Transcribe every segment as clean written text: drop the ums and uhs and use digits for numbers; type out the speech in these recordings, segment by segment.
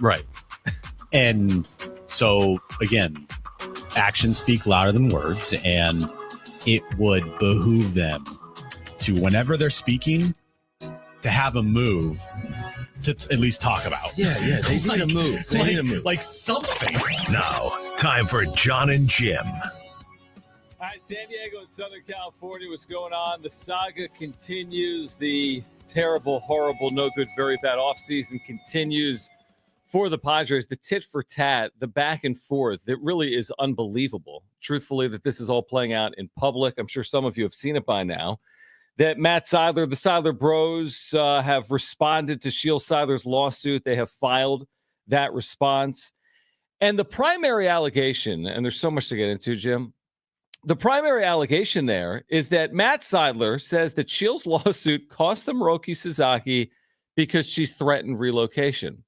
Right. And so, again, actions speak louder than words, and it would behoove them to, whenever they're speaking, to have a move to at least talk about. Yeah, they need a move. They need a move. Like something. Now, time for Jon and Jim. All right, San Diego and Southern California, what's going on? The saga continues. The terrible, horrible, no good, very bad offseason continues for the Padres. The tit for tat, the back and forth, it really is unbelievable, truthfully, that this is all playing out in public. I'm sure some of you have seen it by now. That Matt Seidler, the Seidler Bros, have responded to Sheel Seidler's lawsuit. They have filed that response. And the primary allegation, and there's so much to get into, Jim, the primary allegation there is that Matt Seidler says that Sheel's lawsuit cost them Roki Sasaki because she threatened relocation.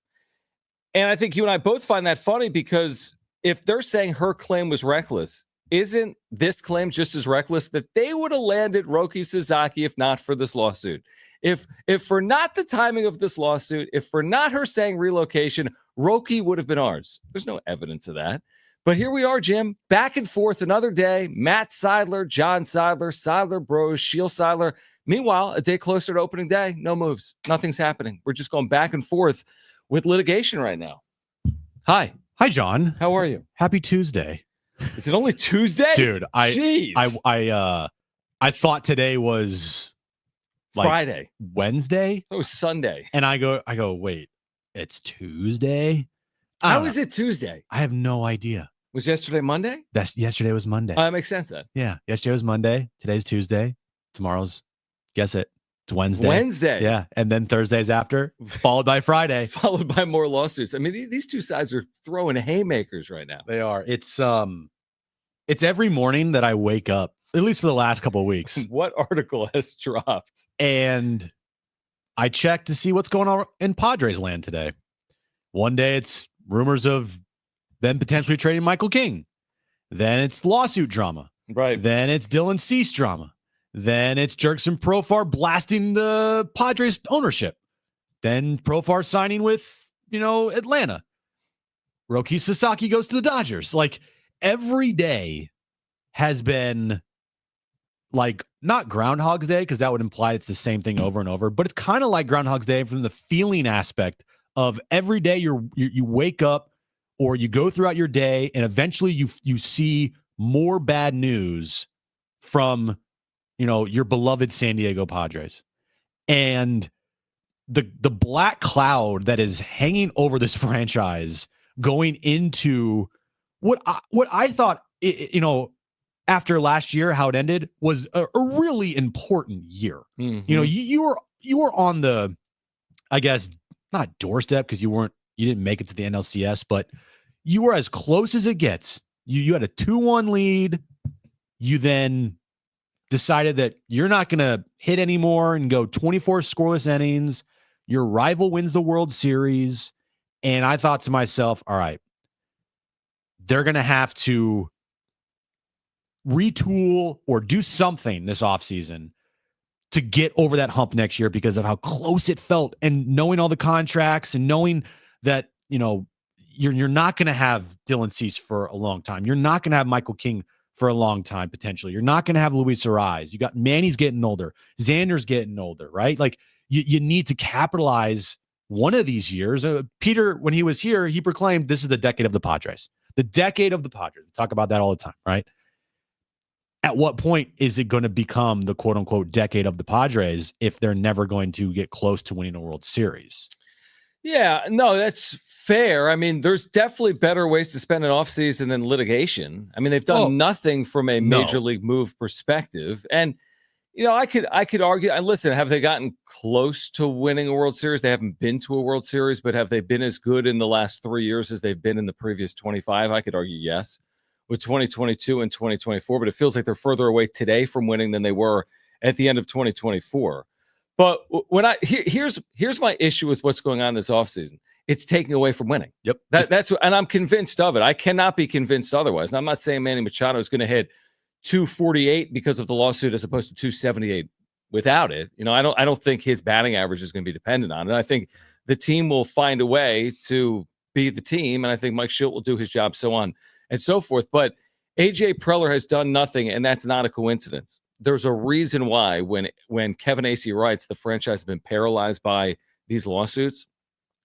And I think you and I both find that funny, because if they're saying her claim was reckless, isn't this claim just as reckless, that they would have landed Roki Sasaki if not for this lawsuit? If for not the timing of this lawsuit, if for not her saying relocation, Roki would have been ours. There's no evidence of that. But here we are, Jim, back and forth another day. Matt Seidler, Jon Seidler, Seidler Bros, Sheel Seidler. Meanwhile, a day closer to opening day, no moves. Nothing's happening. We're just going back and forth with litigation right now. Hi, John. how are you? Happy Tuesday. Is it only Tuesday? Dude, Jeez. I thought today was like Friday. Wednesday. It was Sunday. And I go, wait, it's Tuesday? How is it Tuesday? I have no idea. Was yesterday Monday? Yesterday was Monday. That makes sense then. Yeah, yesterday was Monday. Today's Tuesday. Tomorrow's, guess it, it's Wednesday. Wednesday. Yeah, and then Thursday's after, followed by Friday. Followed by more lawsuits. I mean, these two sides are throwing haymakers right now. They are. It's every morning that I wake up, at least for the last couple of weeks. What article has dropped? And I check to see what's going on in Padres land today. One day it's rumors of them potentially trading Michael King. Then it's lawsuit drama. Right. Then it's Dylan Cease drama. Then it's Jerks and Profar blasting the Padres ownership. Then Profar signing with, Atlanta. Roki Sasaki goes to the Dodgers. Like, every day has been like, not Groundhog's Day, because that would imply it's the same thing over and over, but it's kind of like Groundhog's Day from the feeling aspect of every day you wake up or you go throughout your day, and eventually you see more bad news from, your beloved San Diego Padres. And the black cloud that is hanging over this franchise going into what I thought, after last year, how it ended, was a really important year. Mm-hmm. You were on the, I guess, not doorstep, because you didn't make it to the NLCS, but you were as close as it gets. You had a 2-1 lead. You then decided that you're not going to hit anymore and go 24 scoreless innings. Your rival wins the World Series. And I thought to myself, all right, they're going to have to retool or do something this offseason to get over that hump next year, because of how close it felt, and knowing all the contracts and knowing that, you're not going to have Dylan Cease for a long time. You're not going to have Michael King for a long time, potentially. You're not going to have Luis Arise. You got Manny's getting older. Xander's getting older, right? Like, you need to capitalize one of these years. Peter, when he was here, he proclaimed this is the decade of the Padres. The decade of the Padres. We talk about that all the time, right? At what point is it going to become the quote-unquote decade of the Padres if they're never going to get close to winning a World Series? Yeah, no, that's fair. I mean, there's definitely better ways to spend an offseason than litigation. I mean, they've done nothing from a major league move perspective. And, I could argue, and listen, have they gotten close to winning a World Series? They haven't been to a World Series, but have they been as good in the last 3 years as they've been in the previous 25? I could argue yes, with 2022 and 2024, but it feels like they're further away today from winning than they were at the end of 2024. But when here's my issue with what's going on this offseason. It's taking away from winning. Yep. That's and I'm convinced of it. I cannot be convinced otherwise. And I'm not saying Manny Machado is going to hit 248 because of the lawsuit as opposed to 278 without it. I don't think his batting average is going to be dependent on it. I think the team will find a way to be the team, and I think Mike Sheel will do his job, so on and so forth. But AJ Preller has done nothing, and that's not a coincidence. There's a reason why when Kevin Acee writes the franchise has been paralyzed by these lawsuits,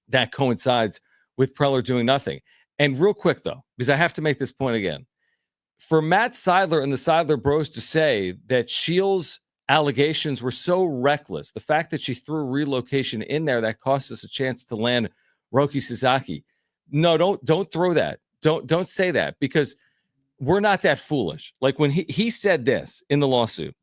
that coincides with Preller doing nothing. And real quick, though, because I have to make this point again, for Matt Seidler and the Seidler Bros to say that Sheel's allegations were so reckless, the fact that she threw relocation in there that cost us a chance to land Roki Sasaki. No, don't throw that. Don't say that, because we're not that foolish. Like when he said this in the lawsuit,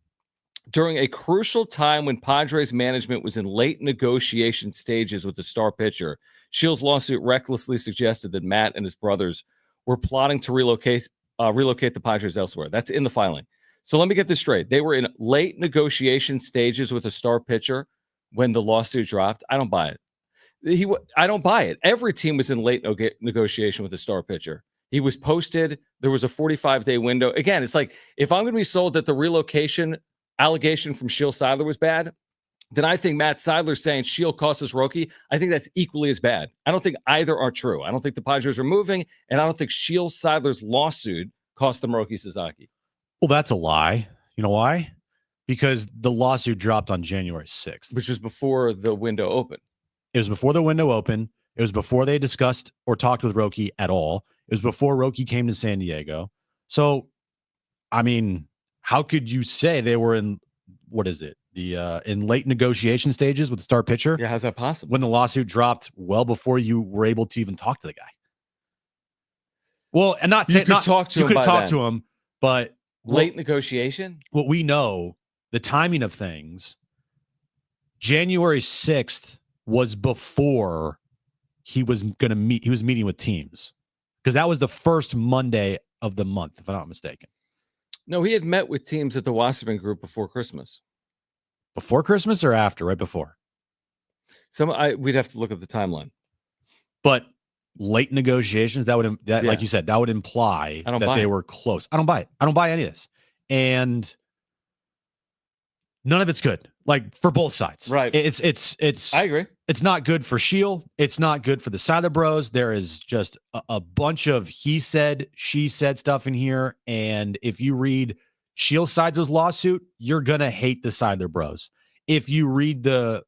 during a crucial time when Padres management was in late negotiation stages with the star pitcher, Sheel's lawsuit recklessly suggested that Matt and his brothers were plotting to relocate the Padres elsewhere. That's in the filing. So let me get this straight. They were in late negotiation stages with a star pitcher when the lawsuit dropped. I don't buy it. I don't buy it. Every team was in late negotiation with a star pitcher. He was posted. There was a 45-day window. Again, it's like, if I'm going to be sold that the relocation allegation from Sheel Seidler was bad, then I think Matt Seidler saying Sheel cost us Roki, I think that's equally as bad. I don't think either are true. I don't think the Padres are moving, and I don't think Sheel Seidler's lawsuit cost them Roki Sasaki. Well, that's a lie. You know why? Because the lawsuit dropped on January 6th. Which was before the window opened. It was before the window opened. It was before they discussed or talked with Roki at all. It was before Roki came to San Diego. So, I mean, how could you say they were in, what is it? In late negotiation stages with the star pitcher? Yeah, how's that possible? When the lawsuit dropped well before you were able to even talk to the guy. Well, and not say, you could talk to him, but late negotiation? What we know, the timing of things, January 6th was before he was going to meet. He was meeting with teams, because that was the first Monday of the month, if I'm not mistaken. No, he had met with teams at the Wasserman Group before Christmas. Before Christmas or after? Right before. We'd have to look at the timeline. But late negotiations, like you said, that would imply that they were close. I don't buy it. I don't buy any of this. And none of it's good. Like, for both sides. Right. It's I agree. It's not good for Sheel. It's not good for the Seidler Bros. There is just a bunch of he said, she said stuff in here. And if you read Sheel Seidler's lawsuit, you're going to hate the Seidler Bros. If you read the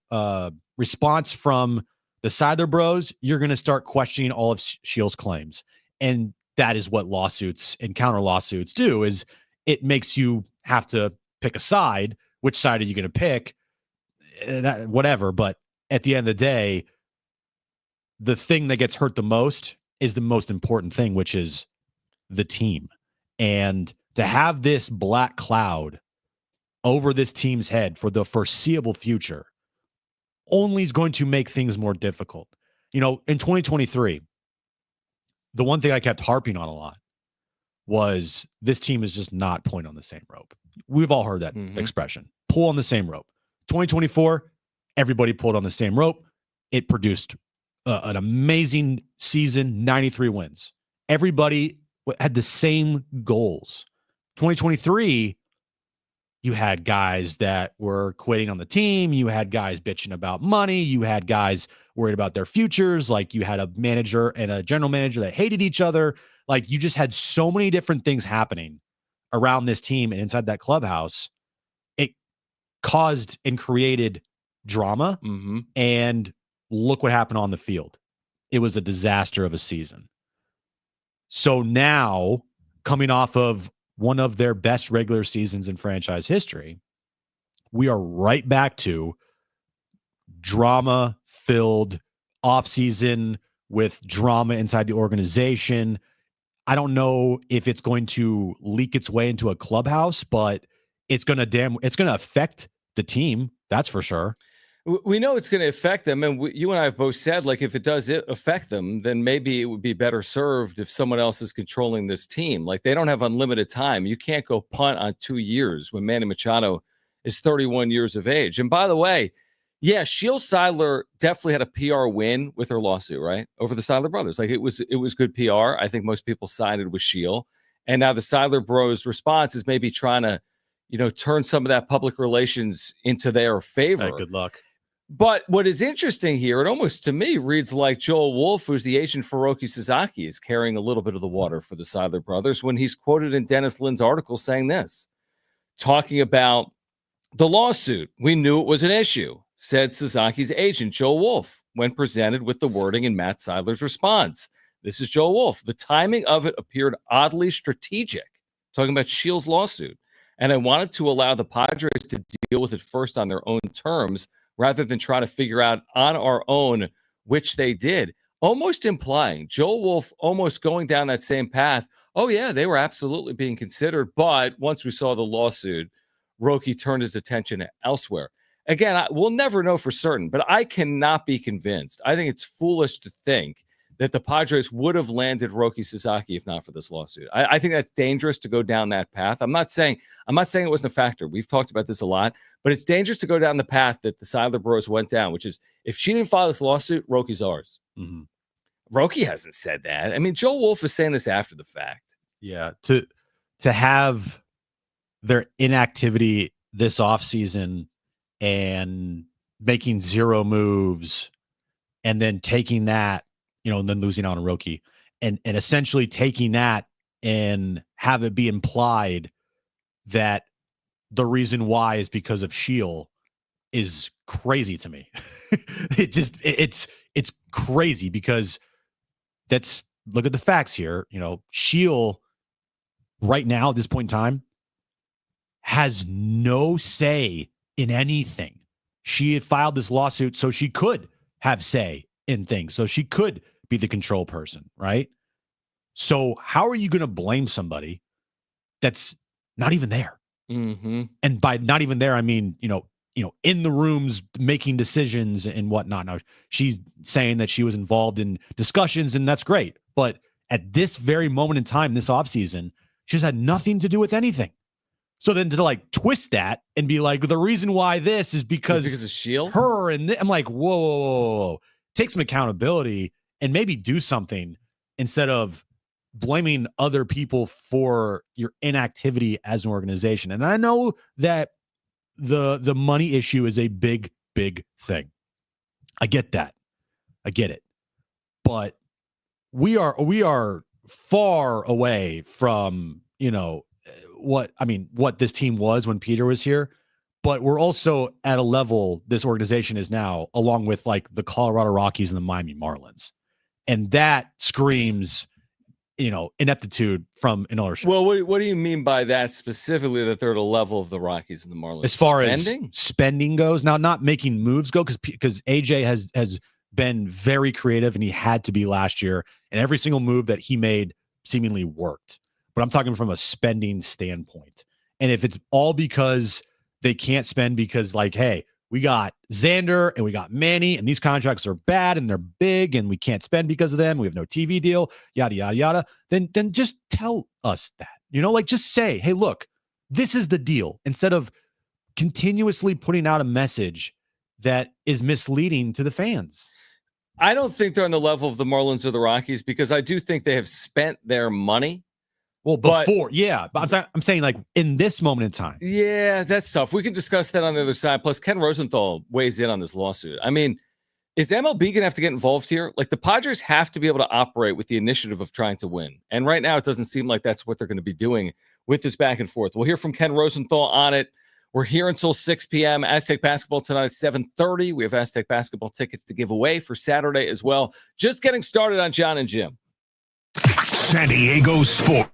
response from the Seidler Bros, you're going to start questioning all of Sheel's claims. And that is what lawsuits and counter lawsuits do, is it makes you have to pick a side. Which side are you going to pick? Whatever. But at the end of the day, the thing that gets hurt the most is the most important thing, which is the team. And to have this black cloud over this team's head for the foreseeable future only is going to make things more difficult. You know, in 2023, the one thing I kept harping on a lot was this team is just not pulling on the same rope. We've all heard that expression, pull on the same rope. 2024, everybody pulled on the same rope. It produced an amazing season, 93 wins. Everybody had the same goals. 2023, you had guys that were quitting on the team. You had guys bitching about money. You had guys worried about their futures. Like, you had a manager and a general manager that hated each other. Like, you just had so many different things happening around this team and inside that clubhouse. It caused and created drama. And look what happened on the field. It was a disaster of a season. So now, coming off of one of their best regular seasons in franchise history, we are right back to drama-filled offseason with drama inside the organization. I don't know if it's going to leak its way into a clubhouse, but it's going to affect the team. That's for sure. We know it's going to affect them. And you and I have both said, like, if it does affect them, then maybe it would be better served if someone else is controlling this team. Like, they don't have unlimited time. You can't go punt on 2 years when Manny Machado is 31 years of age. And by the way, yeah, Sheel Seidler definitely had a PR win with her lawsuit, right? Over the Seidler Brothers. Like, it was good PR. I think most people sided with Sheel. And now the Seidler Bros response is maybe trying to, turn some of that public relations into their favor. Good luck. But what is interesting here, it almost to me reads like Joel Wolf, who's the agent for Roki Sasaki, is carrying a little bit of the water for the Seidler brothers when he's quoted in Dennis Lynn's article saying this, talking about the lawsuit. We knew it was an issue, said Sasaki's agent, Joel Wolf, when presented with the wording in Matt Seidler's response. This is Joel Wolf. The timing of it appeared oddly strategic, talking about Sheel's lawsuit. And I wanted to allow the Padres to deal with it first on their own terms rather than try to figure out on our own, which they did. Almost implying Joel Wolf almost going down that same path. Oh, yeah, they were absolutely being considered. But once we saw the lawsuit, Roki turned his attention elsewhere. Again, we'll never know for certain, but I cannot be convinced. I think it's foolish to think that the Padres would have landed Roki Sasaki if not for this lawsuit. I think that's dangerous to go down that path. I'm not saying it wasn't a factor. We've talked about this a lot, but it's dangerous to go down the path that the Seidler Bros went down, which is if she didn't file this lawsuit, Roki's ours. Mm-hmm. Roki hasn't said that. I mean, Joe Wolf is saying this after the fact. Yeah, to have their inactivity this offseason and making zero moves and then taking that, and then losing out on Roki and essentially taking that and have it be implied that the reason why is because of Sheel is crazy to me. It's crazy because look at the facts here. Sheel right now at this point in time has no say in anything. She had filed this lawsuit so she could have say in things, so she could be the control person, right? So how are you going to blame somebody that's not even there? Mm-hmm. And by not even there, I mean, in the rooms making decisions and whatnot. Now, she's saying that she was involved in discussions, and that's great. But at this very moment in time, this offseason, she's had nothing to do with anything. So then to twist that and be like, the reason why this is because of Sheel? Her and I'm like, whoa. Take some accountability and maybe do something instead of blaming other people for your inactivity as an organization. And I know that the money issue is a big thing. I get that. I get it. But we are far away from, what this team was when Peter was here, but we're also at a level this organization is now, along with the Colorado Rockies and the Miami Marlins. And that screams, ineptitude from an ownership. Well, what do you mean by that specifically, that they're at a level of the Rockies and the Marlins? As far as spending goes, now not making moves go, because AJ has been very creative and he had to be last year, and every single move that he made seemingly worked. But I'm talking from a spending standpoint. And if it's all because they can't spend because hey, we got Xander and we got Manny and these contracts are bad and they're big and we can't spend because of them. We have no TV deal, yada, yada, yada. Then just tell us that, just say, hey, look, this is the deal, instead of continuously putting out a message that is misleading to the fans. I don't think they're on the level of the Marlins or the Rockies because I do think they have spent their money. Well, before, but I'm saying in this moment in time. Yeah, that's tough. We can discuss that on the other side. Plus, Ken Rosenthal weighs in on this lawsuit. I mean, is MLB going to have to get involved here? The Padres have to be able to operate with the initiative of trying to win. And right now, it doesn't seem like that's what they're going to be doing with this back and forth. We'll hear from Ken Rosenthal on it. We're here until 6 p.m. Aztec basketball tonight at 7:30. We have Aztec basketball tickets to give away for Saturday as well. Just getting started on Jon and Jim. San Diego Sports.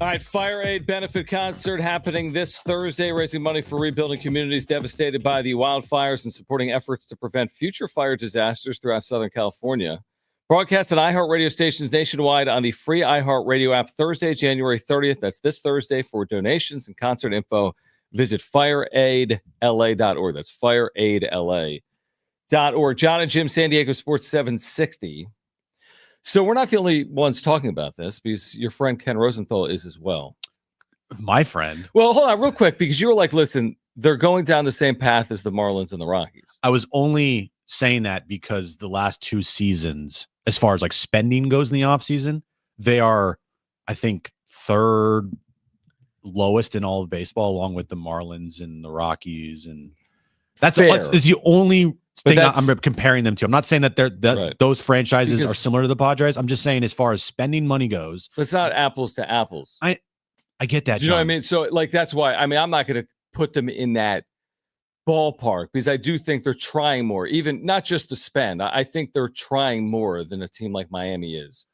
All right, Fire Aid benefit concert happening this Thursday, raising money for rebuilding communities devastated by the wildfires and supporting efforts to prevent future fire disasters throughout Southern California. Broadcast on iHeartRadio stations nationwide on the free iHeartRadio app Thursday, January 30th. That's this Thursday. For donations and concert info, visit fireaidla.org. That's fireaidla.org. Jon and Jim, San Diego Sports 760. So we're not the only ones talking about this because your friend Ken Rosenthal is as well. My friend. Well, hold on real quick, because you were like, listen, they're going down the same path as the Marlins and the Rockies. I was only saying that because the last 2 seasons, as far as like spending goes in the offseason, they are, I think, third lowest in all of baseball, along with the Marlins and the Rockies. And that's the only thing I'm comparing them to. I'm not saying that those franchises are similar to the Padres. I'm just saying as far as spending money goes. It's not apples to apples. I get that. Do you know what I mean? So like, that's why, I mean, I'm not going to put them in that ballpark because I do think they're trying more, even not just the spend. I think they're trying more than a team like Miami is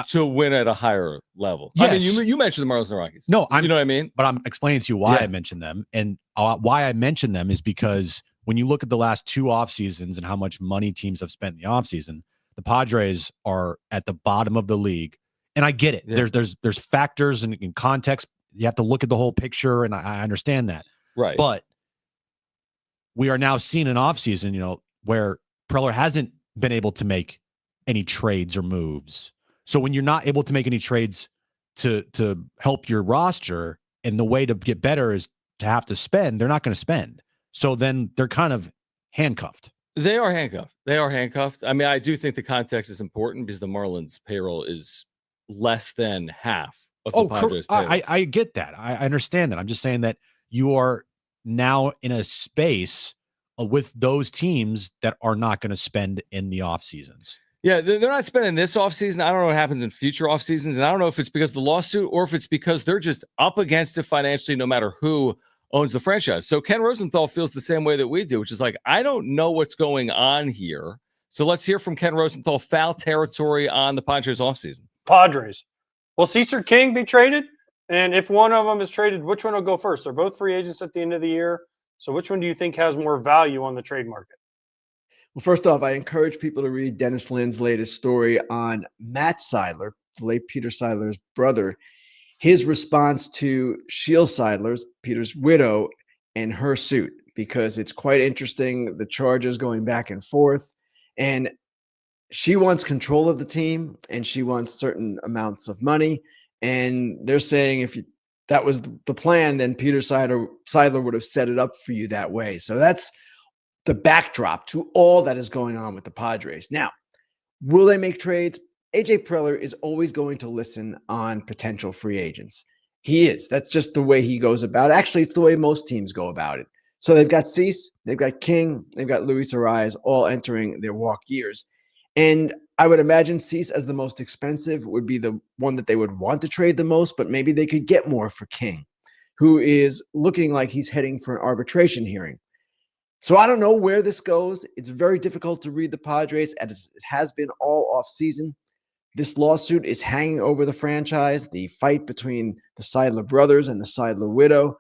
to win at a higher level. Yes. I mean, you mentioned the Marlins and the Rockies. No, you know what I mean? But I'm explaining to you why I mentioned them. And why I mentioned them is because when you look at the last 2 off seasons and how much money teams have spent in the off season, the Padres are at the bottom of the league. And I get it. Yeah. There's factors and context. You have to look at the whole picture, and I understand that. Right. But we are now seeing an off season, where Preller hasn't been able to make any trades or moves. So when you're not able to make any trades to help your roster, and the way to get better is to have to spend, they're not going to spend. So then they're kind of handcuffed. They are handcuffed. I mean, I do think the context is important because the Marlins payroll is less than half of the Padres payroll. I get that. I understand that. I'm just saying that you are now in a space with those teams that are not going to spend in the off seasons. Yeah, they're not spending this offseason. I don't know what happens in future off seasons. And I don't know if it's because of the lawsuit or if it's because they're just up against it financially, no matter who owns the franchise. So Ken Rosenthal feels the same way that we do, which is like, I don't know what's going on here. So let's hear from Ken Rosenthal, foul territory on the Padres offseason. Padres. Will Cesar King be traded? And if one of them is traded, which one will go first? They're both free agents at the end of the year. So which one do you think has more value on the trade market? Well, first off, I encourage people to read Dennis Lynn's latest story on Matt Seidler, the late Peter Seidler's brother, his response to Sheel Seidler, Peter's widow, and her suit, because it's quite interesting, the charges going back and forth. And she wants control of the team, and she wants certain amounts of money. And they're saying if that was the plan, then Peter Seidler would have set it up for you that way. So that's the backdrop to all that is going on with the Padres. Now, will they make trades? AJ Preller is always going to listen on potential free agents. He is. That's just the way he goes about it. Actually, it's the way most teams go about it. So they've got Cease, they've got King, they've got Luis Arias all entering their walk years. And I would imagine Cease as the most expensive would be the one that they would want to trade the most, but maybe they could get more for King, who is looking like he's heading for an arbitration hearing. So I don't know where this goes. It's very difficult to read the Padres, as it has been all off season. This lawsuit is hanging over the franchise, the fight between the Seidler brothers and the Seidler widow.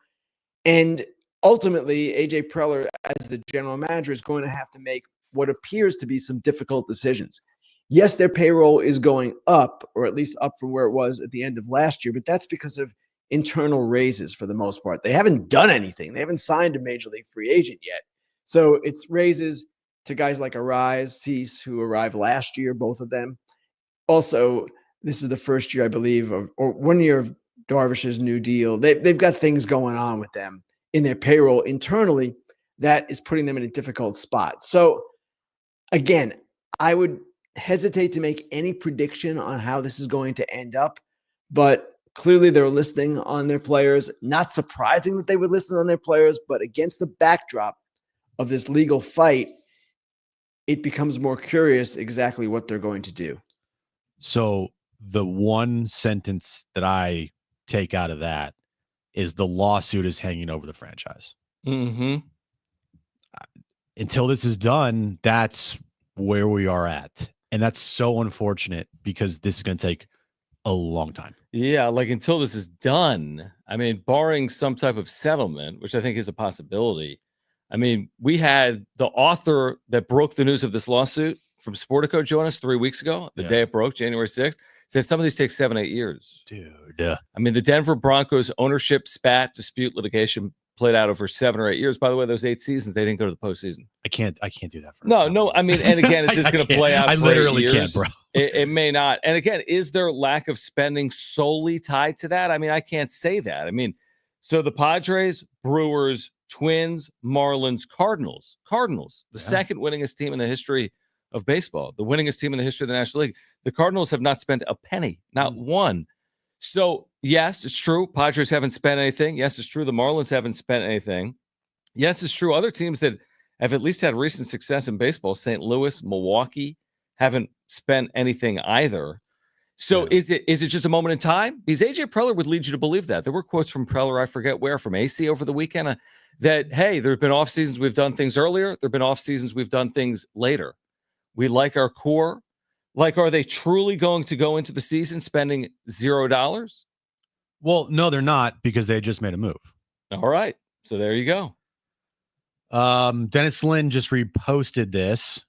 And ultimately, AJ Preller, as the general manager, is going to have to make what appears to be some difficult decisions. Yes, their payroll is going up, or at least up from where it was at the end of last year, but that's because of internal raises for the most part. They haven't done anything. They haven't signed a major league free agent yet. So it's raises to guys like Arias, Cease, who arrived last year, both of them. Also, this is the first year, I believe, or 1 year of Darvish's new deal. They've got things going on with them in their payroll internally that is putting them in a difficult spot. So again, I would hesitate to make any prediction on how this is going to end up, but clearly they're listening on their players. Not surprising that they would listen on their players, but against the backdrop of this legal fight, it becomes more curious exactly what they're going to do. So the one sentence that I take out of that is the lawsuit is hanging over the franchise. Mm-hmm. Until this is done, that's where we are at. And that's so unfortunate because this is going to take a long time. Yeah, like until this is done. I mean, barring some type of settlement, which I think is a possibility. I mean, we had the author that broke the news of this lawsuit from Sportico join us 3 weeks ago, the day it broke, January 6th, said some of these take 7-8 years. Dude. I mean, the Denver Broncos ownership spat dispute litigation played out over 7 or 8 years. By the way, those 8 seasons, they didn't go to the postseason. I can't do that for No. I mean, and again, is this going to play out? I for literally 8 can't, years? bro. It may not. And again, is there lack of spending solely tied to that? I mean, I can't say that. I mean, so the Padres, Brewers, Twins, Marlins, Cardinals, the second winningest team in the history of baseball, the winningest team in the history of the National League. The Cardinals have not spent a penny, not one. So, yes, it's true. Padres haven't spent anything. Yes, it's true. The Marlins haven't spent anything. Yes, it's true. Other teams that have at least had recent success in baseball, St. Louis, Milwaukee, haven't spent anything either. So is it just a moment in time? Because AJ Preller would lead you to believe that. There were quotes from Preller, I forget where, from AC over the weekend, that, hey, there have been off seasons we've done things earlier. There have been off seasons we've done things later. We like our core. Like, are they truly going to go into the season spending $0? Well, no, they're not, because they just made a move. All right. So there you go. Dennis Lynn just reposted this.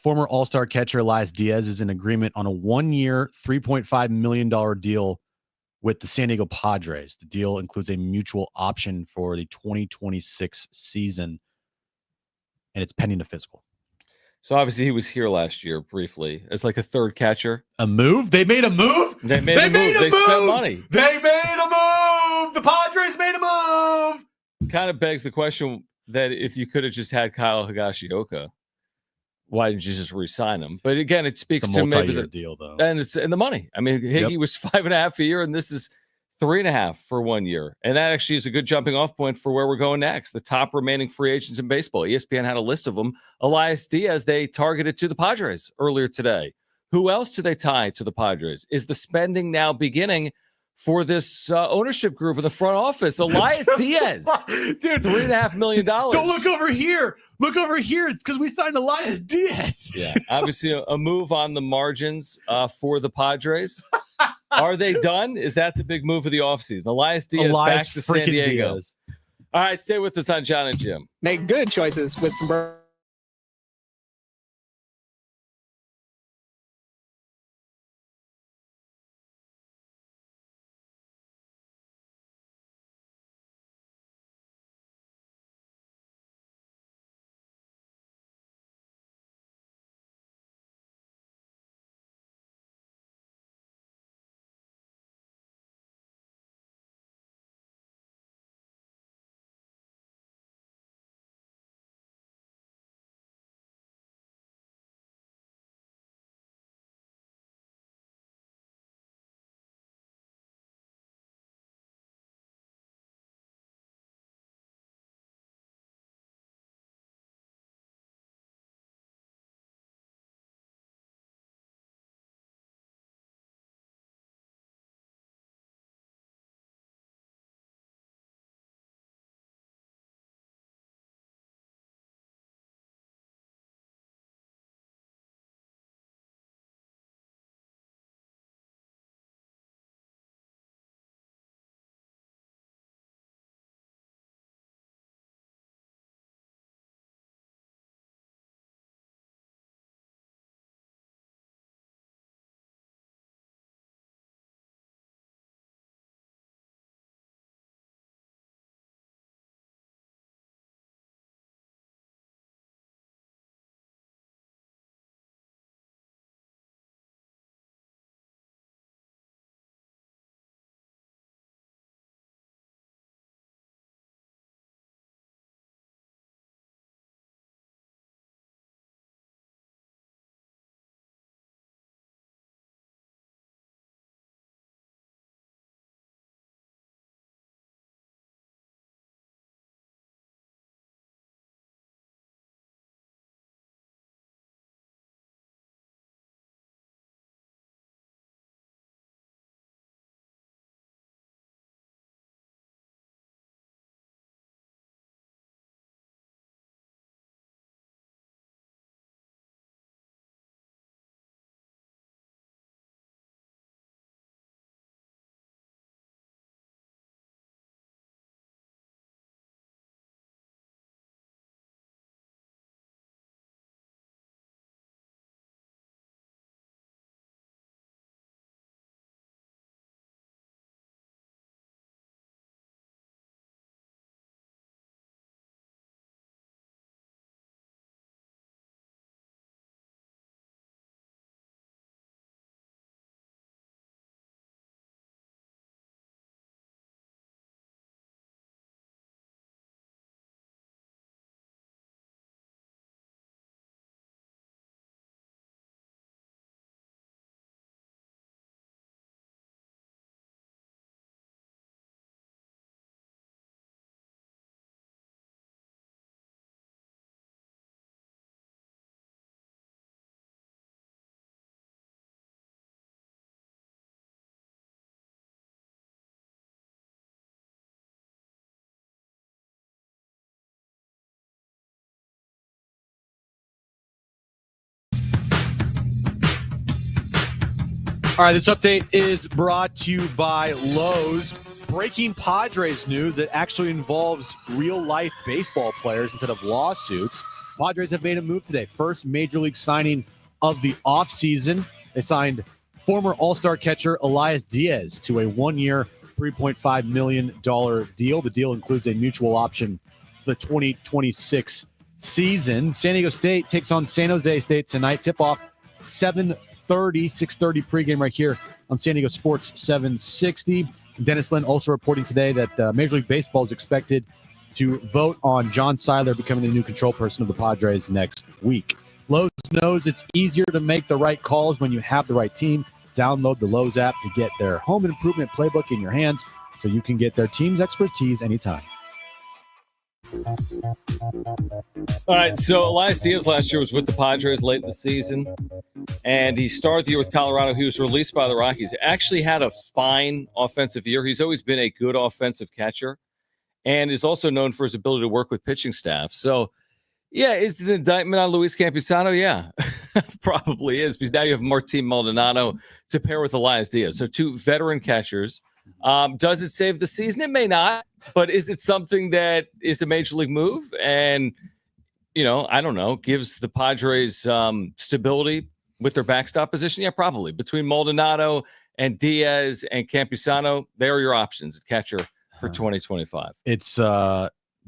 Former All-Star catcher Elias Diaz is in agreement on a 1-year, $3.5 million deal with the San Diego Padres. The deal includes a mutual option for the 2026 season, and it's pending a physical. So obviously he was here last year briefly as like a third catcher. A move? They made a move? They made a move. They spent money. They made a move. The Padres made a move. Kind of begs the question that if you could have just had Kyle Higashioka, why didn't you just re-sign him? But again, it speaks to maybe the deal, though, and it's and the money. I mean, Higgy was 5.5 a year, and this is 3.5 for 1 year, and that actually is a good jumping off point for where we're going next. The top remaining free agents in baseball. ESPN had a list of them. Elias Diaz, they targeted to the Padres earlier today. Who else do they tie to the Padres? Is the spending now beginning for this ownership group in the front office? Elias Diaz, dude, $3.5 million. Don't look over here. Look over here. It's because we signed Elias Diaz. Yeah, obviously a move on the margins for the Padres. Are they done? Is that the big move of the offseason? Elias Diaz back to San Diego. Diaz. All right, stay with us on Jon and Jim. Make good choices with some All right, this update is brought to you by Lowe's. Breaking Padres news that actually involves real-life baseball players instead of lawsuits. Padres have made a move today. First major league signing of the offseason. They signed former All-Star catcher Elias Diaz to a one-year, $3.5 million deal. The deal includes a mutual option for the 2026 season. San Diego State takes on San Jose State tonight. Tip-off 6:30 pregame right here on San Diego Sports 760. Dennis Lin also reporting today that Major League Baseball is expected to vote on Jon Seidler becoming the new control person of the Padres next week. Lowe's knows it's easier to make the right calls when you have the right team. Download the Lowe's app to get their home improvement playbook in your hands so you can get their team's expertise anytime. All right, so Elias Diaz last year was with the Padres late in the season, and he started the year with Colorado. He was released by the Rockies. Actually had a fine offensive year. He's always been a good offensive catcher and is also known for his ability to work with pitching staff. So, yeah, is it an indictment on Luis Campusano? Yeah, probably is, because now you have Martin Maldonado to pair with Elias Diaz. So two veteran catchers. Does it save the season? It may not, but is it something that is a major league move? And, you know, I don't know, gives the Padres stability with their backstop position? Yeah, probably. Between Maldonado and Diaz and Campusano, they are your options at catcher for 2025. It's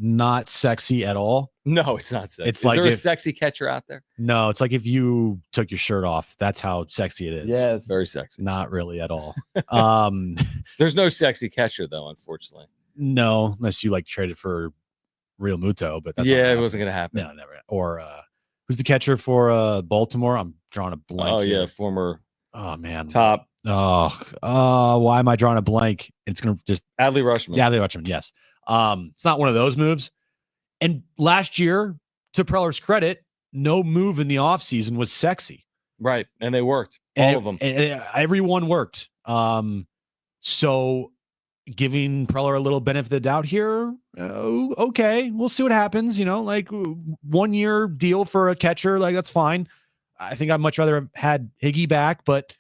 not sexy at all. No, it's not sexy. It's is like there a if- sexy catcher out there? No, it's like if you took your shirt off. That's how sexy it is. Yeah, it's very sexy. Not really at all. There's no sexy catcher, though, unfortunately. No, unless you like traded for Real Muto, but that's not Yeah, gonna it wasn't going to happen. happen. No, never. Or who's the catcher for Baltimore? I'm drawing a blank. Oh, here. yeah, former Oh man. top Why am I drawing a blank? It's gonna just Adley Rutschman. Yeah, Adley Rutschman. Yes. It's not one of those moves. And last year, to Preller's credit, no move in the offseason was sexy. Right, and they worked. And All of them. Everyone worked. So giving Preller a little benefit of the doubt here. Okay, we'll see what happens. You know, like 1 year deal for a catcher, like that's fine. I think I'd much rather have had Higgy back, but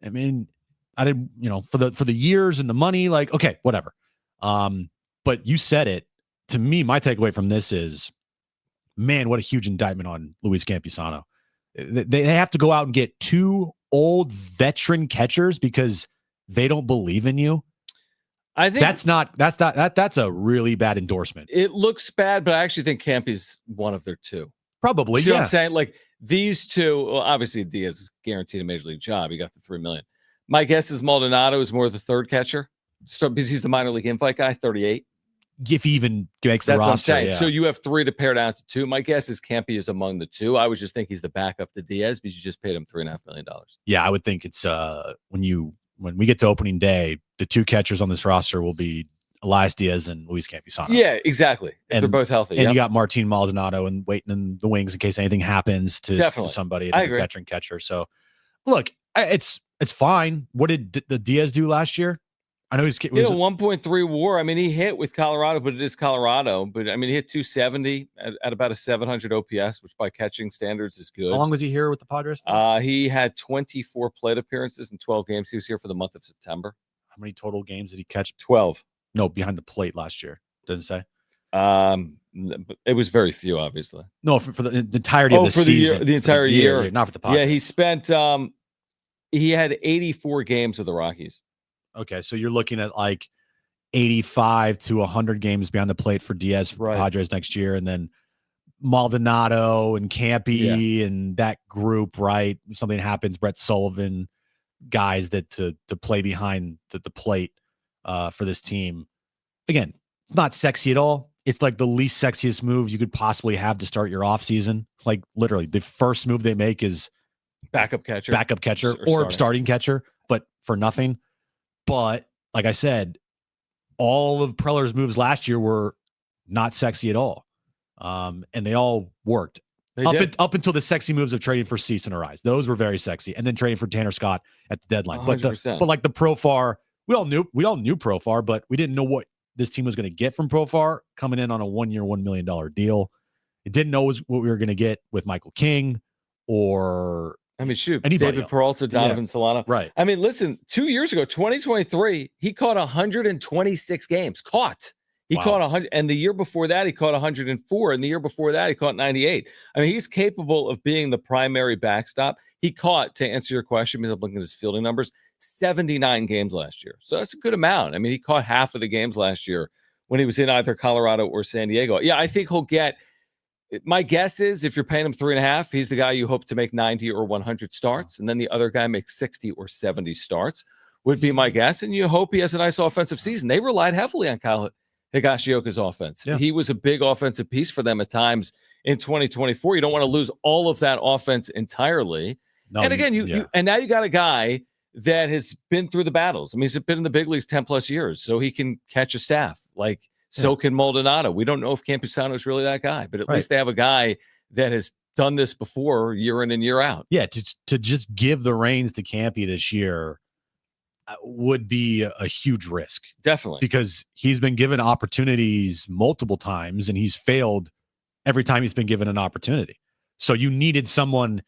I mean, I didn't, you know, for the years and the money, like, okay, whatever. But you said it. To me, my takeaway from this is, man, what a huge indictment on Luis Campusano. They have to go out and get two old veteran catchers because they don't believe in you. I think that's a really bad endorsement. it looks bad, but I actually think Campy's one of their two. Probably, See what yeah. I'm saying? Like these two, well, obviously Diaz is guaranteed a major league job. He got the $3 million. My guess is Maldonado is more the third catcher. So because he's the minor league invite guy, 38. If he even makes the That's what I'm roster. saying. Yeah. So you have three to pare down to two. My guess is Campy is among the two. I would just think he's the backup to Diaz because you just paid him $3.5 million. Yeah, I would think it's when we get to opening day, the two catchers on this roster will be Elias Diaz and Luis Campusano. Yeah, exactly. If they're both healthy. And Yep. you got Martin Maldonado and waiting in the wings in case anything happens to somebody, I a agree. veteran catcher. So, look, it's fine. What did the Diaz do last year? I know He had a 1.3 WAR. I mean, he hit with Colorado, but it is Colorado. But I mean, he hit 270 at about a 700 OPS, which by catching standards is good. How long was he here with the Padres? He had 24 plate appearerances in 12 games. He was here for the month of September. How many total games did he catch? 12. No, behind the plate last year. Doesn't say. It was very few, obviously. No, for the entirety of the season. The entire year. Not for the Padres. Yeah, he spent. He had 84 games with the Rockies. Okay, so you're looking at like 85 to 100 games behind the plate for Diaz for the Padres next year, and then Maldonado and Campy and that group, right? If something happens, Brett Sullivan, guys that to play behind the plate for this team. Again, it's not sexy at all. It's like the least sexiest move you could possibly have to start your offseason. Like literally, the first move they make is backup catcher or starting catcher, but for nothing. But like I said, all of Preller's moves last year were not sexy at all. And they all worked up until the sexy moves of trading for Cease and Arise. Those were very sexy. And then trading for Tanner Scott at the deadline. 100%. But like the Profar, we all knew Profar, but we didn't know what this team was going to get from Profar coming in on a 1 year, $1 million deal. It didn't know what we were going to get with Michael King or I mean, shoot, Anybody David else. Peralta, Donovan Solano. Right. I mean, listen, 2 years ago, 2023, he caught 126 games. He Wow. caught 100, and the year before that, he caught 104, and the year before that, he caught 98. I mean, he's capable of being the primary backstop. He caught, to answer your question, because I'm looking at his fielding numbers, 79 games last year. So that's a good amount. I mean, he caught half of the games last year when he was in either Colorado or San Diego. Yeah, I think he'll get. My guess is if you're paying him 3.5, he's the guy you hope to make 90 or 100 starts, and then the other guy makes 60 or 70 starts, would be my guess. And you hope he has a nice offensive season. They relied heavily on Kyle Higashioka's offense. Yeah. He was a big offensive piece for them at times in 2024. You don't want to lose all of that offense entirely. No, and again, and now you got a guy that has been through the battles. I mean, he's been in the big leagues 10 plus years, so he can catch a staff. So can Maldonado. We don't know if Campusano is really that guy, but at least they have a guy that has done this before year in and year out. Yeah, to just give the reins to Campy this year would be a huge risk. Definitely. Because he's been given opportunities multiple times and he's failed every time he's been given an opportunity. So you needed someone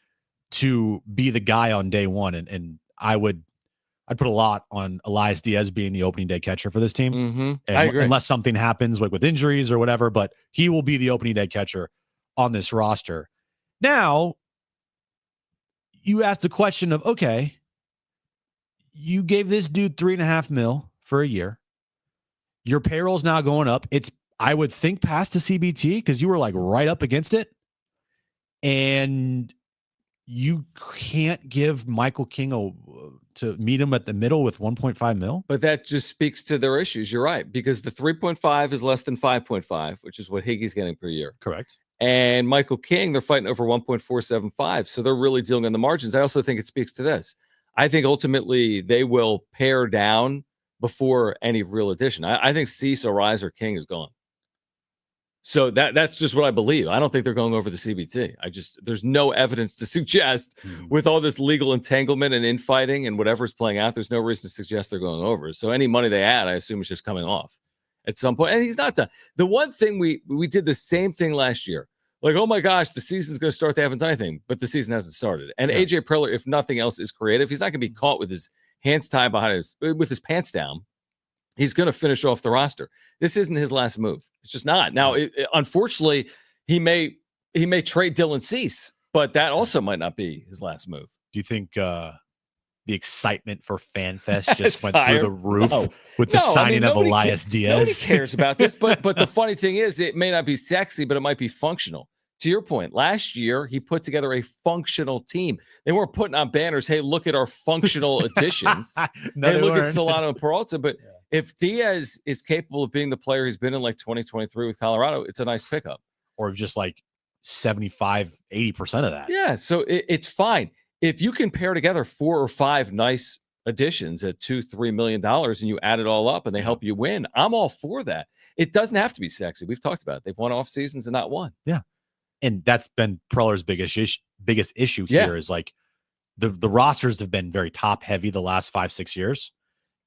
to be the guy on day one. And I'd put a lot on Elias Diaz being the opening day catcher for this team. Mm-hmm. I agree. Unless something happens with injuries or whatever, but he will be the opening day catcher on this roster. Now, you asked the question of, okay, you gave this dude $3.5 million for a year. Your payroll's now going up. It's, I would think, past the CBT because you were like right up against it. And you can't give Michael King to meet him at the middle with $1.5 million. But that just speaks to their issues. You're right, because the 3.5 is less than 5.5, which is what Higgy's getting per year. Correct. And Michael King, they're fighting over 1.475. So they're really dealing on the margins. I also think it speaks to this. I think ultimately they will pare down before any real addition. I think Cease, Arise, or King is gone. So that's just what I believe. I don't think they're going over the CBT. There's no evidence to suggest with all this legal entanglement and infighting and whatever's playing out, there's no reason to suggest they're going over. So any money they add, I assume, is just coming off at some point. And he's not done. The one thing we did the same thing last year. Like, oh my gosh, the season's going to start. They haven't done anything, but the season hasn't started. And AJ Preller, if nothing else, is creative. He's not going to be caught with his hands tied with his pants down. He's going to finish off the roster. This isn't his last move. It's just not. Now, unfortunately, he may trade Dylan Cease, but that also might not be his last move. Do you think the excitement for FanFest just went through the roof with the signing of Elias Diaz? Nobody cares about this, but the funny thing is, it may not be sexy, but it might be functional. To your point, last year, he put together a functional team. They weren't putting on banners, hey, look at our functional additions. Hey, look at Solano and Peralta. But if Diaz is capable of being the player he's been in like 2023 with Colorado, it's a nice pickup. Or just like 75, 80% of that. Yeah, so it's fine. If you can pair together 4 or 5 nice additions at $2-3 million and you add it all up and they help you win, I'm all for that. It doesn't have to be sexy. We've talked about it. They've won off seasons and not won. Yeah. And that's been Preller's biggest issue here is like the rosters have been very top heavy the last 5-6 years.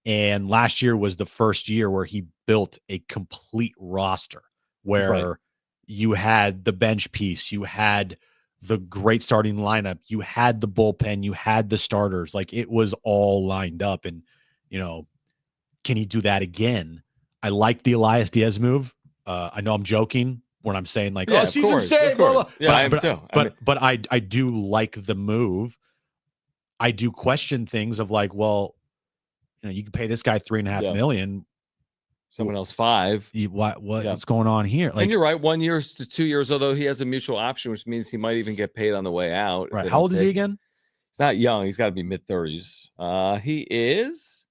And last year was the first year where he built a complete roster where you had the bench piece, you had the great starting lineup, you had the bullpen, you had the starters. Like it was all lined up. And, can he do that again? I like the Elias Diaz move. I know I'm joking when I'm saying like, season insane, blah, blah. Yeah, I am too. But I do like the move. I do question things of like, well, you can pay this guy $3.5 million. Someone else 5. What's going on here? Like, and you're right, 1 year to 2 years, although he has a mutual option, which means he might even get paid on the way out. Right. How old is he again? He's not young. He's got to be mid-30s. He is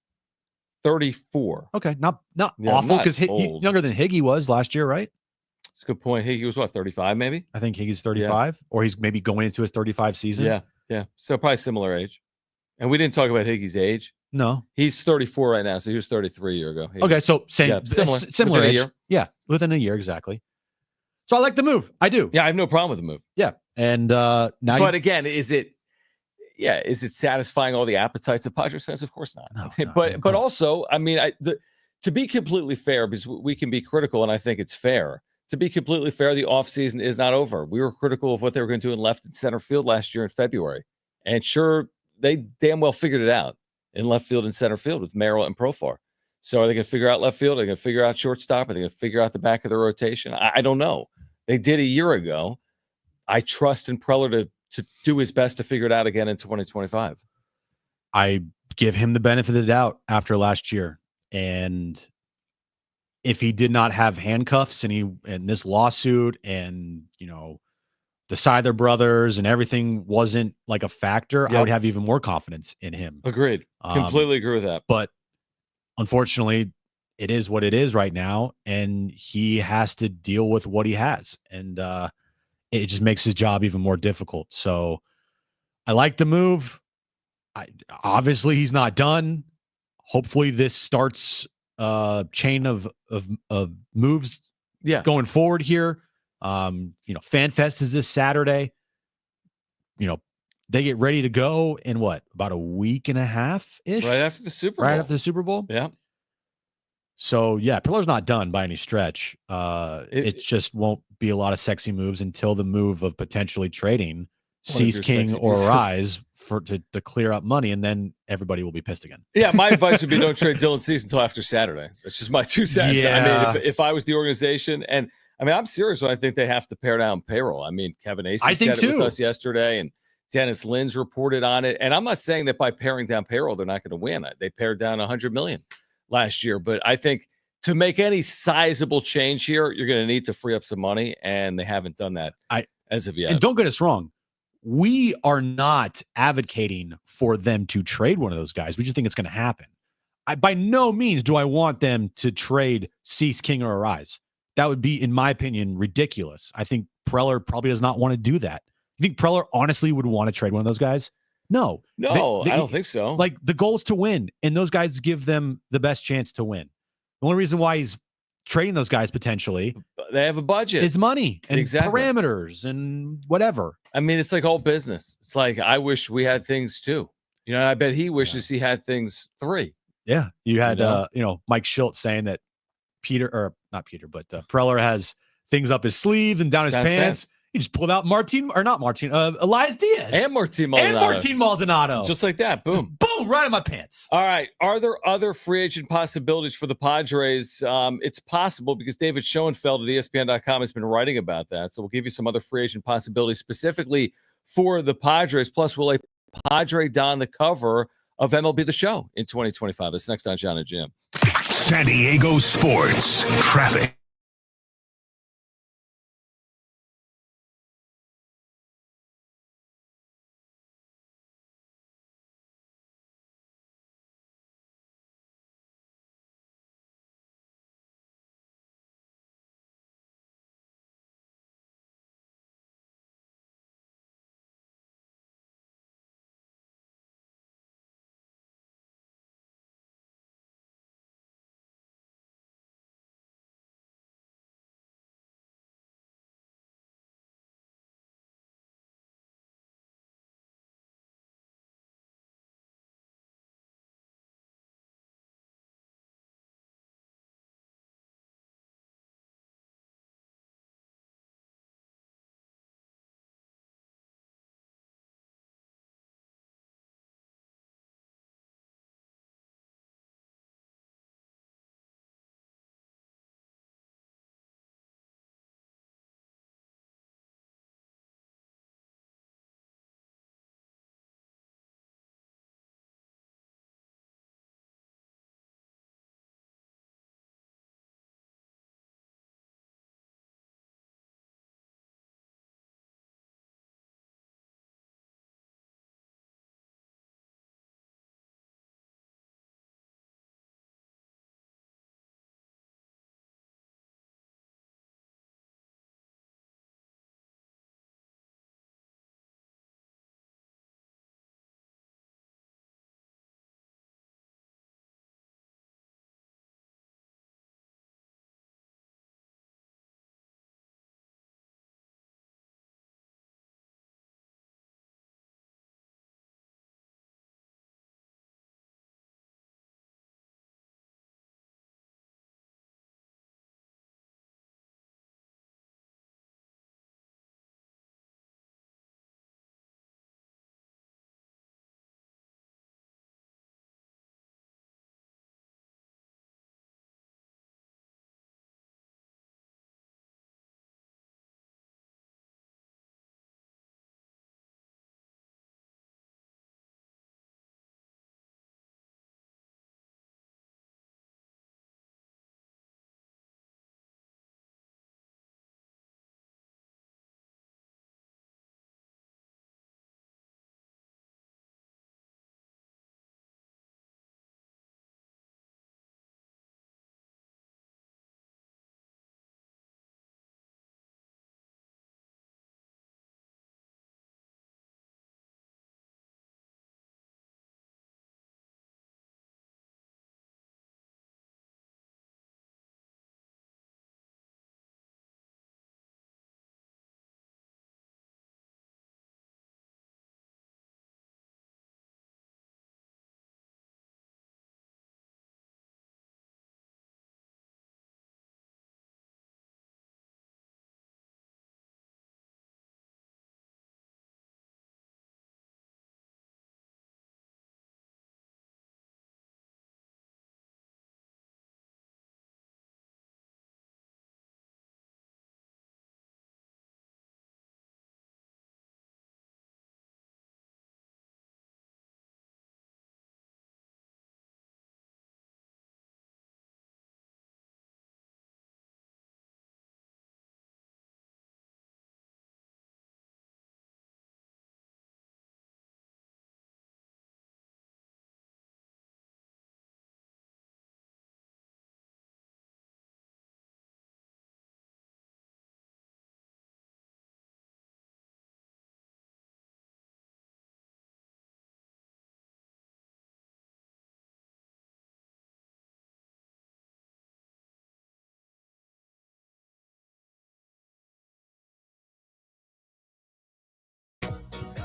34. Okay, not awful because he's younger than Higgy was last year, right? That's a good point. Higgy was what, 35 maybe? I think Higgy's 35, or he's maybe going into his 35 season. Yeah. So probably similar age. And we didn't talk about Higgy's age. No, he's 34 right now, so he was 33 a year ago. Okay, so similar age. Yeah, within a year exactly. So I like the move. I do. Yeah, I have no problem with the move. Yeah, and now, but again, is it satisfying all the appetites of Padres fans? Of course not. No, but also, I mean, to be completely fair, because we can be critical, and I think it's fair. To be completely fair, the offseason is not over. We were critical of what they were going to do in left and center field last year in February. And sure, they damn well figured it out in left field and center field with Merrill and Profar. So are they going to figure out left field? Are they going to figure out shortstop? Are they going to figure out the back of the rotation? I don't know. They did a year ago. I trust in Preller to do his best to figure it out again in 2025. I give him the benefit of the doubt after last year. And if he did not have handcuffs and this lawsuit and, the Seidler brothers and everything wasn't like a factor, I would have even more confidence in him. Agreed. Completely agree with that. But unfortunately, it is what it is right now, and he has to deal with what he has. And it just makes his job even more difficult. So I like the move. Obviously, he's not done. Hopefully, this starts a chain of moves going forward here. FanFest is this Saturday. They get ready to go in about a week and a half ish, right after the Super Bowl. Right after the Super Bowl. Yeah. So yeah, Pillar's not done by any stretch. It just won't be a lot of sexy moves until the move of potentially trading Cease King or Rise to clear up money, and then everybody will be pissed again. Yeah, my advice would be don't trade Dylan Cease until after Saturday. That's just my 2 cents. Yeah. I mean, if I was the organization, and I mean, I'm serious when I think they have to pare down payroll. I mean, Kevin Acee said it with us yesterday, and Dennis Lynn's reported on it. And I'm not saying that by paring down payroll, they're not going to win. They pared down $100 million last year. But I think to make any sizable change here, you're going to need to free up some money, and they haven't done that as of yet. And don't get us wrong. We are not advocating for them to trade one of those guys. We just think it's going to happen. By no means do I want them to trade Cease, King, or Arise. That would be, in my opinion, ridiculous. I think Preller probably does not want to do that. You think Preller honestly would want to trade one of those guys? No. I don't think so. Like, the goal is to win, and those guys give them the best chance to win. The only reason why he's trading those guys potentially, they have a budget. Is money and parameters and whatever. I mean, it's like all business. It's like, I wish we had things too. I bet he wishes he had things 3. Yeah. You had, Mike Schultz saying that Preller has things up his sleeve and down his pants. He just pulled out Elias Diaz. And Martin Maldonado. Just like that. Boom. Just boom, right in my pants. All right. Are there other free agent possibilities for the Padres? It's possible because David Schoenfeld at ESPN.com has been writing about that. So we'll give you some other free agent possibilities specifically for the Padres. Plus, will a Padre don the cover of MLB The Show in 2025? That's next on Jon and Jim. San Diego Sports Traffic.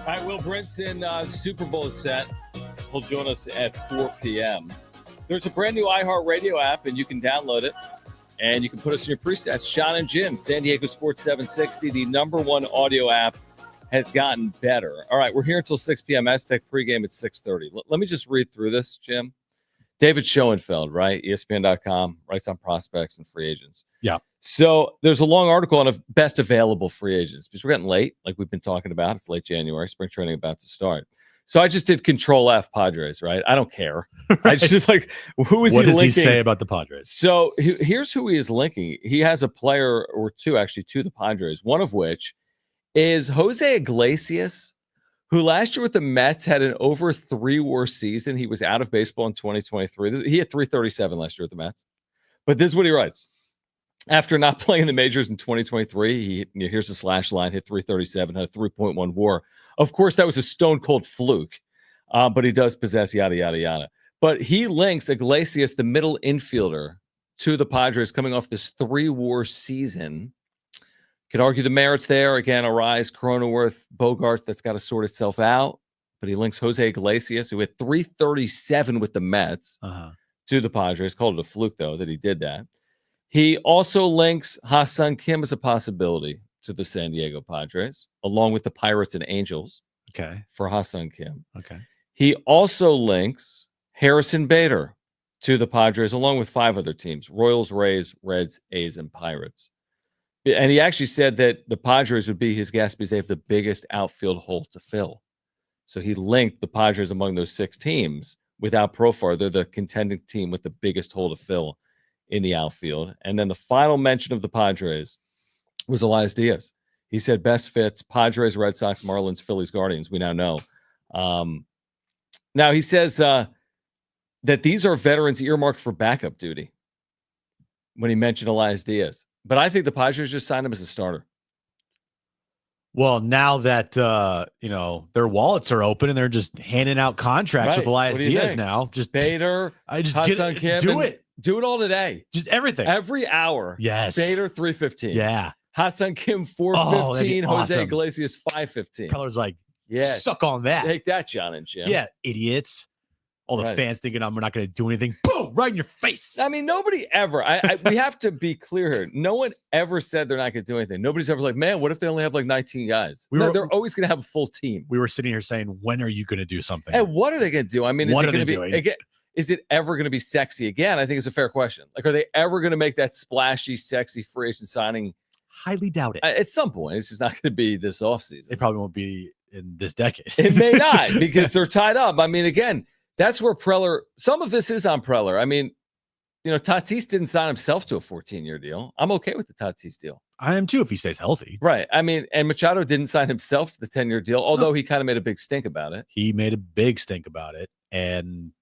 All right, Will Brinson, Super Bowl set. He'll join us at 4 p.m. There's a brand new iHeartRadio app, and you can download it, and you can put us in your presets. Jon Jim, San Diego Sports 760, the #1 audio app, has gotten better. All right, we're here until 6 p.m. Aztec pregame at 6:30. Let me just read through this, Jim. David Schoenfeld, right? ESPN.com, writes on prospects and free agents. Yeah. So there's a long article on best available free agents because we're getting late, like we've been talking about. It's late January, spring training about to start. So I just did Control F Padres, right? I don't care. I just like, who is what he does linking? he say about the Padres? So here's who he is linking. He has a player or two, actually, to the Padres, one of which is Jose Iglesias, who last year with the Mets had an over 3 WAR season. He was out of baseball in 2023. He had 337 last year with the Mets. But this is what he writes. After not playing in the majors in 2023, here's the slash line, hit 337, had a 3.1 WAR. Of course, that was a stone-cold fluke, but he does possess yada, yada, yada. But he links Iglesias, the middle infielder, to the Padres coming off this 3 WAR season. Could argue the merits there. Again, Arise, Cronenworth, Bogart, that's got to sort itself out. But he links Jose Iglesias, who had 337 with the Mets, to the Padres. Called it a fluke, though, that he did that. He also links Ha-Seong Kim as a possibility to the San Diego Padres, along with the Pirates and Angels. Okay. For Ha-Seong Kim. Okay. He also links Harrison Bader to the Padres, along with 5 other teams: Royals, Rays, Reds, A's, and Pirates. And he actually said that the Padres would be his guess because they have the biggest outfield hole to fill. So he linked the Padres among those 6 teams. Without Profar, they're the contending team with the biggest hole to fill in the outfield. And then the final mention of the Padres was Elias Diaz. He said best fits Padres, Red Sox, Marlins, Phillies, Guardians. We now know. Now he says that these are veterans earmarked for backup duty when he mentioned Elias Diaz. But I think the Padres just signed him as a starter. Well, now that their wallets are open and they're just handing out contracts with Elias Diaz now, just Bader, I just do it all today. Just everything. Every hour. Yes. Bader 315. Yeah. Ha-Seong Kim 415. Awesome. Jose Iglesias 515. Peller's like, yeah, suck on that. Take that, Jon and Jim. Yeah, idiots. All the fans thinking I'm not going to do anything. Boom, right in your face. I mean, nobody ever. We have to be clear here. No one ever said they're not going to do anything. Nobody's ever like, man, what if they only have like 19 guys? They're always going to have a full team. We were sitting here saying, when are you going to do something? And what are they going to do? I mean, what is are it they going to be doing? again? Is it ever going to be sexy again? I think it's a fair question. Like, are they ever going to make that splashy, sexy free agent signing? Highly doubt it. At some point, it's just not going to be this offseason. It probably won't be in this decade. It may not because they're tied up. I mean, again, that's where Preller, some of this is on Preller. I mean, Tatis didn't sign himself to a 14-year deal. I'm okay with the Tatis deal. I am too if he stays healthy. Right. I mean, and Machado didn't sign himself to the 10-year deal, although he kind of made a big stink about it. He made a big stink about it. And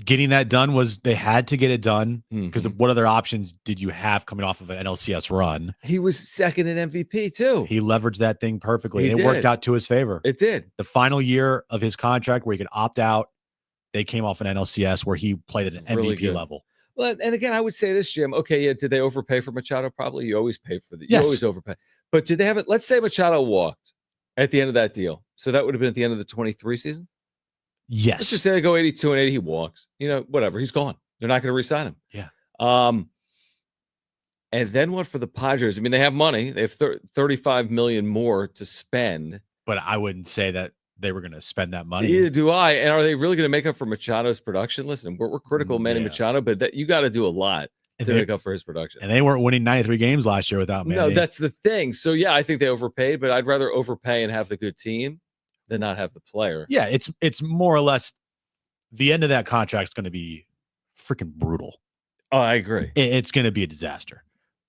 getting that done they had to get it done because what other options did you have coming off of an NLCS run? He was second in MVP too. He leveraged that thing perfectly. And it worked out to his favor. It did. The final year of his contract where he could opt out, they came off an NLCS where he played at an Really MVP good. level. Well, and again, I would say this, Jim. Okay, yeah, did they overpay for Machado? Probably. You always pay for the. You always overpay. But did they have it? Let's say Machado walked at the end of that deal. So that would have been at the end of the 23 season? Yes. Let's just say they go 82 and 80, he walks. Whatever. He's gone. They're not going to re-sign him. Yeah. And then what for the Padres? I mean, they have money. They have $35 million more to spend. But I wouldn't say that they were going to spend that money. Neither do I. And are they really going to make up for Machado's production? Listen, we're critical of Manny Machado, but you got to do a lot to make up for his production. And they weren't winning 93 games last year without Manny. No, that's the thing. So, yeah, I think they overpaid, but I'd rather overpay and have the good team than not have the player. Yeah, it's more or less the end of that contract is going to be freaking brutal. Oh, I agree. It's going to be a disaster.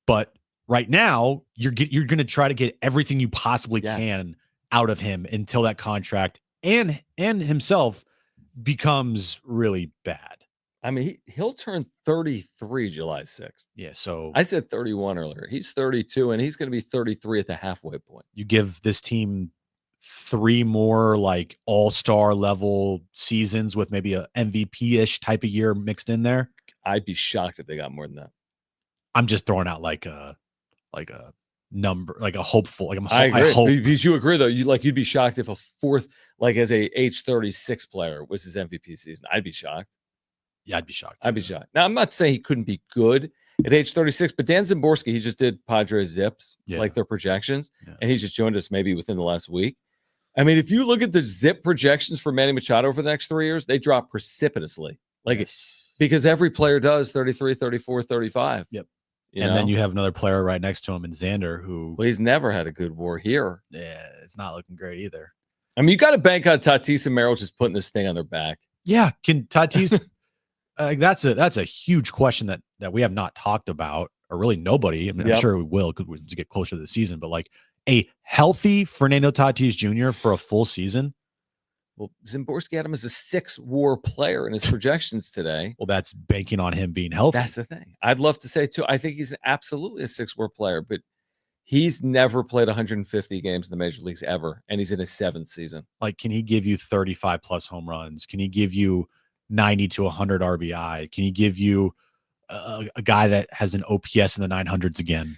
But right now, you're going to try to get everything you possibly can out of him until that contract and himself becomes really bad. I mean, he'll turn 33 July 6th. Yeah, so I said 31 earlier. He's 32, and he's going to be 33 at the halfway point. You give this team 3 more like all-star level seasons with maybe a MVP-ish type of year mixed in there. I'd be shocked if they got more than that. I'm just throwing out like a number, like a hopeful. Like I agree. I hope. Because you agree though, you'd be shocked if a fourth, like as a age 36 player, was his MVP season. I'd be shocked. Yeah, I'd be shocked. I'd be shocked. Now I'm not saying he couldn't be good at age 36, but Dan Szymborski, he just did Padres Zips, like their projections, and he just joined us maybe within the last week. I mean, if you look at the Zip projections for Manny Machado for the next 3 years, they drop precipitously. Because every player does 33, 34, 35. Yep. Then you have another player right next to him in Xander who. Well, he's never had a good WAR here. Yeah, it's not looking great either. I mean, you got to bank on Tatis and Merrill just putting this thing on their back. Yeah, can Tatis? That's a huge question that we have not talked about, or really nobody. I mean, I'm sure we will because we get closer to the season. But like a healthy Fernando Tatis Jr. for a full season. Well, Szymborski had him as a 6 WAR player in his projections today. Well, that's banking on him being healthy. That's the thing. I'd love to say too. I think he's absolutely a 6 WAR player, but he's never played 150 games in the major leagues ever, and he's in his 7th season. Like, can he give you 35 plus home runs? Can he give you 90 to 100 RBI? Can he give you a guy that has an OPS in the 900s again?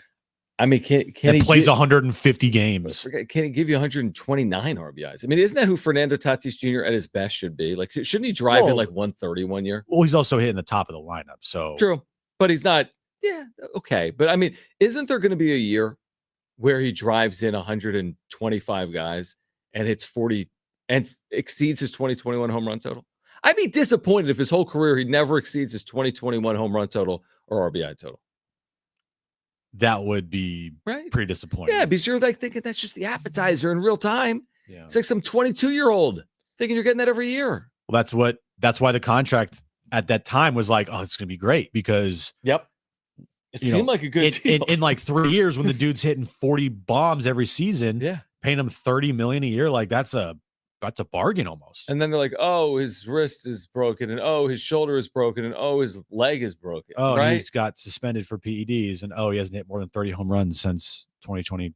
I mean, can he plays 150 games? Can he give you 129 RBIs? I mean, isn't that who Fernando Tatis Jr. at his best should be? Like, shouldn't he drive in like 130 one year? Well, he's also hitting the top of the lineup. So true, but he's not. Yeah, okay. But I mean, isn't there going to be a year where he drives in 125 guys and hits 40 and exceeds his 2021 home run total? I'd be disappointed if his whole career he never exceeds his 2021 home run total or RBI total. That would be pretty disappointing. Yeah, because you're like thinking that's just the appetizer in real time. Yeah. It's like some 22-year-old thinking you're getting that every year. Well, that's why the contract at that time was like, oh, it's going to be great because it seemed like a good deal. In like 3 years when the dude's hitting 40 bombs every season, paying him $30 million a year, like that's a bargain almost. And then they're like, oh, his wrist is broken, and oh, his shoulder is broken, and oh, his leg is broken. Oh, right? He's got suspended for PEDs, and oh, he hasn't hit more than 30 home runs since 2021.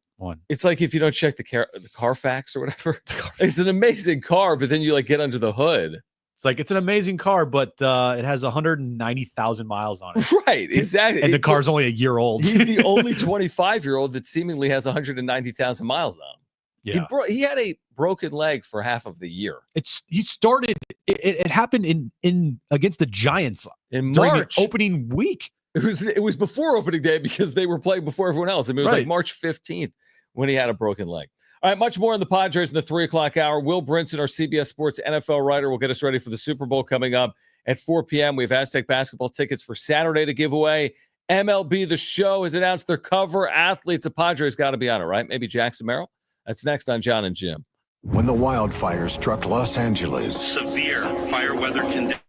It's like if you don't check the Carfax or whatever. It's an amazing car, but then you like get under the hood. It's like it's an amazing car, but it has 190,000 miles on it. Right, exactly. And the car's only a year old. He's the only 25-year-old that seemingly has 190,000 miles on him. Yeah. He had a broken leg for half of the year. He started. It happened in against the Giants in during March the opening week. It was before opening day because they were playing before everyone else. I mean, it was like March 15th when he had a broken leg. All right, much more on the Padres in the 3 o'clock hour. Will Brinson, our CBS Sports NFL writer, will get us ready for the Super Bowl coming up at 4 p.m. We have Aztec basketball tickets for Saturday to give away. MLB The Show has announced their cover athletes. The Padres got to be on it, right? Maybe Jackson Merrill. That's next on Jon and Jim. When the wildfires struck Los Angeles, Severe fire weather conditions.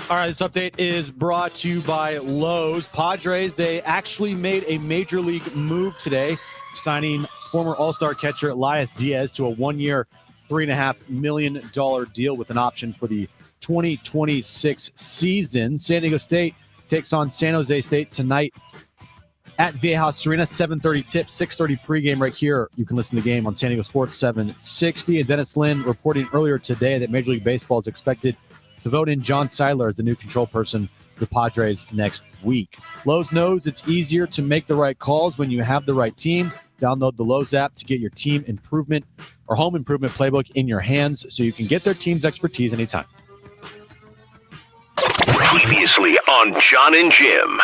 All right, this update is brought to you by Lowe's. Padres, they actually made a major league move today, signing former All-Star catcher Elias Diaz to a one-year, $3.5 million deal with an option for the 2026 season. San Diego State takes on San Jose State tonight at Viejas Arena, 7:30 tip, 6:30 pregame right here. You can listen to the game on San Diego Sports 760. And Dennis Lin reporting earlier today that Major League Baseball is expected to vote in Jon Seidler as the new control person for the Padres next week. Lowe's knows it's easier to make the right calls when you have the right team. Download the Lowe's app to get your team improvement or home improvement playbook in your hands so you can get their team's expertise anytime. Previously on Jon and Jim.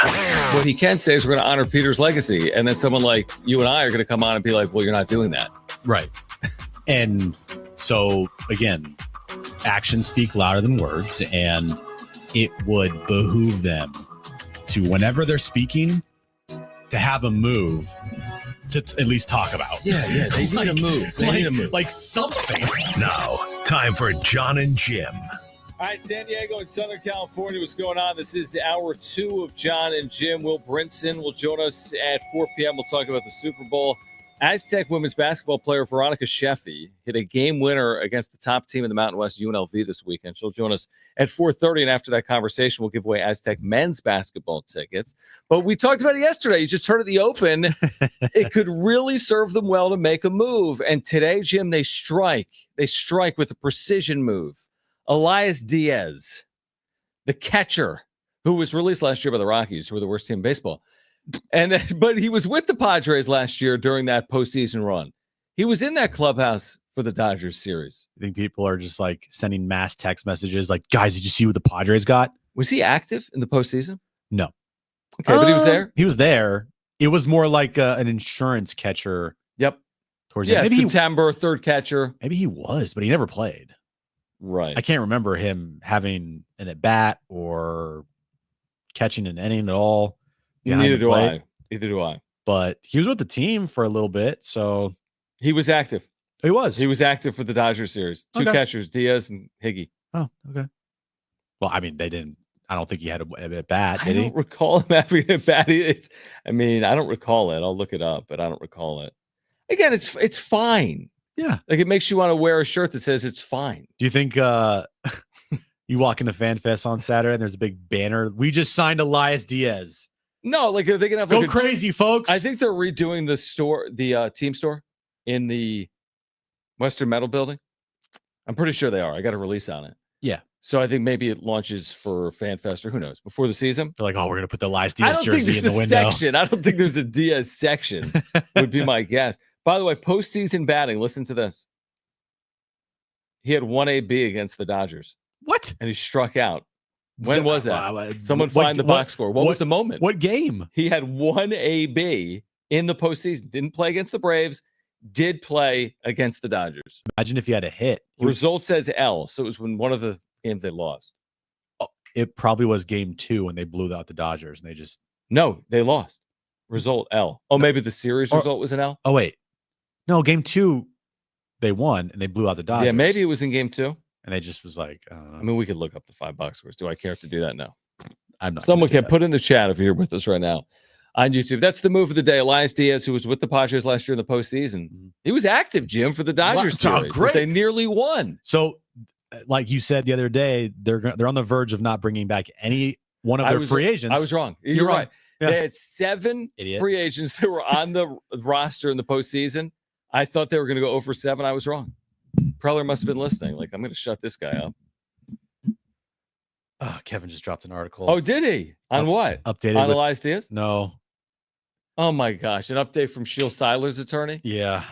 What he can say is we're going to honor Peter's legacy. And then someone like you and I are going to come on and be like, well, you're not doing that. Right. And so, again, actions speak louder than words, and it would behoove them to, whenever they're speaking, to have a move to at least talk about. Yeah, they need a move. They need a move. Like something. Now, time for Jon and Jim. All right, San Diego and Southern California, what's going on? This is hour 2 of Jon and Jim. Will Brinson will join us at 4 p.m. We'll talk about the Super Bowl. Aztec women's basketball player Veronica Sheffy hit a game winner against the top team in the Mountain West, UNLV, this weekend. She'll join us at 4:30, and after that conversation, we'll give away Aztec men's basketball tickets. But we talked about it yesterday. You just heard at the open. It could really serve them well to make a move. And today, Jim, they strike. They strike with a precision move. Elias Diaz, the catcher, who was released last year by the Rockies, who were the worst team in baseball. But he was with the Padres last year during that postseason run. He was in that clubhouse for the Dodgers series. I think people are just like sending mass text messages like, guys, did you see what the Padres got? Was he active in the postseason? No. Okay, but he was there? He was there. It was more like an insurance catcher. Yep. Towards the end. Maybe September, third catcher. Maybe he was, but he never played. Right. I can't remember him having an at-bat or catching an inning at all. Neither do I. Neither do I. But he was with the team for a little bit, so he was active. He was. He was active for the Dodgers series. Two catchers, Diaz and Higgy. Oh, okay. Well, I mean, they didn't. I don't think he had a bat. Did I don't recall him having a bat. I don't recall it. I'll look it up, but I don't recall it. Again, it's fine. Yeah, like it makes you want to wear a shirt that says it's fine. Do you think you walk into Fan Fest on Saturday and there's a big banner? We just signed Elias Diaz. No, like are they gonna have go crazy, folks? I think they're redoing the store, the team store in the Western Metal Building. I'm pretty sure they are. I got a release on it. Yeah. So I think maybe it launches for Fan Fest or who knows before the season. They're like, oh, we're gonna put the Elias Diaz jersey in the window. Section. I don't think there's a Diaz section. Would be my guess. By the way, postseason batting. Listen to this. He had 1 AB against the Dodgers. What? And he struck out. When was that? Someone find the box score. What was the moment? What game? He had 1 AB in the postseason. Didn't play against the Braves. Did play against the Dodgers. Imagine if he had a hit. Result says L. So it was when one of the games they lost. Oh, it probably was game 2 when they blew out the Dodgers and they just. No, they lost. Result L. Oh, maybe the series result was an L? Oh, wait. No, game 2, they won and they blew out the Dodgers. Yeah, maybe it was in game 2. And they just was like, I don't know. I mean, we could look up the 5 box scores. Do I care to do that? No. I'm not. Someone can put in the chat if you're with us right now on YouTube. That's the move of the day. Elias Diaz, who was with the Padres last year in the postseason. He was active, Jim, for the Dodgers series. Great. They nearly won. So, like you said the other day, they're on the verge of not bringing back any one of their free agents. I was wrong. You're right. Yeah. They had 7 free agents that were on the roster in the postseason. I thought they were going to go 0-for-7. I was wrong. Preller must have been listening. Like, I'm going to shut this guy up. Oh, Kevin just dropped an article. Oh, did he? On what? Updated on Elias Diaz? No. Oh my gosh! An update from Sheel Seidler's attorney. Yeah.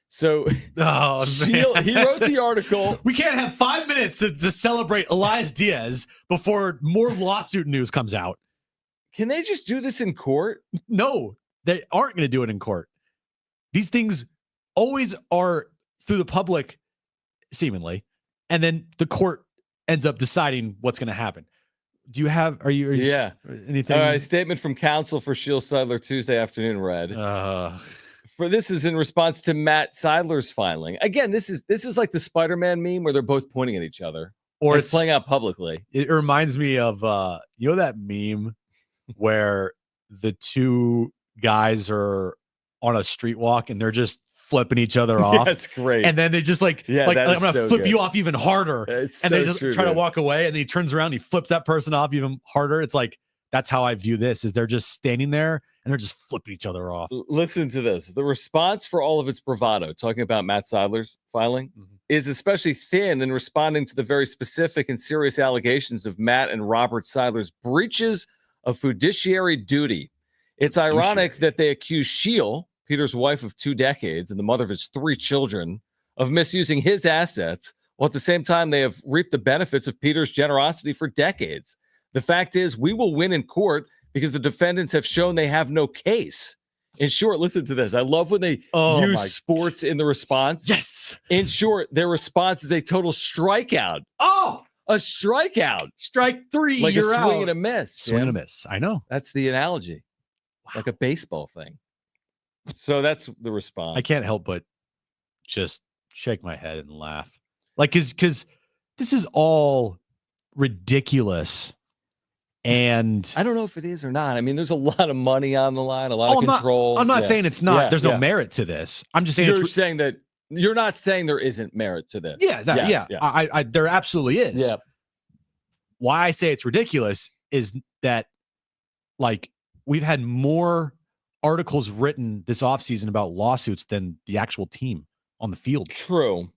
So, Sheel, he wrote the article. We can't have 5 minutes to celebrate Elias Diaz before more lawsuit news comes out. Can they just do this in court? No, they aren't going to do it in court. These things always are through the public, seemingly, and then the court ends up deciding what's going to happen. Do you have? Are you anything? All right. Statement from counsel for Sheel Seidler Tuesday afternoon read. For this is in response to Matt Seidler's filing. Again, this is like the Spider-Man meme where they're both pointing at each other. or it's playing out publicly. It reminds me of that meme where the two guys are on a street walk and they're just flipping each other off. That's great. And then they just I'm gonna flip you off even harder. It's and so they just true, try to man. walk away, and then he turns around, and he flips that person off even harder. It's like that's how I view this: is they're just standing there and they're just flipping each other off. Listen to this. The response, for all of its bravado, talking about Matt Seidler's filing, is especially thin in responding to the very specific and serious allegations of Matt and Robert Seidler's breaches of fiduciary duty. It's ironic that they accuse Sheel, Peter's wife of 2 decades and the mother of his 3 children, of misusing his assets, while at the same time they have reaped the benefits of Peter's generosity for decades. The fact is, we will win in court because the defendants have shown they have no case. In short, listen to this. I love when they use sports in the response. Yes. In short, their response is a total strikeout. Oh, a strikeout. Strike 3. Like you're a swing out. and a miss. Swing Jim. and a miss. I know. That's the analogy. Like a baseball thing. So that's the response. I can't help but just shake my head and laugh. Like, because this is all ridiculous. And I don't know if it is or not. I mean, there's a lot of money on the line, a lot of control. I'm not saying it's not. Yeah, There's no merit to this. I'm just saying you're saying that you're not saying there isn't merit to this. Yeah, I there absolutely is. Yeah. Why I say it's ridiculous is that, like, we've had more articles written this offseason about lawsuits than the actual team on the field. True.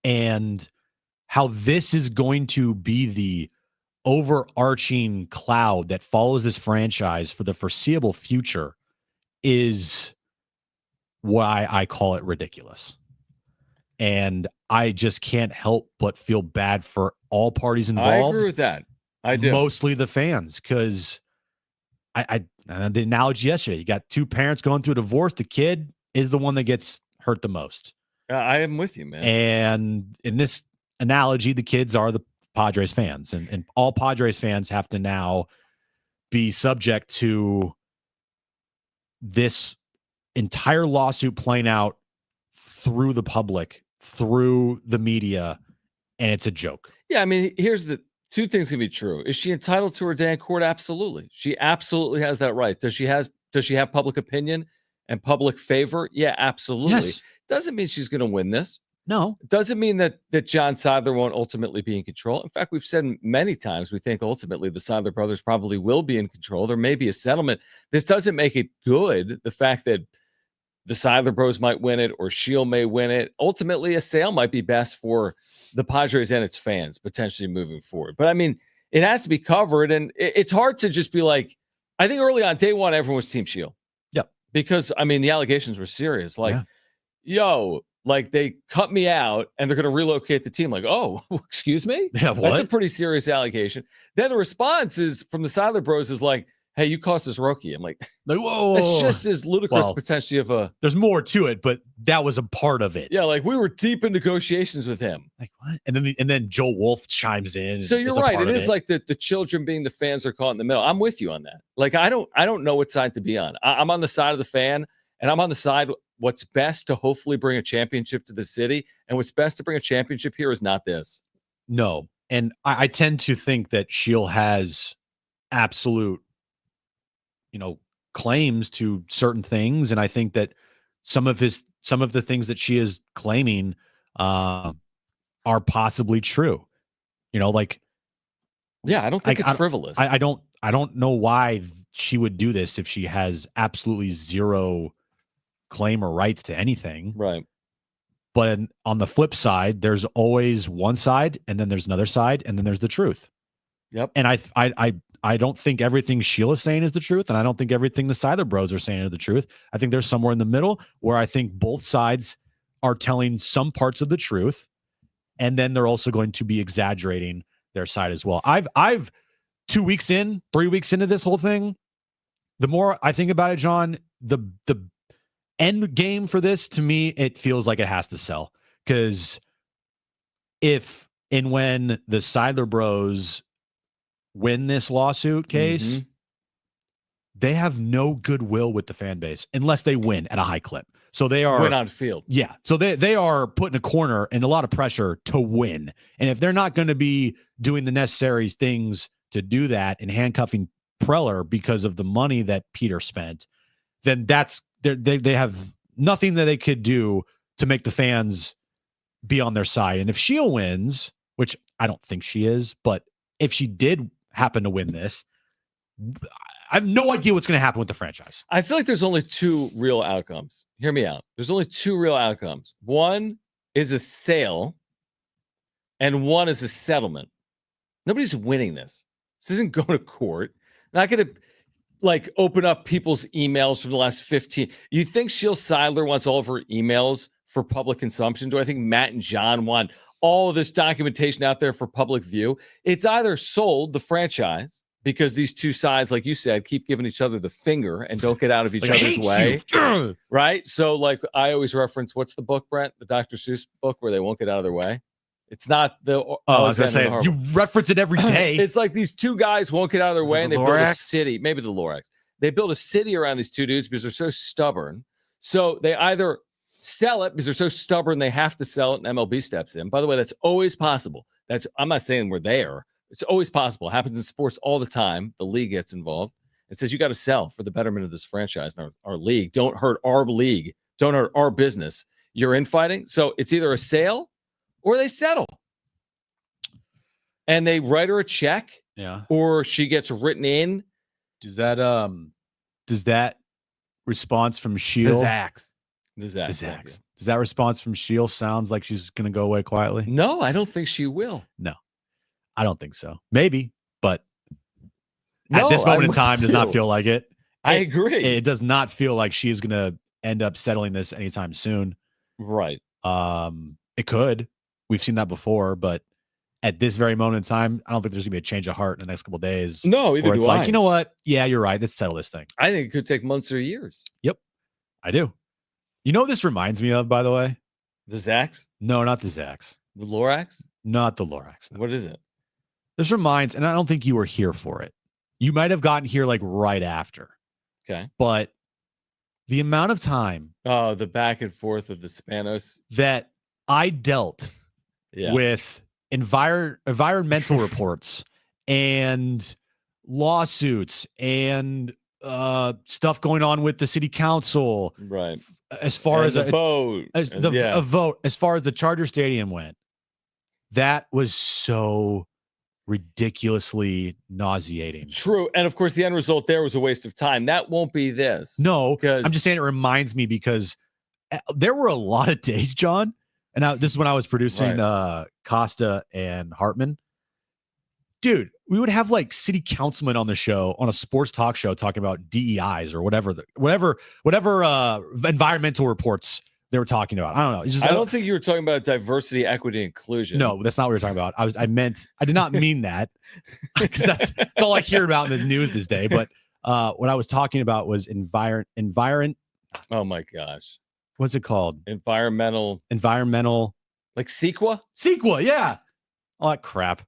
And how this is going to be the overarching cloud that follows this franchise for the foreseeable future is why I call it ridiculous. And I just can't help but feel bad for all parties involved. I agree with that. I do. Mostly the fans, because I the analogy yesterday, you got 2 parents going through a divorce. The kid is the one that gets hurt the most. I am with you, man. And in this analogy, the kids are the Padres fans, and all Padres fans have to now be subject to this entire lawsuit playing out through the public, through the media, and it's a joke. Yeah, I mean, here's the 2 things can be true. Is she entitled to her day in court? Absolutely. She absolutely has that right. Does she have public opinion and public favor? Yeah, absolutely. Yes. Doesn't mean she's going to win this. No. It doesn't mean that Jon Seidler won't ultimately be in control. In fact, we've said many times we think ultimately the Seidler brothers probably will be in control. There may be a settlement. This doesn't make it good, the fact that the Seidler bros might win it or Sheel may win it. Ultimately, a sale might be best for the Padres and its fans potentially moving forward. But I mean, it has to be covered, and it's hard to just be like, I think early on, day one, everyone was Team Sheel. Yep. Because, I mean, the allegations were serious. Like, like they cut me out and they're going to relocate the team. Like, oh, excuse me? Yeah, what? That's a pretty serious allegation. Then the response is from the Seidler bros is like, hey, you cost us Roki. I'm like, whoa. That's just as ludicrous potentially of a. There's more to it, but that was a part of it. Yeah, like we were deep in negotiations with him. Like what? And then Joe Wolf chimes in. So you're right. It is like the children being the fans are caught in the middle. I'm with you on that. Like I don't know what side to be on. I'm on the side of the fan, and I'm on the side what's best to hopefully bring a championship to the city. And what's best to bring a championship here is not this. No. And I tend to think that Sheel has absolute, claims to certain things. And I think that some of the things that she is claiming are possibly true. Yeah, I don't think it's frivolous. I don't know why she would do this if she has absolutely zero claim or rights to anything. Right. But on the flip side, there's always one side, and then there's another side, and then there's the truth. Yep. And I don't think everything Sheel is saying is the truth, and I don't think everything the Seidler bros are saying is the truth. I think there's somewhere in the middle where I think both sides are telling some parts of the truth, and then they're also going to be exaggerating their side as well. I've 2 weeks in, 3 weeks into this whole thing, the more I think about it, John, the end game for this, to me, it feels like it has to sell. Because if and when the Seidler bros win this lawsuit case, they have no goodwill with the fan base unless they win at a high clip. So they are win on field. Yeah. So they are put in a corner and a lot of pressure to win. And if they're not going to be doing the necessary things to do that and handcuffing Preller because of the money that Peter spent, then they have nothing that they could do to make the fans be on their side. And if Sheel wins, which I don't think she is, but if she did happen to win this, I have no idea what's going to happen with the franchise. I feel like there's only two real outcomes. Hear me out. There's only two real outcomes. One is a sale, and one is a settlement. Nobody's winning this. This isn't going to court. Not going to open up people's emails from the last 15. You think Sheel Seidler wants all of her emails for public consumption? Do I think Matt and John want all of this documentation out there for public view? It's either sold the franchise, because these two sides, like you said, keep giving each other the finger and don't get out of each other's way. Right? So, I always reference, what's the book, Brent? The Dr. Seuss book where they won't get out of their way? It's not the... I was going to say, you reference it every day. It's like these two guys won't get out of their way, and they build a city. Maybe the Lorax. They build a city around these two dudes because they're so stubborn. So they either sell it because they're so stubborn they have to sell it, and MLB steps in. By the way, that's always possible. I'm not saying we're there. It's always possible. It happens in sports all the time. The league gets involved. It says you got to sell for the betterment of this franchise and our league. Don't hurt our league. Don't hurt our business. You're infighting. So it's either a sale or they settle. And they write her a check. Yeah. Or she gets written in. Does that response from Sheel? The Zax. Does that response from Sheel sounds like she's going to go away quietly? No, I don't think she will. No. I don't think so. Maybe, but at this moment in time, does not feel like it. I agree. It does not feel like she is going to end up settling this anytime soon. Right. It could. We've seen that before, but at this very moment in time, I don't think there's going to be a change of heart in the next couple of days. No, either it's do I. like, you know what? Yeah, you're right. Let's settle this thing. I think it could take months or years. Yep, I do. You know what this reminds me of, by the way? The Zax? No, not the Zax. The Lorax? Not the Lorax. No. What is it? This reminds, and I don't think you were here for it. You might have gotten here right after. Okay. But the amount of time the back and forth of the Spanos that I dealt with environmental reports and lawsuits and stuff going on with the city council. Right. As far and as a vote. A vote, as far as the Charger Stadium went, that was so ridiculously nauseating. True. And of course, the end result there was a waste of time. That won't be this. No, I'm just saying it reminds me because there were a lot of days, John, and this is when I was producing Costa and Hartman. Dude, we would have city councilmen on the show, on a sports talk show, talking about DEIs or whatever environmental reports they were talking about. I don't know. I don't think you were talking about diversity, equity, inclusion. No, that's not what we were talking about. I did not mean that, because that's all I hear about in the news this day. But what I was talking about was environment. Oh my gosh. What's it called? Environmental. Like CEQA? CEQA, yeah. All that crap.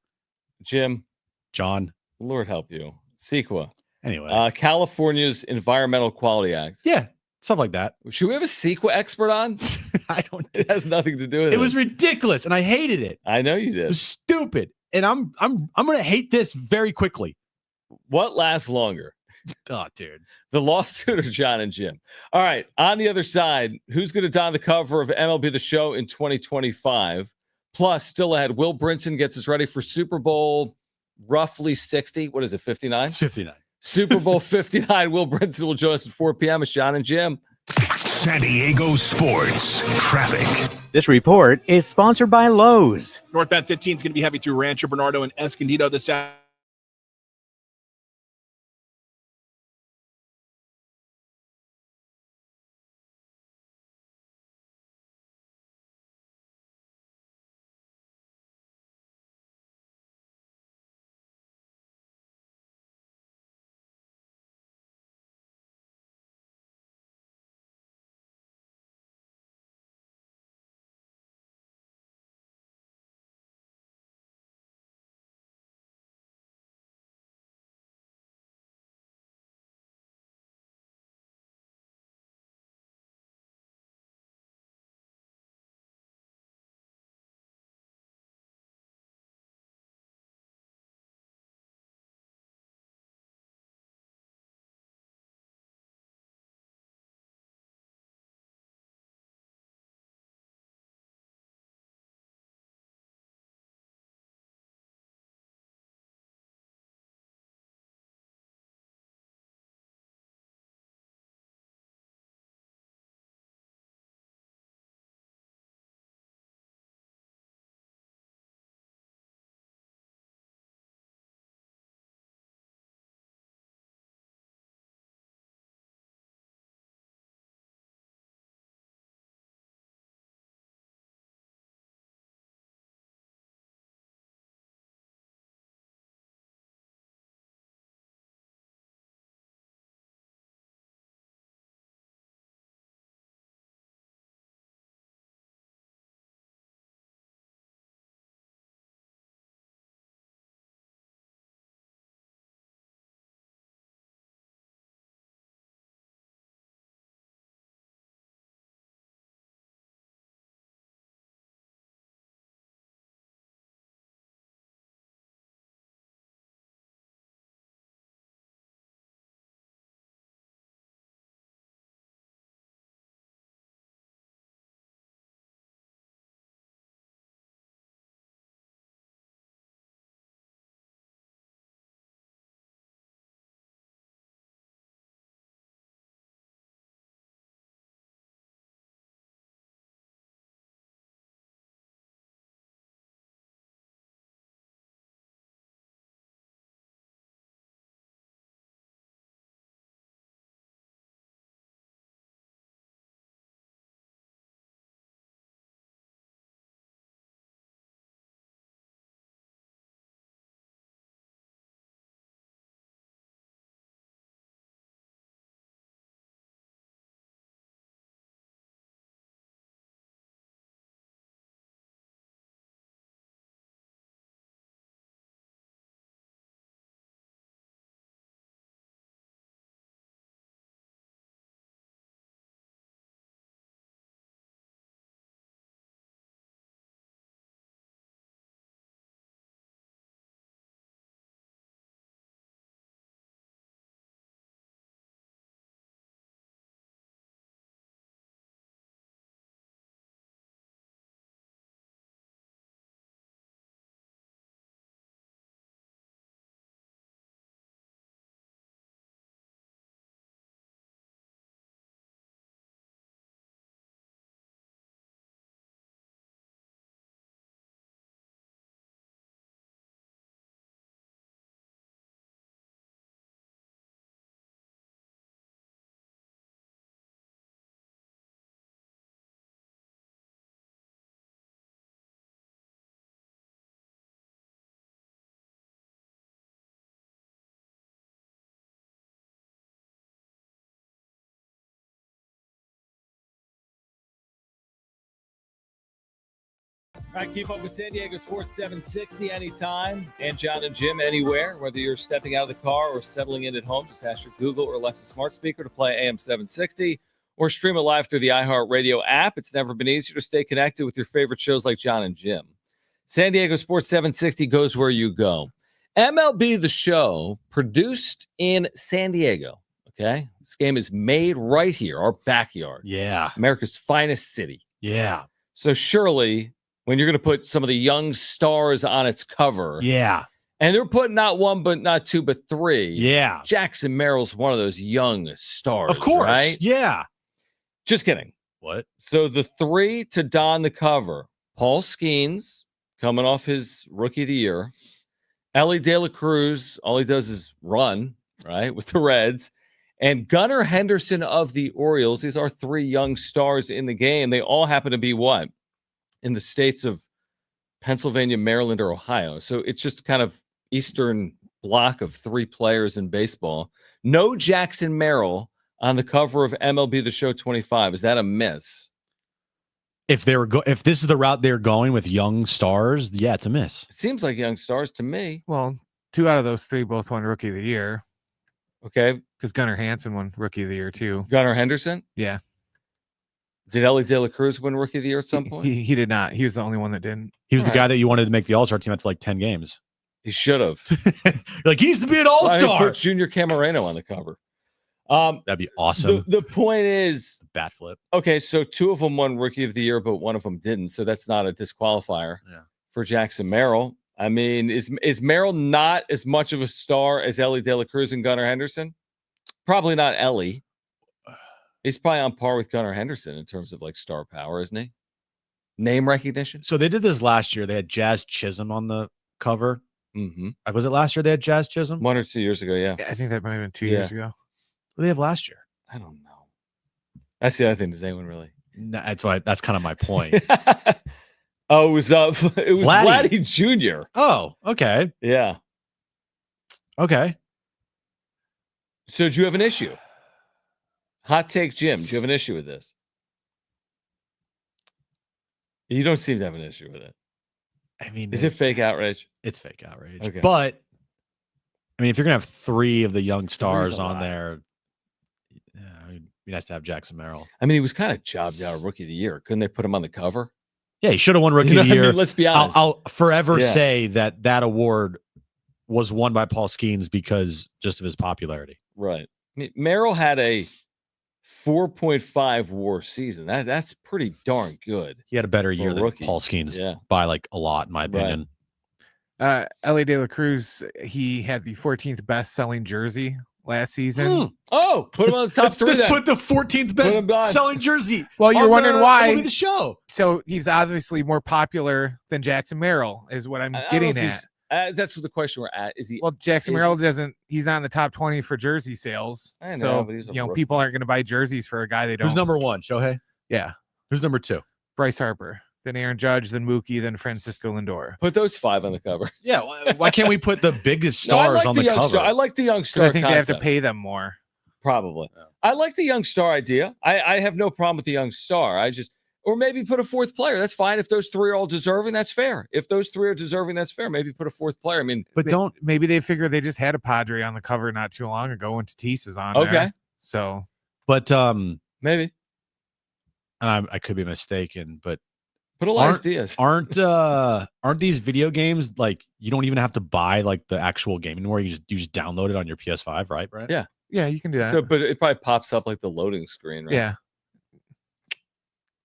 Jim. John. Lord help you. CEQA. Anyway. California's Environmental Quality Act. Yeah. Stuff like that. Should we have a CEQA expert on? I don't. It has nothing to do with it. It was ridiculous, and I hated it. I know you did. It was stupid, and I'm gonna hate this very quickly. What lasts longer? Oh, dude. The lawsuit or Jon and Jim? All right. On the other side, who's going to don the cover of MLB The Show in 2025? Plus, still ahead, Will Brinson gets us ready for Super Bowl roughly 60. What is it, 59? It's 59. Super Bowl 59. Will Brinson will join us at 4 p.m. It's Jon and Jim. San Diego sports traffic. This report is sponsored by Lowe's. Northbound 15 is going to be heavy through Rancho Bernardo and Escondido this afternoon. All right, keep up with San Diego Sports 760 anytime, and Jon and Jim anywhere. Whether you're stepping out of the car or settling in at home, just ask your Google or Alexa smart speaker to play AM 760 or stream it live through the iHeartRadio app. It's never been easier to stay connected with your favorite shows like Jon and Jim. San Diego Sports 760 goes where you go. MLB The Show, produced in San Diego. Okay, this game is made right here, our backyard. Yeah. America's finest city. Yeah. So surely, when you're going to put some of the young stars on its cover, Yeah. and they're putting not one, but not two, but three. Yeah. Jackson Merrill's one of those young stars. Of course. Right? Yeah. Just kidding. What? So the three to don the cover: Paul Skeens, coming off his Rookie of the Year. Ellie De La Cruz, all he does is run, right, with the Reds. And Gunnar Henderson of the Orioles. These are three young stars in the game. They all happen to be what? In the states of Pennsylvania, Maryland, or Ohio. So it's just kind of Eastern block of three players in baseball. No Jackson Merrill on the cover of MLB The Show 25. Is that a miss? If if this is the route they're going with young stars, yeah, it's a miss. It seems like young stars to me. Well, 2 out of those 3 both won Rookie of the Year. Okay. Because Gunnar Hansen won Rookie of the Year, too. Gunnar Henderson? Yeah. Did Ellie De La Cruz win Rookie of the Year at some point? He did not. He was the only one that didn't. He was the guy that you wanted to make the All-Star team after like 10 games. He should have. Like, he needs to be an All-Star. Put Junior Camareno on the cover. That'd be awesome. The point is, bat flip. Okay, so 2 of them won Rookie of the Year, but 1 of them didn't. So that's not a disqualifier for Jackson Merrill. I mean, is Merrill not as much of a star as Ellie De La Cruz and Gunnar Henderson? Probably not Ellie. He's probably on par with Gunnar Henderson in terms of like star power, isn't he? Name recognition. So they did this last year. They had Jazz Chisholm on the cover. Mm-hmm. Was it last year they had Jazz Chisholm? 1 or 2 years ago, yeah. I think that might have been 2 years ago. What did they have last year? I don't know. That's the other thing. Does anyone really? No, that's kind of my point. Oh, it was Vladdy Jr. Oh, okay. Yeah. Okay. So do you have an issue? Hot take, Jim. Do you have an issue with this? You don't seem to have an issue with it. I mean, is it fake outrage? It's fake outrage. Okay. But I mean, if you're gonna have 3 of the young stars on there, it'd be nice to have Jackson Merrill. I mean, he was kind of jobbed out of Rookie of the Year. Couldn't they put him on the cover? Yeah, he should have won Rookie of the Year. I mean, let's be honest. I'll forever say that award was won by Paul Skeens because just of his popularity. Right. I mean, Merrill had a 4.5 WAR season. That's pretty darn good. He had a better year than Paul Skeens by like a lot, in my opinion. Ellie De La Cruz, he had the 14th best-selling jersey last season. Oh, put him on the top 3. Let's put the 14th best selling jersey. Well, you're wondering why. The show. So he's obviously more popular than Jackson Merrill, is what I'm getting at. That's the question we're at. Is he? Well, Jackson Merrill he's not in the top 20 for jersey sales. I know, so but he's a rookie. people aren't going to buy jerseys for a guy they don't. Who's number 1? Shohei? Yeah. Who's number 2? Bryce Harper. Then Aaron Judge, then Mookie, then Francisco Lindor. Put those 5 on the cover. Yeah, why can't we put the biggest stars on the cover? I like the young star. I think concept. they have to pay them more. Probably. Yeah. I like the young star idea. I have no problem with the young star. Or maybe put a 4th player. That's fine. If those 3 are all deserving, that's fair. If those 3 are deserving, that's fair. Maybe put a 4th player. I mean, but maybe they figure they just had a Padre on the cover not too long ago when Tatis was on there. Okay. So, but maybe. And I could be mistaken, but put Elias Diaz. Aren't these video games like you don't even have to buy like the actual game anymore? You just download it on your PS5, right? Right? Yeah. Yeah, you can do that. So, but it probably pops up like the loading screen, right? Yeah.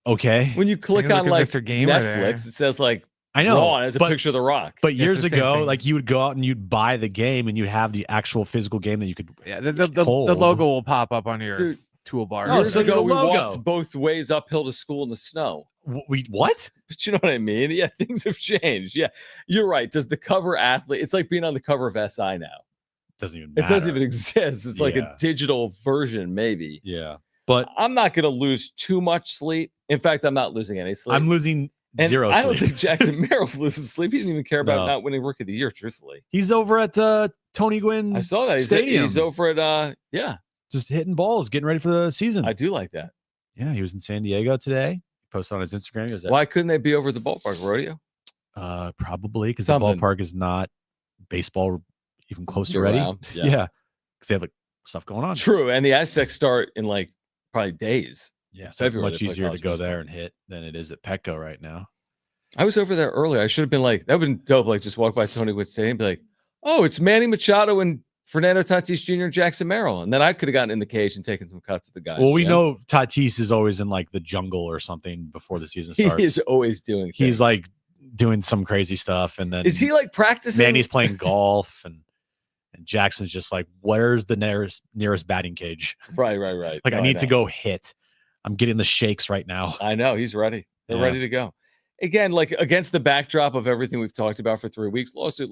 Okay. When you click on like Mr. Gamer Netflix, there. it says like I know Raw as a picture of The Rock. But years ago, like you would go out and you'd buy the game and you'd have the actual physical game that you could. Yeah, the logo will pop up on your toolbar. Years ago, we walked both ways uphill to school in the snow. What? But you know what I mean? Yeah, things have changed. Yeah, you're right. Does the cover athlete? It's like being on the cover of SI now. Doesn't even matter. It doesn't even exist. It's like a digital version, maybe. Yeah. But I'm not going to lose too much sleep. In fact, I'm not losing any sleep. I'm losing zero sleep. I don't think Jackson Merrill's losing sleep. He didn't even care about not winning Rookie of the Year, truthfully. He's over at Tony Gwynn I saw that. Stadium. He's over at, just hitting balls, getting ready for the season. I do like that. Yeah, he was in San Diego today. posted on his Instagram. He goes, Why couldn't they be over at the ballpark rodeo? Probably because the Something. ballpark is not baseball even close to Year ready. round, Yeah, yeah. because they have like stuff going on. True, and the Aztecs start in like probably days. Yeah, so it's February, much they play easier to college go baseball. there and hit than it is at Petco right now. I was over there earlier. I should have been like, that would have been dope. Like, just walk by Tony Gwynn Stadium and be like, oh, it's Manny Machado and Fernando Tatis Jr. and Jackson Merrill. And then I could have gotten in the cage and taken some cuts of the guys. Well, we Jim. know Tatis is always in like the jungle or something before the season starts. He is always doing things. He's like doing some crazy stuff, and then Is he like practicing? Manny's playing golf, and Jackson's just like, where's the nearest batting cage? Right. Like, No, I need to know. go hit. I'm getting the shakes right now. I know. He's ready. They're Yeah. ready to go. Again, like against the backdrop of everything we've talked about for 3 weeks, lawsuit.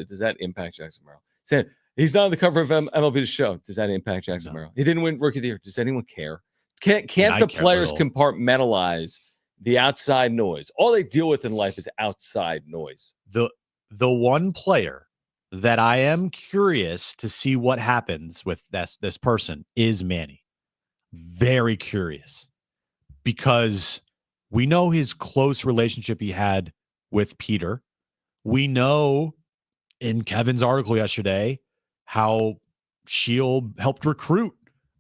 Does that impact Jackson Merrill? Say he's not on the cover of MLB The Show. Does that impact Jackson Merrill? He didn't win Rookie of the Year. Does anyone care? Can't I the care players little. compartmentalize the outside noise? All they deal with in life is outside noise. The one player that I am curious to see what happens with this person is Manny. Very curious, because we know his close relationship he had with Peter. We know in Kevin's article yesterday how Sheel helped recruit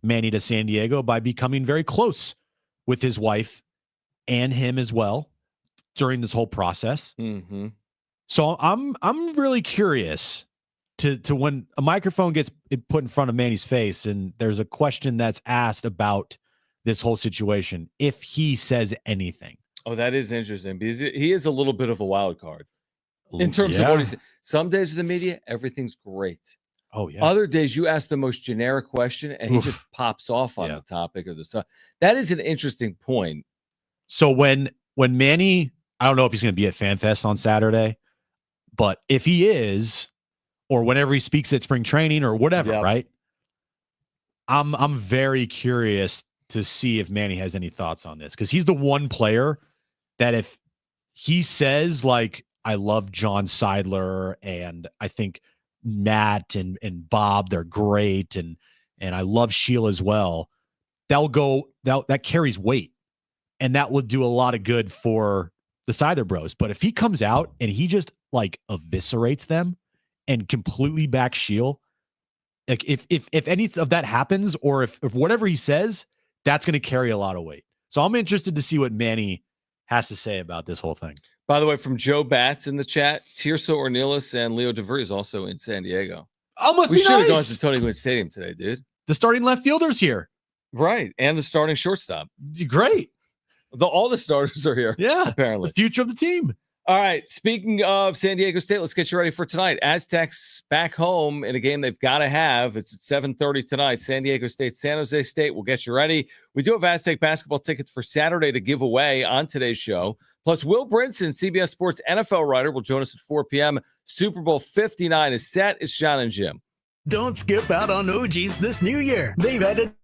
Manny to San Diego by becoming very close with his wife and him as well during this whole process. Mm-hmm. So I'm really curious to when a microphone gets put in front of Manny's face and there's a question that's asked about this whole situation, if he says anything. Oh, that is interesting because he is a little bit of a wild card in terms of what he's. Some days of the media, everything's great. Oh yeah. Other days, you ask the most generic question and he just pops off on the topic or the stuff. That is an interesting point. So when Manny, I don't know if he's going to be at FanFest on Saturday, but if he is, or whenever he speaks at spring training or whatever, right? I'm very curious to see if Manny has any thoughts on this, because he's the one player that if he says like, I love Jon Seidler and I think Matt and Bob, they're great, and I love Sheel as well, that carries weight, and that will do a lot of good for the Seidler bros. But if he comes out and he just like eviscerates them and completely backs Sheel, like if any of that happens, or if whatever he says, that's going to carry a lot of weight. So I'm interested to see what Manny has to say about this whole thing. By the way, from Joe Batts in the chat, Tirso Ornelas and Leo DeVry is also in San Diego. Almost we be should have nice. gone to Tony Gwynn Stadium today, dude. The starting left fielder's here. Right. And the starting shortstop. Great. All the starters are here. Yeah. Apparently. The future of the team. All right. Speaking of San Diego State, let's get you ready for tonight. Aztecs back home in a game they've got to have. It's at 7:30 tonight. San Diego State, San Jose State. We'll get you ready. We do have Aztec basketball tickets for Saturday to give away on today's show. Plus, Will Brinson, CBS Sports NFL writer, will join us at 4 p.m. Super Bowl 59 is set. It's Jon and Jim. Don't skip out on OGs this new year. They've added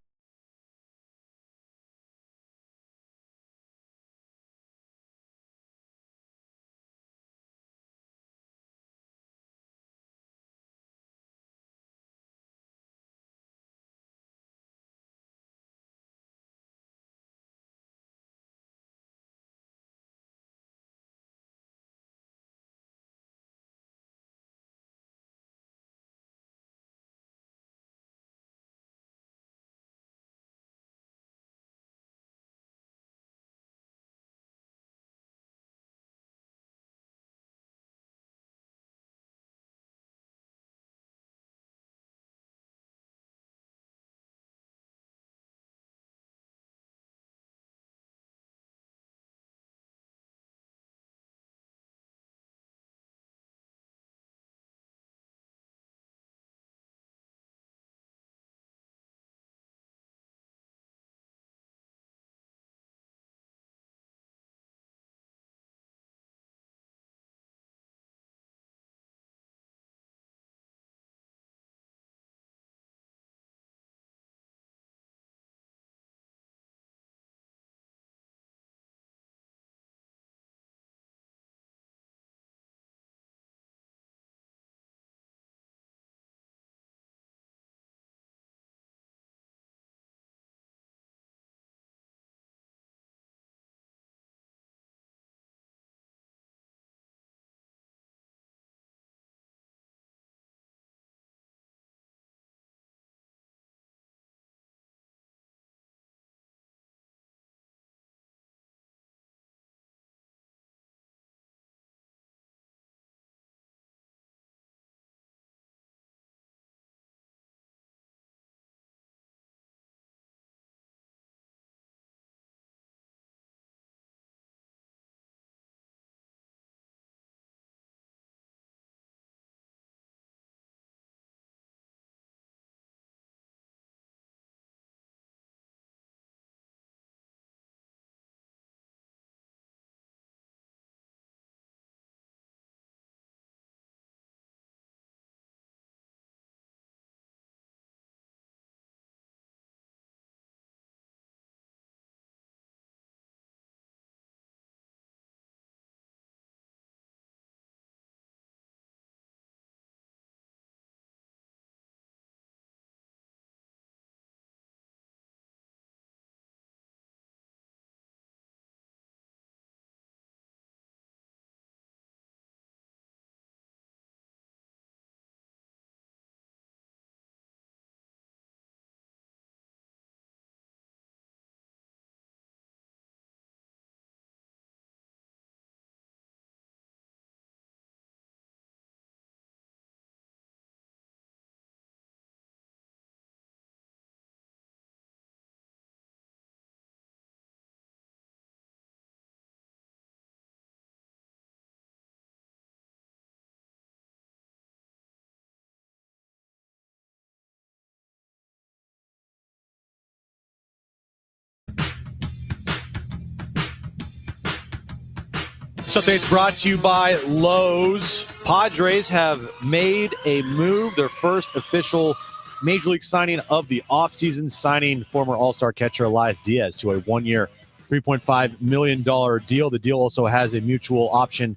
Sports Updates brought to you by Lowe's. Padres have made a move, their first official Major League signing of the offseason, signing former All-Star catcher Elias Diaz to a one-year, $3.5 million deal. The deal also has a mutual option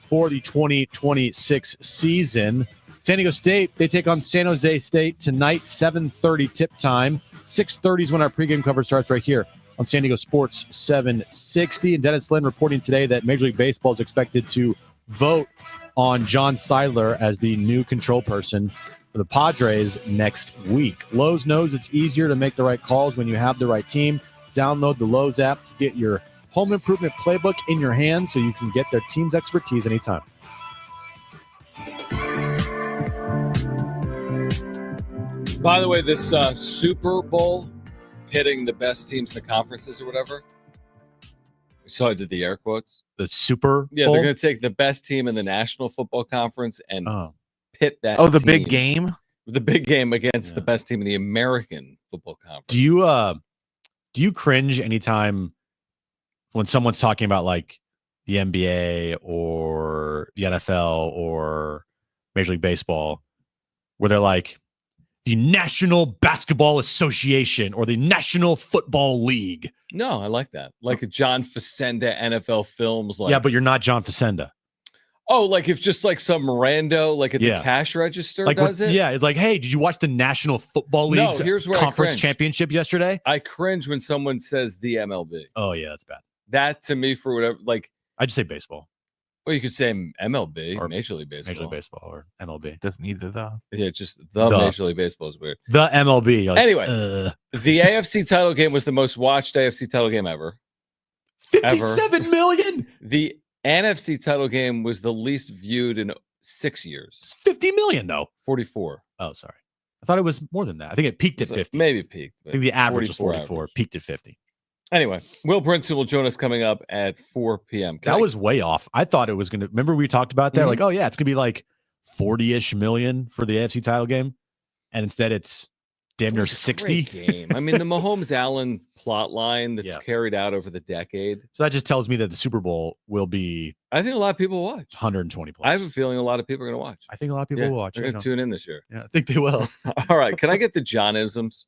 for the 2026 season. San Diego State, they take on San Jose State tonight, 7:30 tip time. 6:30 is when our pregame coverage starts right here on San Diego Sports 760. And Dennis Lynn reporting today that Major League Baseball is expected to vote on Jon Seidler as the new control person for the Padres next week. Lowe's knows it's easier to make the right calls when you have the right team. Download the Lowe's app to get your home improvement playbook in your hands so you can get their team's expertise anytime. By the way, this Super Bowl pitting the best teams in the conferences or whatever. So I did the air quotes. The Super Yeah, Bowl? they're going to take the best team in the National Football Conference and pit that. Oh, the team. big game? The big game against the best team in the American Football Conference. Do you cringe anytime when someone's talking about like the NBA or the NFL or Major League Baseball, where they're like the National Basketball Association or the National Football League? No, I like that. Like a John Facenda NFL Films. Like, yeah, but you're not John Facenda. Oh, like if just like some rando like at the cash register like does it? Yeah, it's like, hey, did you watch the National Football League's here's where conference championship yesterday? I cringe when someone says the MLB. Oh yeah, that's bad. That to me, for whatever, like I just say baseball. Well, you could say MLB or Major League Baseball. Major League Baseball or MLB. Doesn't either though. Yeah, just the Major League Baseball is weird. The MLB. Like, anyway, the AFC title game was the most watched AFC title game ever. 57 million. The NFC title game was the least viewed in 6 years. It's 50 million though. 44. Oh, sorry. I thought it was more than that. I think it peaked at 50. Maybe peaked. I think the average was 44. Average. Peaked at 50. Anyway, Will Brinson will join us coming up at 4 p.m. That was way off. I thought it was going to. Remember we talked about that? Mm-hmm. Like, oh yeah, it's going to be like 40-ish million for the AFC title game, and instead it's damn near 60. Game. I mean, the Mahomes Allen plot line that's carried out over the decade. So that just tells me that the Super Bowl will be. I think a lot of people will watch 120 plus. I have a feeling a lot of people are going to watch. I think a lot of people will watch. They're going to tune in this year. Yeah, I think they will. All right, can I get the Johnisms?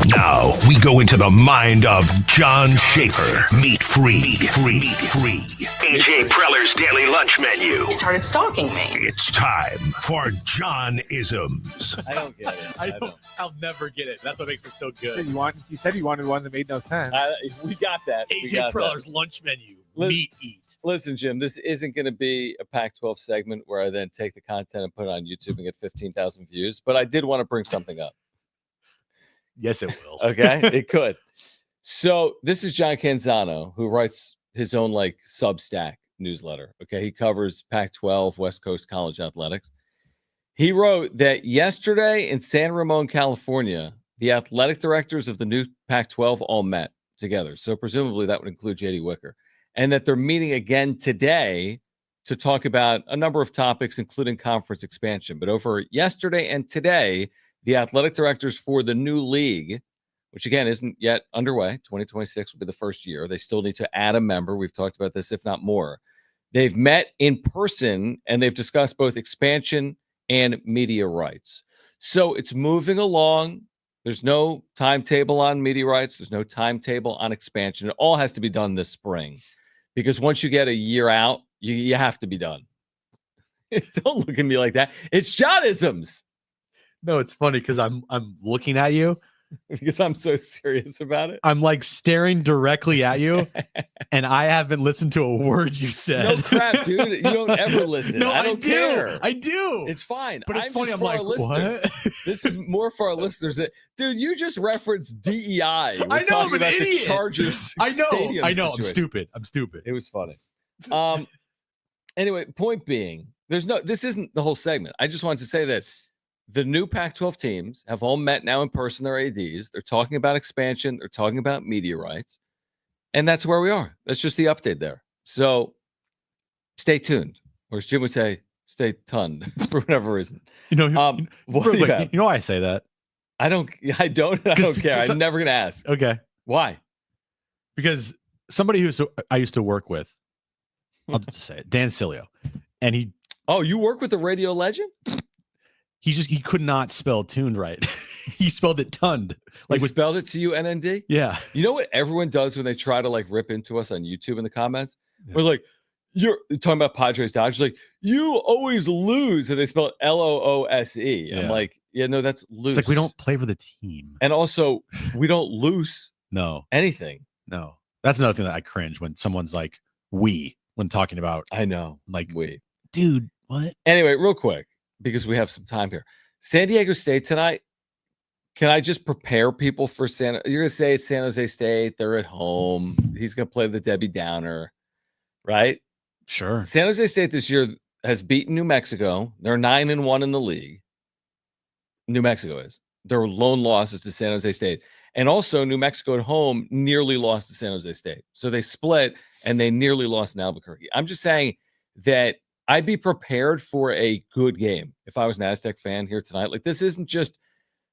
Now we go into the mind of John Schaefer. Meat free. AJ Preller's daily lunch menu. You started stalking me. It's time for John-isms. I don't get it. I'll never get it. That's what makes it so good. You said you wanted one that made no sense. We got that. AJ Preller's lunch menu. Meat eat. Listen, Jim, this isn't going to be a Pac-12 segment where I then take the content and put it on YouTube and get 15,000 views. But I did want to bring something up. Yes, it will. Okay, it could. So this is John Canzano, who writes his own like Substack newsletter. Okay, he covers Pac-12, West Coast college athletics. He wrote that yesterday in San Ramon, California, the athletic directors of the new Pac-12 all met together. So presumably that would include J.D. Wicker, and that they're meeting again today to talk about a number of topics, including conference expansion. But over yesterday and today, the athletic directors for the new league, which again isn't yet underway, 2026 will be the first year. They still need to add a member. We've talked about this, if not more. They've met in person and they've discussed both expansion and media rights. So it's moving along. There's no timetable on media rights. There's no timetable on expansion. It all has to be done this spring because once you get a year out, you have to be done. Don't look at me like that. It's Johnisms. No, it's funny because I'm looking at you because I'm so serious about it. I'm like staring directly at you, and I haven't listened to a word you said. No crap, dude. You don't ever listen. No, I don't care. I do. It's fine. But it's funny. Just I'm for like, our listeners. what? This is more for our listeners. Dude, you just referenced DEI. I know, talking I'm an about idiot. the Chargers. I know. Stadium I know. situation. I'm stupid. It was funny. Anyway, point being, this isn't the whole segment. I just wanted to say that the new Pac-12 teams have all met now in person, their ADs. They're talking about expansion. They're talking about media rights. And that's where we are. That's just the update there. So stay tuned. Or as Jim would say, stay tunned for whatever reason. You know why I say that? I don't care. I'm never going to ask. Okay. Why? Because somebody I used to work with I'll just say it. Dan Cilio. And he Oh, you work with the radio legend? he could not spell tuned right. He spelled it tunned. Like spelled it TUNND? Yeah. You know what everyone does when they try to like rip into us on YouTube in the comments? We're like, you're talking about Padres Dodgers, like, you always lose. And they spell it LOOSE. I'm like, yeah, no, that's loose. It's like we don't play for the team. And also, we don't loose anything. No. That's another thing that I cringe when someone's like, we, when talking about. I know. Like, we. Dude, what? Anyway, real quick, because we have some time here. San Diego State tonight. Can I just prepare people for You're going to say it's San Jose State. They're at home. He's going to play the Debbie Downer, right? Sure. San Jose State this year has beaten New Mexico. They're 9-1 in the league. New Mexico is. Their lone losses to San Jose State. And also, New Mexico at home nearly lost to San Jose State. So they split, and they nearly lost in Albuquerque. I'm just saying that I'd be prepared for a good game if I was an Aztec fan here tonight. Like, this isn't just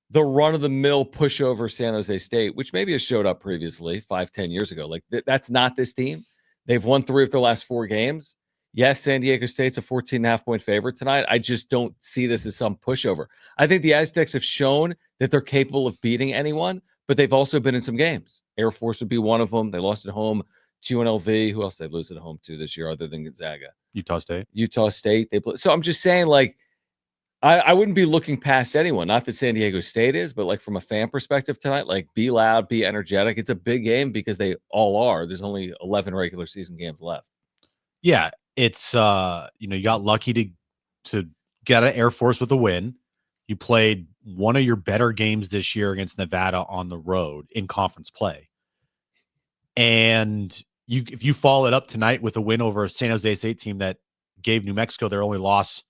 the run-of-the-mill pushover San Jose State, which maybe has showed up previously 5-10 years ago. Like, that's not this team. They've won 3 of their last 4 games. Yes, San Diego State's a 14.5-point favorite tonight. I just don't see this as some pushover. I think the Aztecs have shown that they're capable of beating anyone, but they've also been in some games. Air Force would be one of them. They lost at home to UNLV. Who else did they lose at home to this year other than Gonzaga? Utah State. So I'm just saying, like, I wouldn't be looking past anyone. Not that San Diego State is, but like from a fan perspective tonight, like, be loud, be energetic. It's a big game because they all are. There's only 11 regular season games left. Yeah, it's you got lucky to get an Air Force with a win. You played one of your better games this year against Nevada on the road in conference play. And if you follow it up tonight with a win over a San Jose State team that gave New Mexico their only loss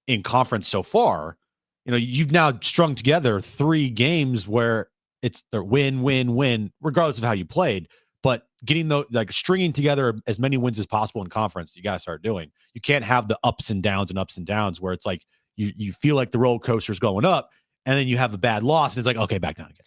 in conference so far, you've now strung together 3 games where it's their win, win, win, regardless of how you played. But getting stringing together as many wins as possible in conference, you got to start doing. You can't have the ups and downs where it's like you feel like the roller coaster's going up, and then you have a bad loss, and it's like, okay, back down again.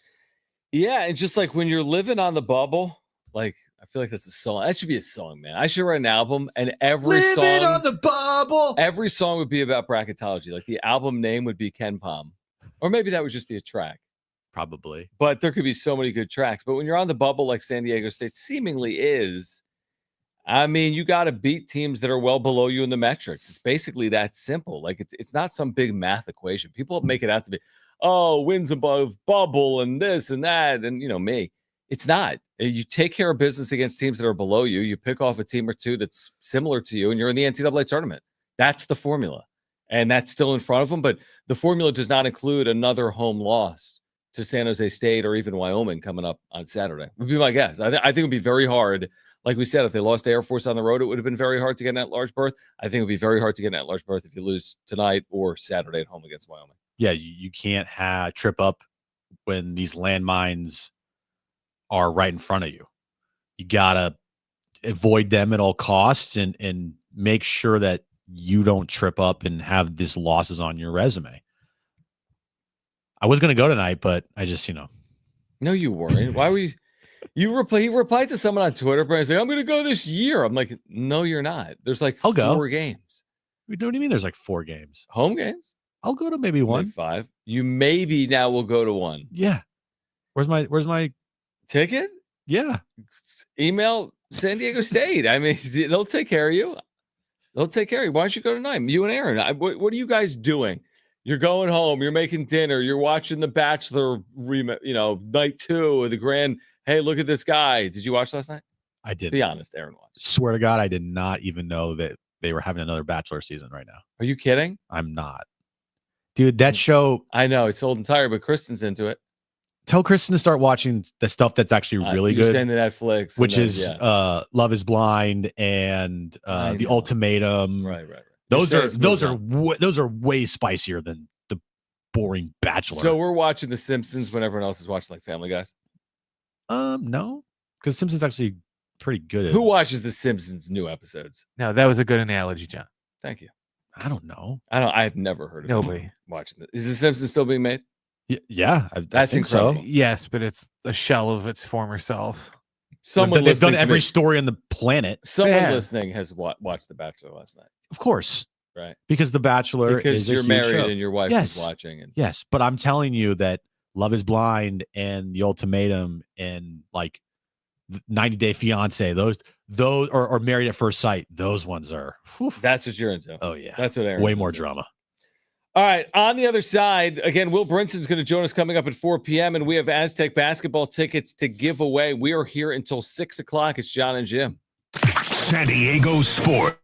Yeah, and just like when you're living on the bubble, like, I feel like that's a song. That should be a song, man. I should write an album, and every Living on the bubble. Every song would be about bracketology. Like, the album name would be Ken Palm, or maybe that would just be a track. Probably. But there could be so many good tracks. But when you're on the bubble like San Diego State seemingly is, I mean, you got to beat teams that are well below you in the metrics. It's basically that simple. Like, it's not some big math equation. People make it out to be, oh, wins above bubble and this and that. And, me. It's not. You take care of business against teams that are below you. You pick off a team or two that's similar to you, and you're in the NCAA tournament. That's the formula. And that's still in front of them. But the formula does not include another home loss to San Jose State or even Wyoming coming up on Saturday. Would be my guess. I think it would be very hard. Like we said, if they lost to Air Force on the road, it would have been very hard to get in that large berth. I think it would be very hard to get in that large berth if you lose tonight or Saturday at home against Wyoming. Yeah, you can't trip up when these landmines are right in front of you. You gotta avoid them at all costs and make sure that you don't trip up and have these losses on your resume. I was gonna go tonight, but I just, No, you weren't. Why were you? He replied to someone on Twitter, and he's like, I'm gonna go this year. I'm like, no, you're not. There's like 4 games. What do you mean there's like 4 games? Home games? I'll go to maybe 1. Maybe 5. You maybe now will go to 1. Yeah. Where's my ticket? Yeah. Email San Diego State. I mean, they'll take care of you. They'll take care of you. Why don't you go tonight? You and Aaron. What are you guys doing? You're going home. You're making dinner. You're watching The Bachelor, night 2 of the grand. Hey, look at this guy. Did you watch last night? I did. Be honest, Aaron watched. Swear to God, I did not even know that they were having another Bachelor season right now. Are you kidding? I'm not. Dude, that show. I know it's old and tired, but Kristen's into it. Tell Kristen to start watching the stuff that's actually really good. Send to Netflix, which is Love Is Blind and The Ultimatum. Right. Those are way spicier than the boring Bachelor. So we're watching The Simpsons when everyone else is watching like Family Guys. No, because Simpsons actually pretty good. Who watches The Simpsons new episodes? No, that was a good analogy, John. Thank you. I don't know. I've never heard of nobody watching it. Is The Simpsons still being made? Yeah, that's incredible. Yes, but it's a shell of its former self. Someone They've done listening to every me- story on the planet. Someone Yeah. listening has watched The Bachelor last night, Of course. right? Because The Bachelor Because is a you're huge married show. and your wife Yes. was watching. And Yes, but I'm telling you that Love is Blind and The Ultimatum and like 90 Day Fiance, those or Married at First Sight, those ones are whew. that's what you're into. Oh yeah. That's what Aaron's Way more into. drama. All right. On the other side, again, Will Brinson's going to join us coming up at 4 p.m. and we have Aztec basketball tickets to give away. We are here until 6 o'clock. It's Jon and Jim. San Diego Sport.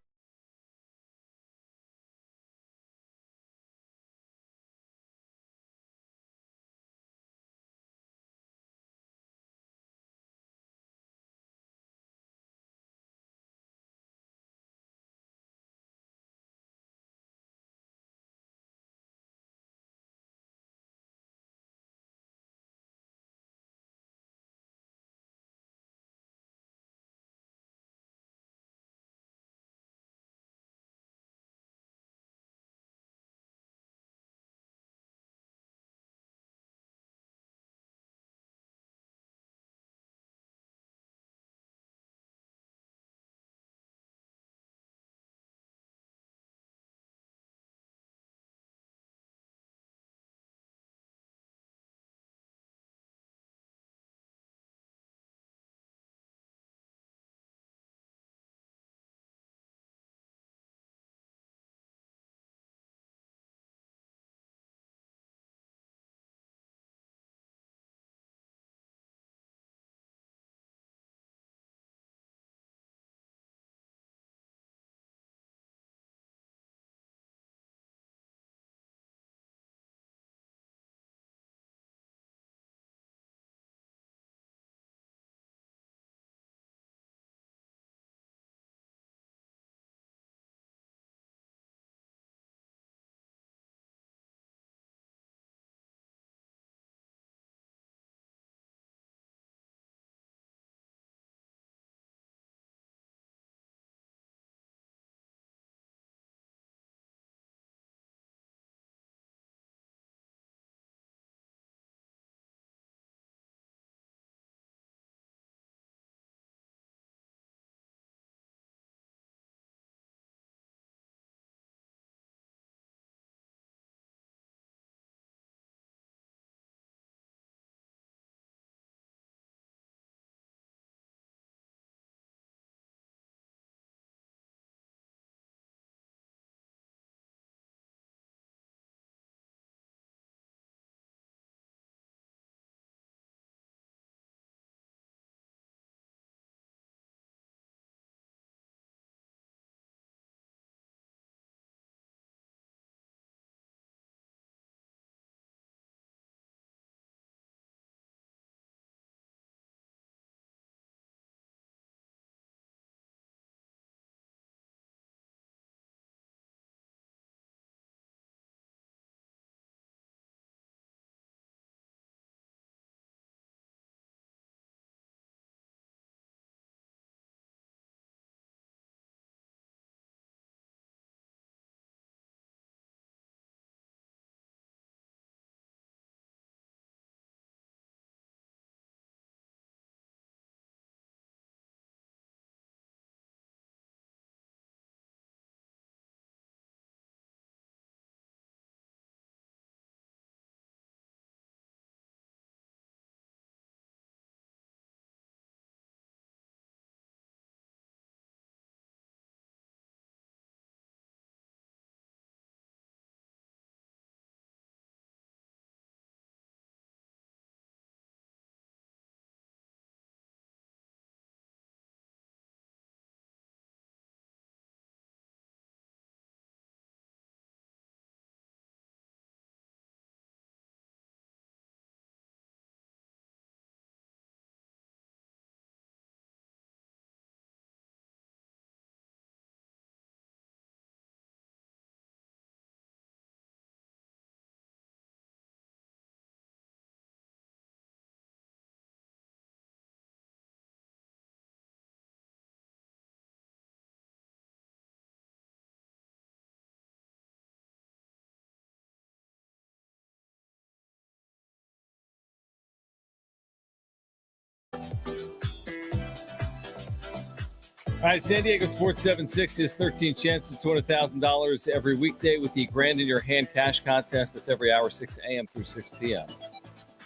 All right, San Diego Sports 760 is 13 chances, $200,000 every weekday with the Grand in Your Hand cash contest. That's every hour, 6 a.m. through 6 p.m.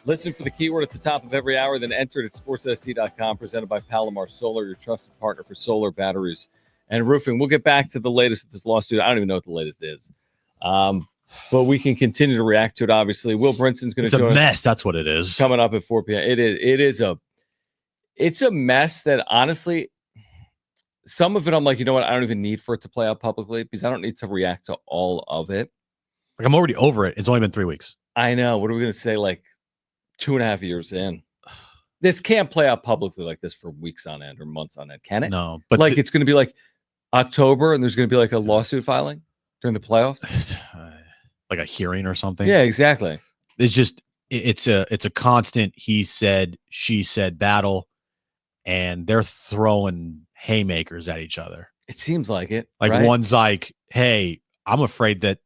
Listen for the keyword at the top of every hour, then enter it at sportsst.com, presented by Palomar Solar, your trusted partner for solar, batteries, and roofing. We'll get back to the latest of this lawsuit. I don't even know what the latest is. But we can continue to react to it, obviously. Will Brinson's going to join us. It's a mess. That's what it is. Coming up at 4 p.m. It's a mess that, honestly, some of it I'm like, you know what? I don't even need for it to play out publicly because I don't need to react to all of it. Like, I'm already over it. It's only been 3 weeks. I know. What are we going to say, like 2.5 years in? This can't play out publicly like this for weeks on end or months on end, can it? No. But like it's going to be like October and there's going to be like a lawsuit filing during the playoffs? Like a hearing or something? Yeah, exactly. It's just, it's a constant he said, she said battle, and they're throwing haymakers at each other. It seems like it. Like right? One's like, hey, I'm afraid that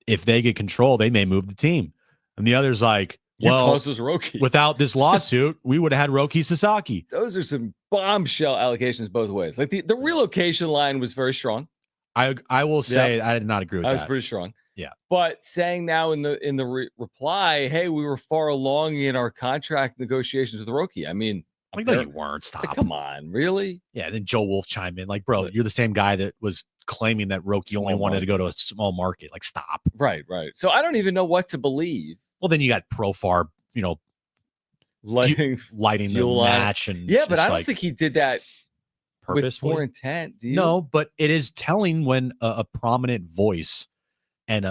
if they get control, they may move the team. And the other's like, well, Roki. Without this lawsuit, we would have had Roki Sasaki. Those are some bombshell allegations both ways. Like the relocation line was very strong. I will say I did not agree with that. I was pretty strong. Yeah. But saying now in the reply, hey, we were far along in our contract negotiations with Roki. I mean, like, no, you weren't. Stop. Like, come on, really? Yeah. Then Joe Wolf chimed in, like, bro, you're the same guy that was claiming that Roki only wanted to go to a small market. Like, stop. Right. So I don't even know what to believe. Well, then you got Profar, lighting the match, and but I don't think he did that with poor intent. Do you? No, but it is telling when a prominent voice and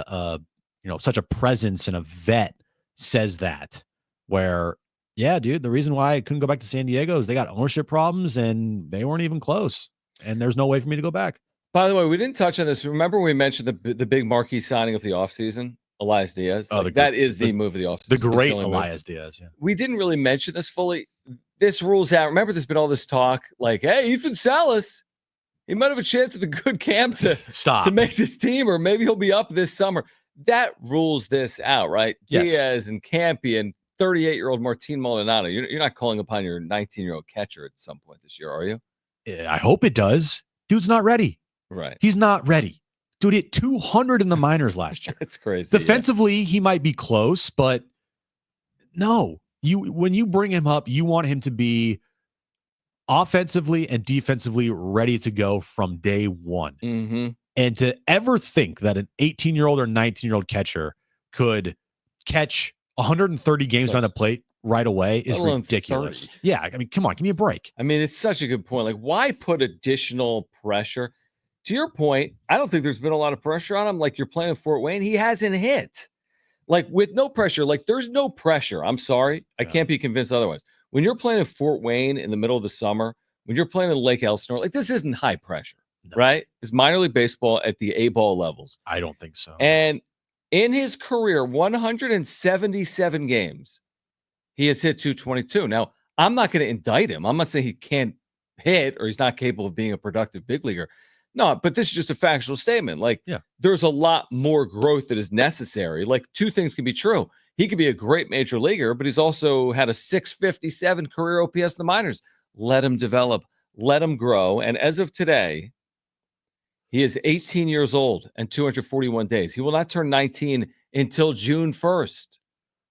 such a presence and a vet says that, where, yeah, dude, the reason why I couldn't go back to San Diego is they got ownership problems and they weren't even close, and there's no way for me to go back. By the way, we didn't touch on this. Remember we mentioned the big marquee signing of the offseason? Elias Diaz. That is the move of the offseason. The great Elias Diaz. Yeah. We didn't really mention this fully. This rules out. Remember, there's been all this talk like, hey, Ethan Salas, he might have a chance at the good camp to make this team, or maybe he'll be up this summer. That rules this out, right? Yes. Diaz and Campy and 38-year-old Martin Maldonado. You're not calling upon your 19-year-old catcher at some point this year, are you? Yeah, I hope it does. Dude's not ready. Right. He's not ready. Dude hit 200 in the minors last year. It's crazy. Defensively, he might be close, but no. When you bring him up, you want him to be offensively and defensively ready to go from day one. Mm-hmm. And to ever think that an 18-year-old or 19-year-old catcher could catch 130 games on the plate right away is ridiculous. 30. Yeah, I mean, come on, give me a break. I mean, it's such a good point. Like, why put additional pressure? To your point, I don't think there's been a lot of pressure on him. Like, you're playing Fort Wayne, he hasn't hit. Like, with no pressure, like, there's no pressure. I'm sorry. I can't be convinced otherwise. When you're playing in Fort Wayne in the middle of the summer, when you're playing in Lake Elsinore, like, this isn't high pressure, right? It's minor league baseball at the A-ball levels. I don't think so. And in his career, 177 games, he has hit 222. Now, I'm not going to indict him. I'm not saying he can't hit or he's not capable of being a productive big leaguer. No, but this is just a factual statement. Like, there's a lot more growth that is necessary. Like, two things can be true. He could be a great major leaguer, but he's also had a 657 career OPS in the minors. Let him develop. Let him grow. And as of today, he is 18 years old and 241 days. He will not turn 19 until June 1st.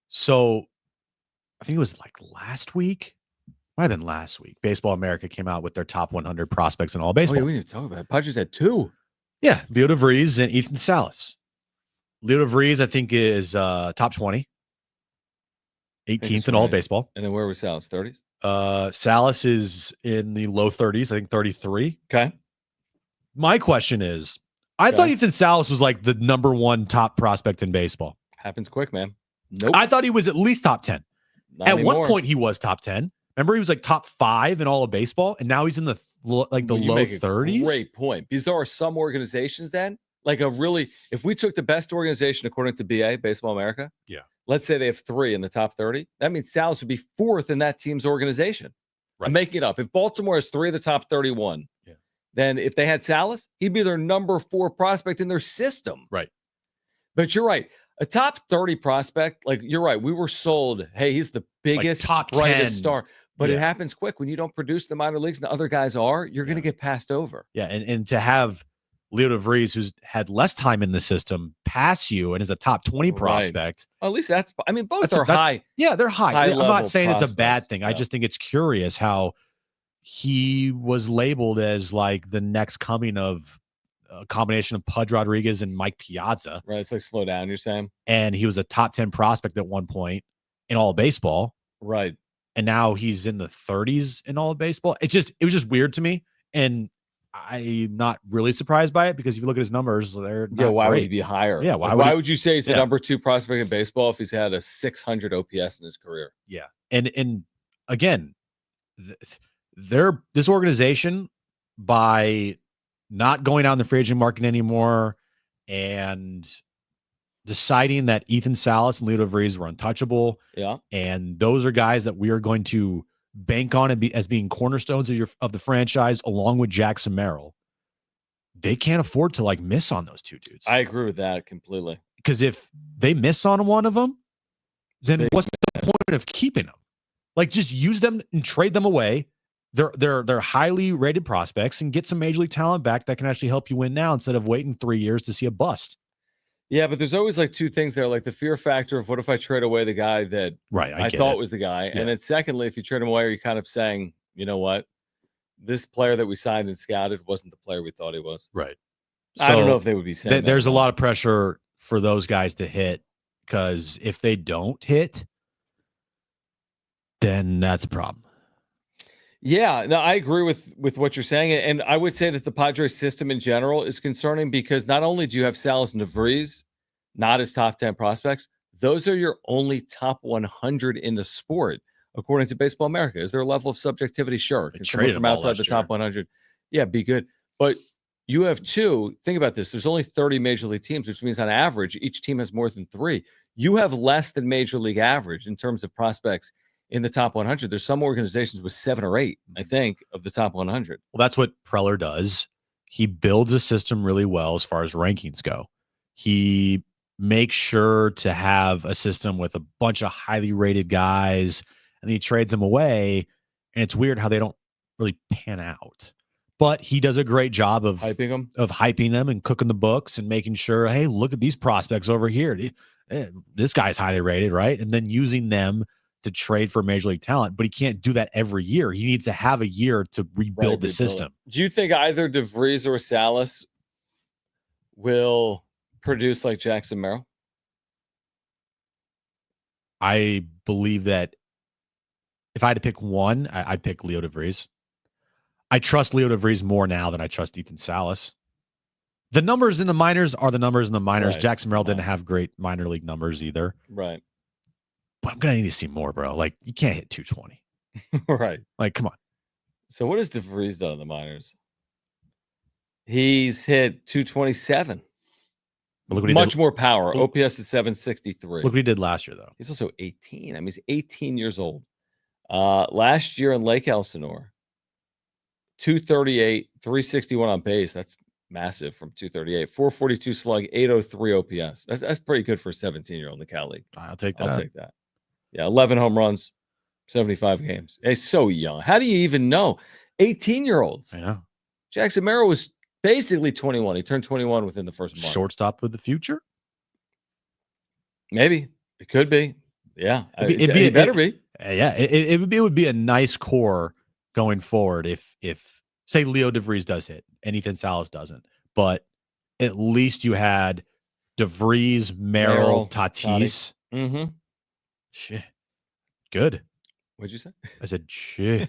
So I think it was like last week. Might have been last week. Baseball America came out with their top 100 prospects in all baseball. Oh, yeah, we need to talk about it. Padres had two. Yeah, Leo DeVries and Ethan Salas. Leo DeVries, I think, is top 20. 18th in all baseball. And then where was Salas? 30s? Salas is in the low 30s. I think 33. Okay. My question is, I thought Ethan Salas was like the number one top prospect in baseball. Happens quick, man. Nope. I thought he was at least top 10. Not at anymore. one point, he was top 10. Remember, he was like top 5 in all of baseball, and now he's in the low 30s. Great point, because there are some organizations then, like if we took the best organization according to BA, Baseball America, let's say they have 3 in the top 30, that means Salas would be 4th in that team's organization. Right. I'm making it up. If Baltimore has 3 of the top 31, then if they had Salas, he'd be their number 4 prospect in their system. Right. But you're right. A top 30 prospect, like you're right. We were sold, hey, he's the biggest, like top brightest 10. star. But Yeah. it happens quick. When you don't produce the minor leagues and the other guys are, you're going to get passed over. Yeah, and to have Leo DeVries, who's had less time in the system, pass you and is a top 20 prospect. Well, at least that's, I mean, both That's are high. Yeah, they're high. I'm not saying it's a bad prospects. thing. Yeah. I just think it's curious how he was labeled as like the next coming of a combination of Pudge Rodriguez and Mike Piazza. Right. It's like slow down, you're saying? And he was a top 10 prospect at one point in all of baseball. Right. And now he's in the 30s in all of baseball. It was just weird to me. And I'm not really surprised by it because if you look at his numbers, they're not why would great. he be higher? Yeah, why would you say he's the number 2 prospect in baseball if he's had a 600 OPS in his career? Yeah. And again, this organization, by not going out in the free agent market anymore and deciding that Ethan Salas and Leo DeVries were untouchable. Yeah. And those are guys that we are going to bank on and as being cornerstones of the franchise, along with Jackson Merrill. They can't afford to like miss on those two dudes. I agree with that completely. Because if they miss on one of them, then what's the point of keeping them? Like, just use them and trade them away. They're highly rated prospects and get some major league talent back that can actually help you win now instead of waiting 3 years to see a bust. Yeah, but there's always like two things there, like the fear factor of what if I trade away the guy that I thought was the guy, and then secondly, if you trade him away, are you kind of saying, you know what, this player that we signed and scouted wasn't the player we thought he was? Right. I don't know if they would be saying there's a lot of pressure for those guys to hit, because if they don't hit, then that's a problem. Yeah, no, I agree with what you're saying. And I would say that the Padres system in general is concerning because not only do you have Salas and DeVries, not as top 10 prospects, those are your only top 100 in the sport, according to Baseball America. Is there a level of subjectivity? Sure. Can someone from outside the top 100? Yeah, be good. But you have two. Think about this. There's only 30 major league teams, which means on average, each team has more than 3. You have less than major league average in terms of prospects in the top 100. There's some organizations with 7 or 8, I think, of the top 100. Well, that's what Preller does. He builds a system really well as far as rankings go. He makes sure to have a system with a bunch of highly rated guys, and he trades them away. And it's weird how they don't really pan out. But he does a great job of hyping them and cooking the books and making sure, hey, look at these prospects over here. This guy's highly rated, right? And then using them to trade for major league talent, but he can't do that every year. He needs to have a year to rebuild the system. Do you think either DeVries or Salas will produce like Jackson Merrill? I believe that if I had to pick one, I'd pick Leo DeVries. I trust Leo DeVries more now than I trust Ethan Salas. The numbers in the minors are the numbers in the minors. Right. Jackson Merrill didn't have great minor league numbers either. Right. But I'm going to need to see more, bro. Like, you can't hit 220. Right. Like, come on. So what has DeVries done in the minors? He's hit 227. Much more power. OPS is 763. Look what he did last year, though. He's also 18. I mean, he's 18 years old. Last year in Lake Elsinore, 238, 361 on base. That's massive from 238. 442 slug, 803 OPS. That's pretty good for a 17-year-old in the Cal League. I'll take that. I'll take that. Yeah, 11 home runs, 75 games. He's so young. How do you even know? 18-year-olds. I know. Jackson Merrill was basically 21. He turned 21 within the first month. Shortstop with the future? Maybe. It could be. Yeah. It better be. Yeah, it would be a nice core going forward if say Leo DeVries does hit and Ethan Salas doesn't, but at least you had DeVries, Merrill, Tatis. Mm-hmm. Shit. Good. What'd you say? I said shit.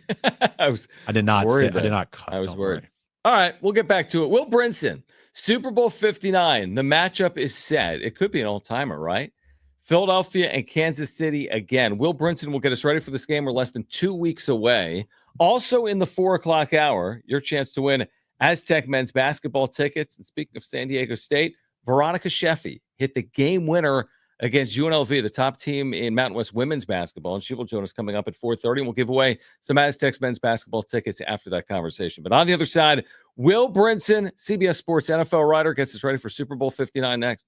I did not worried. I did not cuss. I was don't worried. worry. All right, we'll get back to it. Will Brinson, Super Bowl 59. The matchup is set. It could be an all-timer, right? Philadelphia and Kansas City again. Will Brinson will get us ready for this game. We're less than 2 weeks away. Also in the 4 o'clock hour, your chance to win Aztec men's basketball tickets. And speaking of San Diego State, Veronica Sheffy hit the game winner against UNLV, the top team in Mountain West women's basketball. And she will join us coming up at 4:30. And we'll give away some Aztecs men's basketball tickets after that conversation. But on the other side, Will Brinson, CBS Sports NFL writer, gets us ready for Super Bowl 59 next.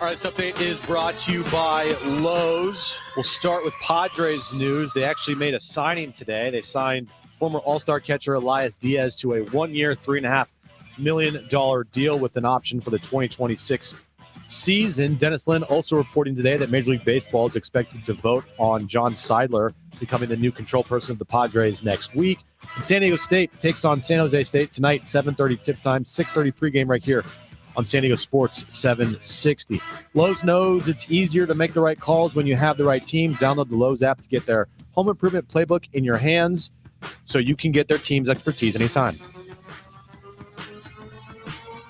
All right, this update is brought to you by Lowe's. We'll start with Padres news. They actually made a signing today. They signed former All-Star catcher Elias Diaz to a 1-year, $3.5 million deal with an option for the 2026 season. Dennis Lin also reporting today that Major League Baseball is expected to vote on Sheel Seidler becoming the new control person of the Padres next week. And San Diego State takes on San Jose State tonight, 7:30 tip time, 6:30 pregame right here on San Diego Sports 760. Lowe's knows it's easier to make the right calls when you have the right team. Download the Lowe's app to get their home improvement playbook in your hands so you can get their team's expertise anytime.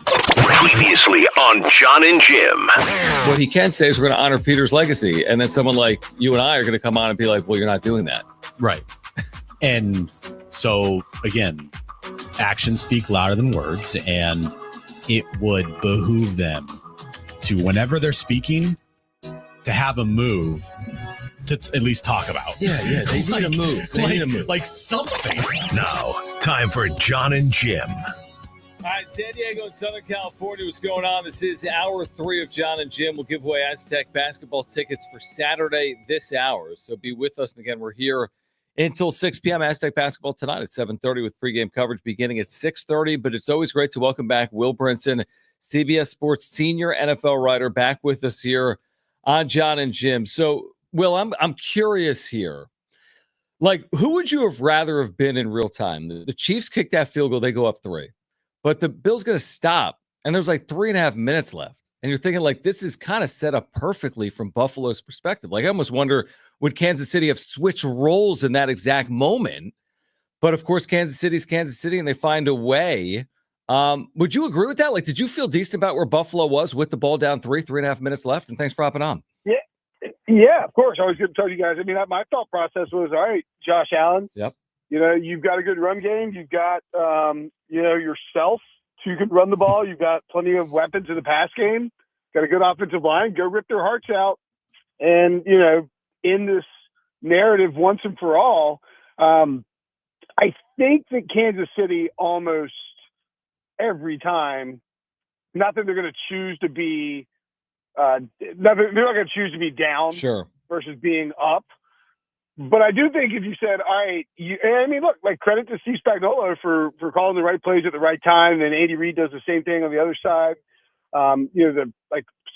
Previously on Jon and Jim. What he can say is we're going to honor Peter's legacy. And then someone like you and I are going to come on and be like, well, you're not doing that. Right. And so, again, actions speak louder than words, and it would behoove them to, whenever they're speaking, to have a move to at least talk about. Yeah, they need a move. They need a move. Like something. Now, time for Jon and Jim. All right, San Diego and Southern California, what's going on? This is hour 3 of Jon and Jim. We'll give away Aztec basketball tickets for Saturday this hour. So be with us. And again, we're here until 6 p.m. Aztec basketball tonight at 7:30 with pregame coverage beginning at 6:30. But it's always great to welcome back Will Brinson, CBS Sports senior NFL writer, back with us here on Jon and Jim. So, Will, I'm curious here. Like, who would you have rather have been in real time? The Chiefs kick that field goal, they go up 3. But the Bills going to stop, and there's like 3.5 minutes left. And you're thinking, like, this is kind of set up perfectly from Buffalo's perspective. Like, I almost wonder, would Kansas City have switched roles in that exact moment? But, of course, Kansas City's Kansas City, and they find a way. Would you agree with that? Like, did you feel decent about where Buffalo was with the ball down 3.5 minutes left? And thanks for hopping on. Yeah, of course. Always good to tell you guys. I mean, my thought process was, all right, Josh Allen. Yep. You know, you've got a good run game. You've got, yourself. So you can run the ball. You've got plenty of weapons in the pass game. Got a good offensive line. Go rip their hearts out. And, in this narrative once and for all, I think that Kansas City almost every time, not that they're going to choose to be, they're not going to choose to be down versus being up. But I do think if you said, all right, look, like credit to Steve Spagnuolo for calling the right plays at the right time. And Andy Reid does the same thing on the other side. Samaje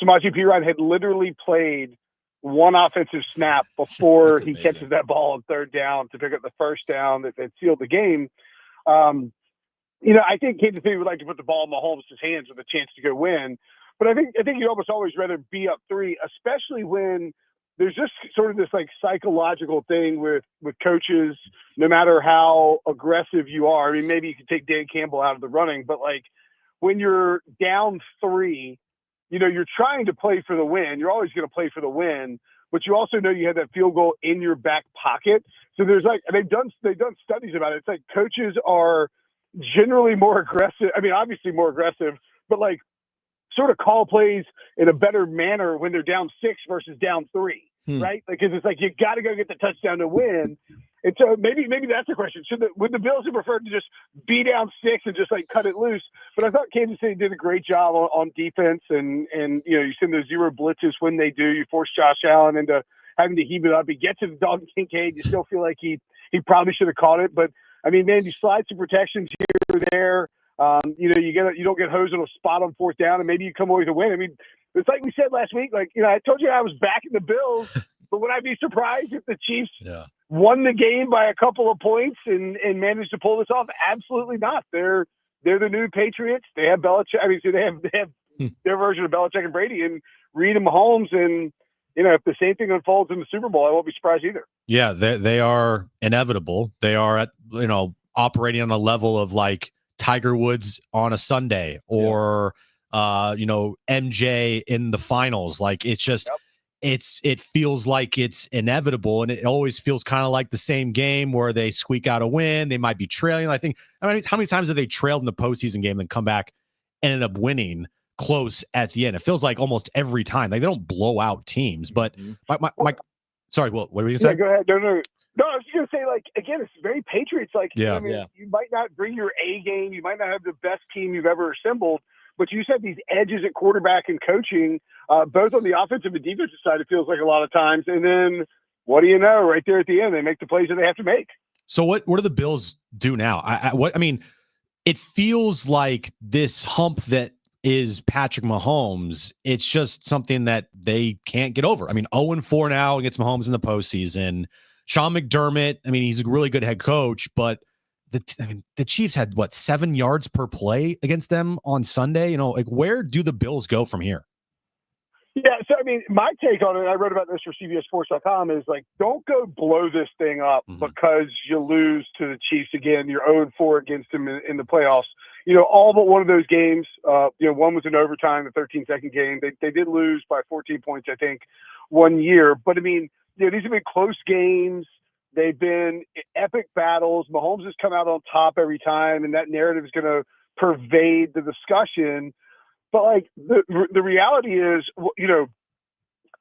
Perine had literally played one offensive snap before he catches that ball on 3rd down to pick up the first down that sealed the game. I think Kansas City would like to put the ball in Mahomes' hands with a chance to go win. But I think you'd almost always rather be up 3, especially when there's just sort of this like psychological thing with coaches, no matter how aggressive you are. I mean, maybe you could take Dan Campbell out of the running, but like when you're down 3, you're trying to play for the win. You're always going to play for the win, but you also know you have that field goal in your back pocket. So there's they've done studies about it. It's like coaches are generally more aggressive. I mean, obviously more aggressive, but like sort of call plays in a better manner when they're down 6 versus down 3, right? Because it's like you got to go get the touchdown to win. And so maybe that's the question. Would the Bills have preferred to just be down 6 and just like cut it loose? But I thought Kansas City did a great job on defense, and you send those 0 blitzes when they do. You force Josh Allen into having to heave it up. He gets to the dog Kincaid. You still feel like he probably should have caught it, but I mean, man, you slide some protections here or there. You don't get hosed on a spot on 4th down, and maybe you come away with a win. I mean, it's like we said last week. Like, I told you I was backing the Bills, but would I be surprised if the Chiefs won the game by a couple of points and managed to pull this off? Absolutely not. They're the new Patriots. They have Belichick. I mean, so they have their version of Belichick and Brady and Reid and Mahomes. And if the same thing unfolds in the Super Bowl, I won't be surprised either. Yeah, they are inevitable. They are at operating on a level of like Tiger Woods on a Sunday or MJ in the finals. Like it's just it feels like it's inevitable, and it always feels kind of like the same game where they squeak out a win. They might be trailing. I mean, how many times have they trailed in the postseason game and come back and ended up winning close at the end? It feels like almost every time. Like they don't blow out teams, but my sorry, what were you saying? Go ahead. No, I was just going to say, like, again, it's very Patriots. Like, you might not bring your A game. You might not have the best team you've ever assembled, But you said these edges at quarterback and coaching, both on the offensive and defensive side, it feels like a lot of times. And then what do you know? Right there at the end, they make the plays that they have to make. So what do the Bills do now? I mean, it feels like this hump that is Patrick Mahomes. It's just something that they can't get over. I mean, 0-4 now against Mahomes in the postseason. Sean McDermott, I mean, he's a really good head coach, but the Chiefs had 7 yards per play against them on Sunday. Like, where do the Bills go from here? Yeah, so I mean, my take on it, I wrote about this for CBSSports.com, is like, don't go blow this thing up because you lose to the Chiefs again. You're 0-4 against them in the playoffs. All but one of those games, one was in overtime, the 13-second game. They did lose by 14 points, I think, one year. But I mean, these have been close games. They've been epic battles. Mahomes has come out on top every time, and that narrative is going to pervade the discussion. But like the reality is,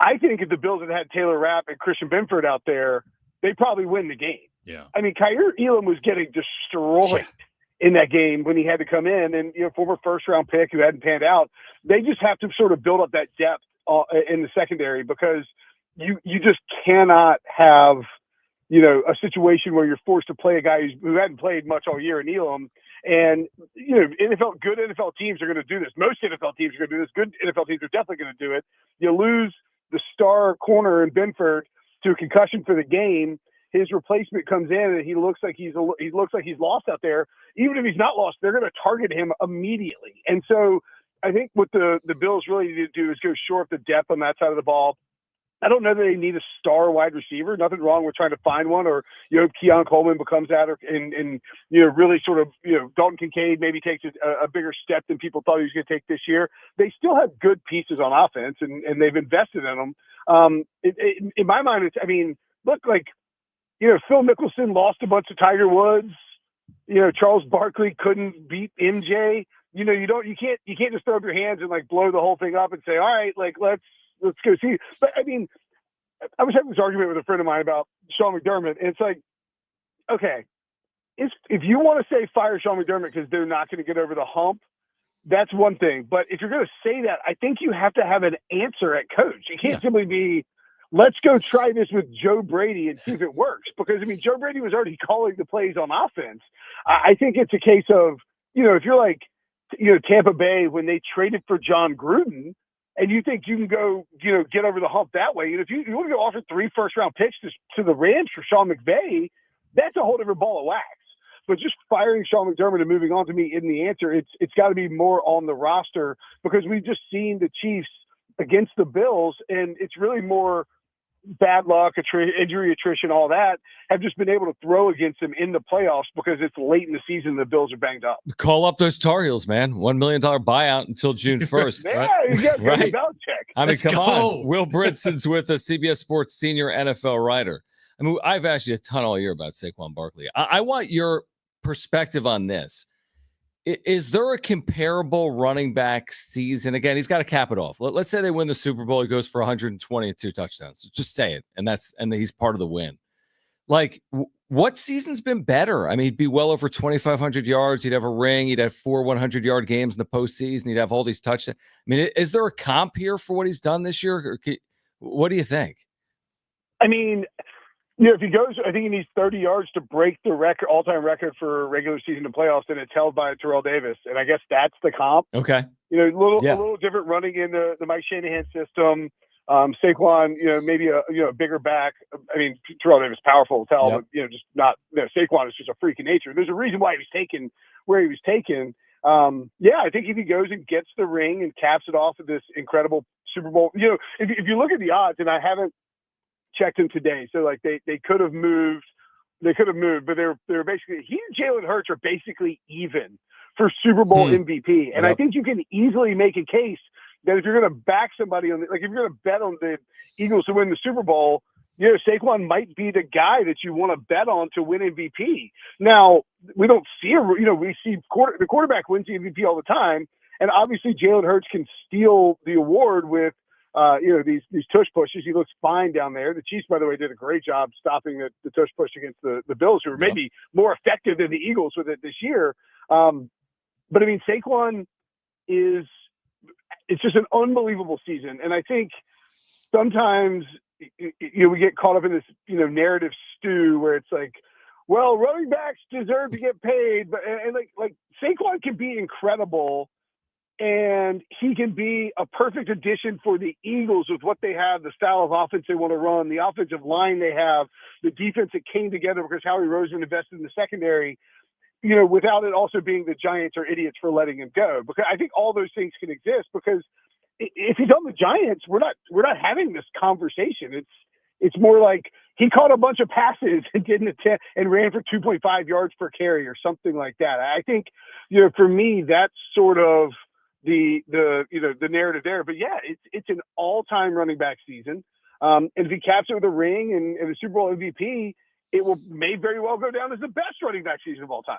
I think if the Bills had Taylor Rapp and Christian Benford out there, they probably win the game. Yeah. I mean, Kaiir Elam was getting destroyed in that game when he had to come in, and former first-round pick who hadn't panned out. They just have to sort of build up that depth in the secondary, because you just cannot have a situation where you're forced to play a guy who hadn't played much all year in Elam. And, good NFL teams are going to do this. Most NFL teams are going to do this. Good NFL teams are definitely going to do it. You lose the star corner in Benford to a concussion for the game. His replacement comes in and he looks like he's lost out there. Even if he's not lost, they're going to target him immediately. And so I think what the Bills really need to do is go shore up the depth on that side of the ball. I don't know that they need a star wide receiver. Nothing wrong with trying to find one, or Keon Coleman becomes that, and really sort of Dalton Kincaid maybe takes a bigger step than people thought he was going to take this year. They still have good pieces on offense, and they've invested in them. In my mind, look, like Phil Mickelson lost a bunch of Tiger Woods. Charles Barkley couldn't beat MJ. You can't just throw up your hands and like blow the whole thing up and say, all right, like let's go see. But I mean, I was having this argument with a friend of mine about Sean McDermott. And it's like, okay, if you want to say fire Sean McDermott because they're not going to get over the hump, that's one thing. But if you're going to say that, I think you have to have an answer at coach. It can't simply be, let's go try this with Joe Brady and see if it works. Because, Joe Brady was already calling the plays on offense. I think it's a case of, if you're like, Tampa Bay when they traded for John Gruden, and you think you can go, get over the hump that way. And if you want to go offer 3 first-round picks to the Rams for Sean McVay, that's a whole different ball of wax. But just firing Sean McDermott and moving on to me isn't the answer. It's got to be more on the roster, because we've just seen the Chiefs against the Bills, and it's really more bad luck, injury attrition, all that, have just been able to throw against them in the playoffs because it's late in the season. The Bills are banged up. Call up those Tar Heels, man. $1 million buyout until June 1st. Yeah, right? you got right? Belichick. Come on. Will Brinson's with us, CBS Sports senior NFL writer. I've asked you a ton all year about Saquon Barkley. I want your perspective on this. Is there a comparable running back season? Again, he's got to cap it off. Let's say they win the Super Bowl. He goes for 122 touchdowns. Just say it. And he's part of the win. Like, what season's been better? He'd be well over 2,500 yards. He'd have a ring. He'd have 4 100-yard games in the postseason. He'd have all these touchdowns. Is there a comp here for what he's done this year? What do you think? If he goes, I think he needs 30 yards to break the all-time record for regular season and playoffs, and it's held by Terrell Davis. And I guess that's the comp. Okay. A little different running in the Mike Shanahan system. Saquon, maybe a bigger back. Terrell Davis, powerful as hell, but just not. Saquon is just a freak in nature. There's a reason why he was taken where he was taken. I think if he goes and gets the ring and caps it off with this incredible Super Bowl, if you look at the odds, and I haven't checked him today, so like they could have moved, but they're basically, he and Jalen Hurts are basically even for Super Bowl MVP, and I think you can easily make a case that if you're going to back somebody if you're going to bet on the Eagles to win the Super Bowl, Saquon might be the guy that you want to bet on to win MVP. Now we don't see we see the quarterback wins the MVP all the time, and obviously Jalen Hurts can steal the award with these tush pushes. He looks fine down there. The Chiefs, by the way, did a great job stopping the tush push against the Bills, who were maybe more effective than the Eagles with it this year. But Saquon it's just an unbelievable season. And I think sometimes, we get caught up in this, narrative stew where it's like, well, running backs deserve to get paid, but and like Saquon can be incredible, and he can be a perfect addition for the Eagles with what they have, the style of offense they want to run, the offensive line they have, the defense that came together because Howie Roseman invested in the secondary, without it also being the Giants are idiots for letting him go. Because I think all those things can exist, because if he's on the Giants, we're not having this conversation. It's more like he caught a bunch of passes and didn't attempt and ran for 2.5 yards per carry or something like that. I think, for me, that's sort of the narrative there. But yeah, it's an all-time running back season. And if he caps it with a ring and the Super Bowl MVP, it may very well go down as the best running back season of all time.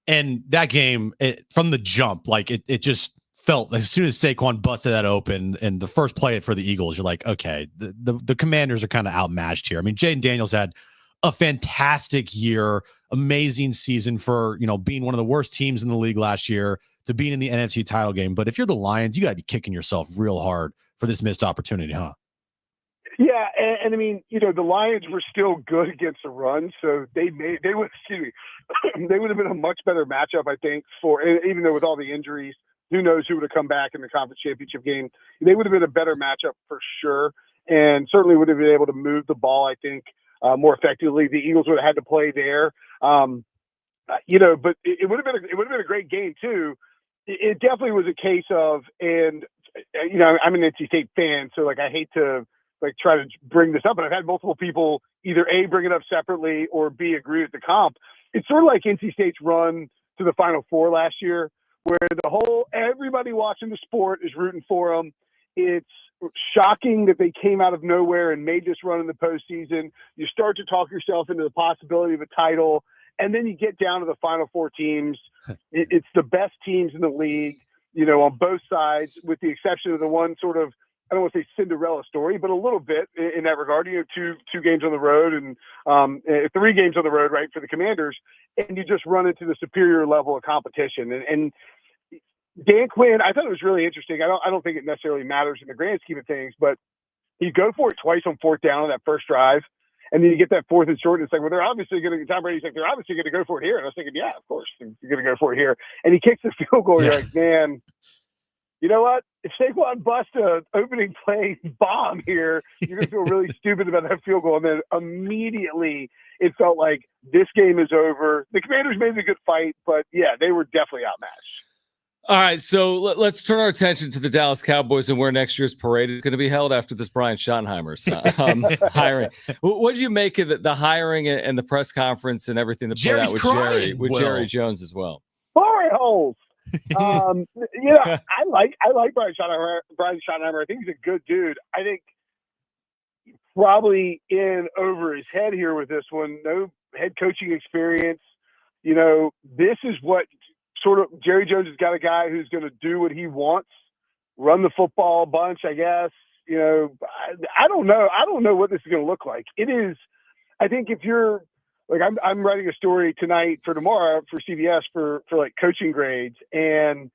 And that game, from the jump, like it just felt, as soon as Saquon busted that open and the first play for the Eagles, you're like, okay, the Commanders are kind of outmatched here. I mean, Jaden Daniels had a fantastic year, amazing season for, being one of the worst teams in the league last year to being in the NFC title game. But if you're the Lions, you got to be kicking yourself real hard for this missed opportunity, huh? Yeah, and I mean, the Lions were still good against the run, so they would have been a much better matchup, I think, even though with all the injuries, who knows who would have come back in the conference championship game. They would have been a better matchup for sure, and certainly would have been able to move the ball, I think, more effectively. The Eagles would have had to play there, but it would have been a great game too. It definitely was a case of, and I'm an NC State fan, so I hate to try to bring this up, but I've had multiple people either A, bring it up separately, or B, agree with the comp. It's sort of like NC State's run to the Final Four last year, where everybody watching the sport is rooting for them. It's shocking that they came out of nowhere and made this run in the postseason. You start to talk yourself into the possibility of a title, and then you get down to the Final Four teams. It's the best teams in the league, on both sides, with the exception of the one sort of, I don't want to say Cinderella story, but a little bit in that regard. Two games on the road and 3 games on the road, right, for the Commanders, and you just run into the superior level of competition. And Dan Quinn, I thought it was really interesting. I don't think it necessarily matters in the grand scheme of things, but you go for it twice on 4th down on that first drive, and then you get that 4th and short, and it's like, well, they're obviously going to. Tom Brady's like, they're obviously going to go for it here, and I was thinking, yeah, of course they're going to go for it here, and he kicks the field goal. Yeah. You're like, man. You know what? If Saquon busts an opening play bomb here, you're going to feel really stupid about that field goal. And then immediately it felt like this game is over. The Commanders made a good fight, but yeah, they were definitely outmatched. All right, so let's turn our attention to the Dallas Cowboys and where next year's parade is going to be held after this Brian Schottenheimer's hiring. What did you make of the hiring and the press conference and everything that played out with Jerry Jones as well? Glory holes. I like Brian Schottenheimer. I think he's a good dude. I think probably in over his head here with this one. No head coaching experience. This is what sort of Jerry Jones has got a guy who's going to do what he wants, run the football a bunch, I guess. I don't know. I don't know what this is going to look like. It is. I think if you're like, I'm writing a story tonight for tomorrow for CBS for coaching grades. And